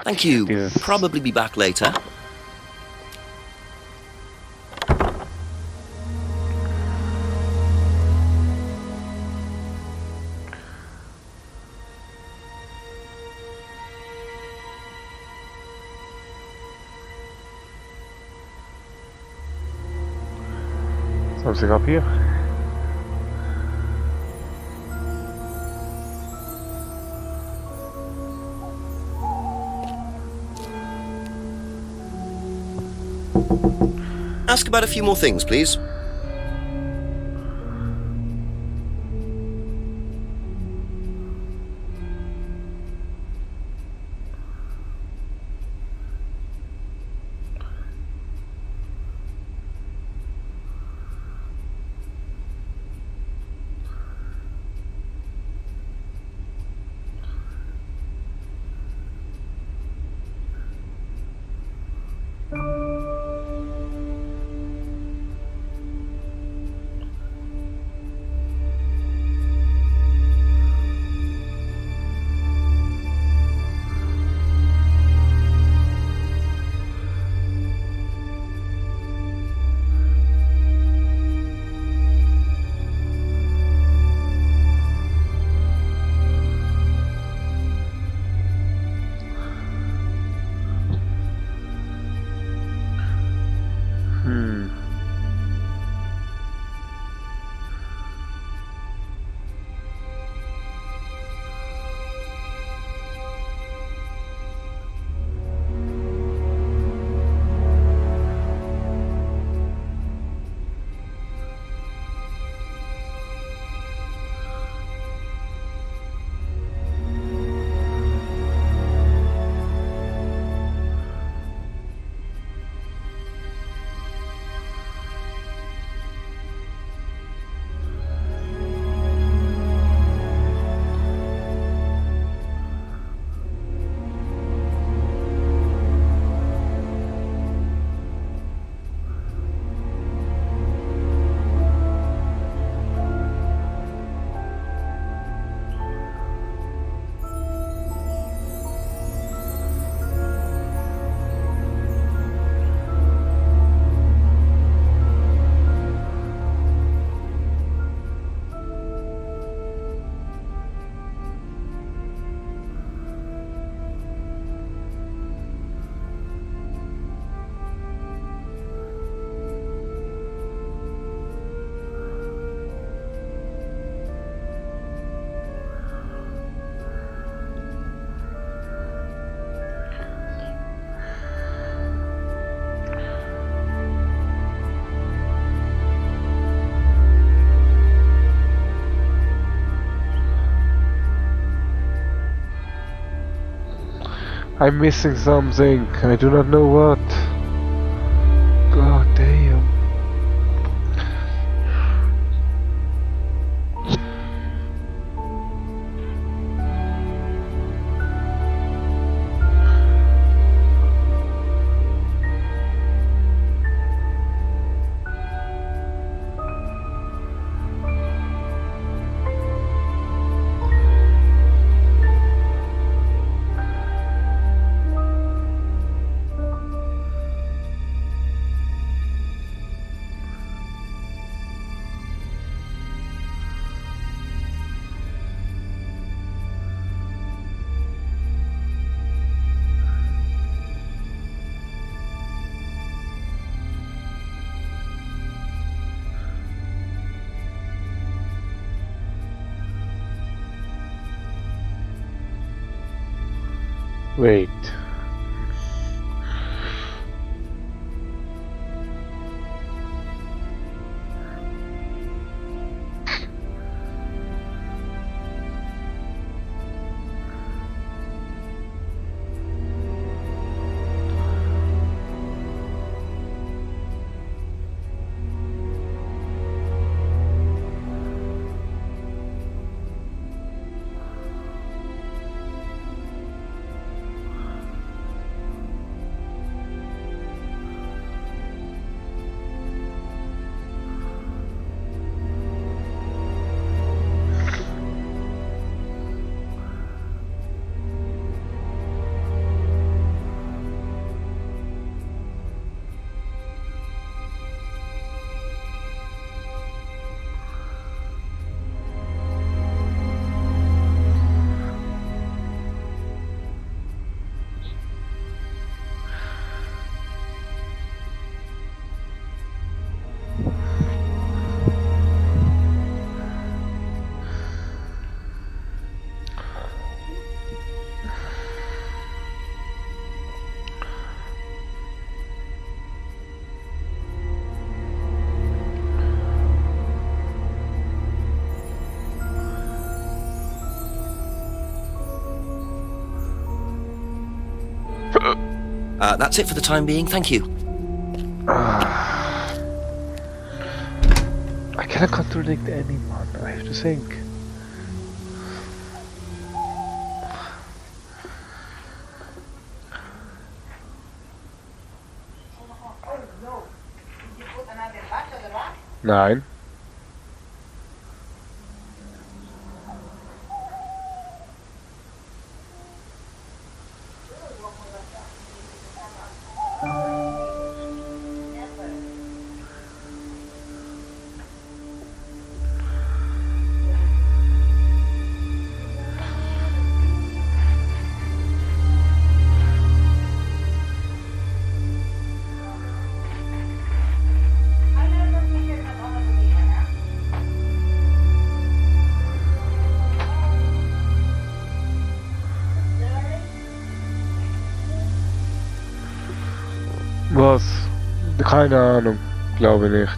Thank you. Dieses- Probably be back later. Something up here. Ask about a few more things, please. I'm missing something. I do not know what. God damn. Wait. That's it for the time being. Thank you. I cannot contradict anyone. I have to think. Nein. Was? Keine Ahnung. Glaube nicht.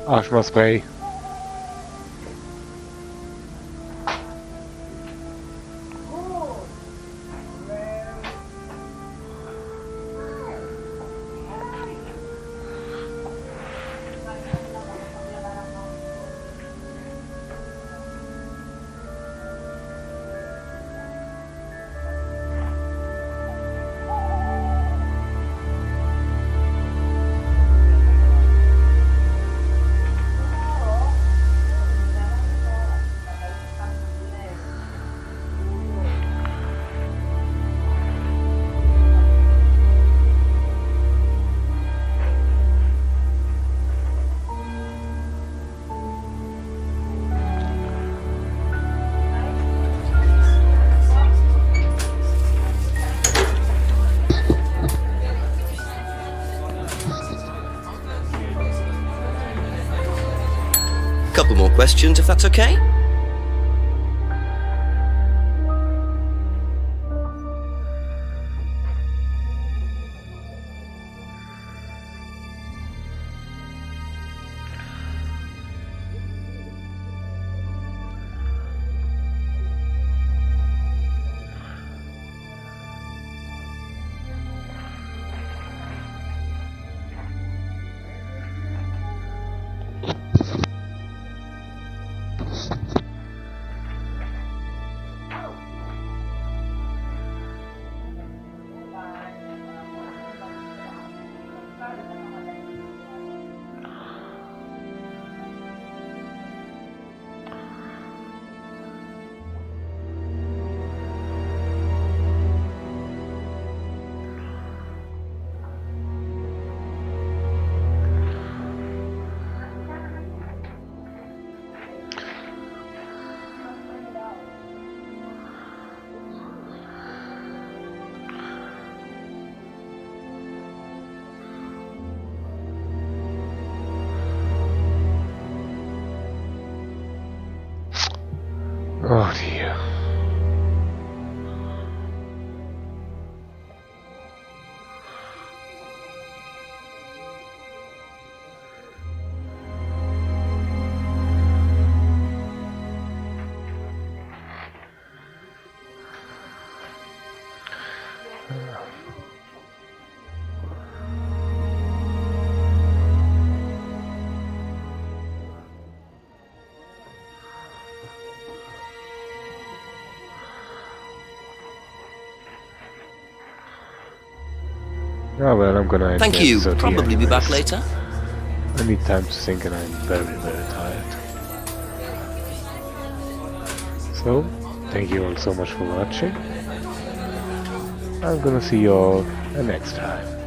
Asthma-Spray. Couple more questions, if that's okay? Oh well, I'm gonna end Thank the you. episode here Probably be back anyways. later. I need time to think and I'm very, very tired. So, thank you all so much for watching. I'm gonna see you all next time.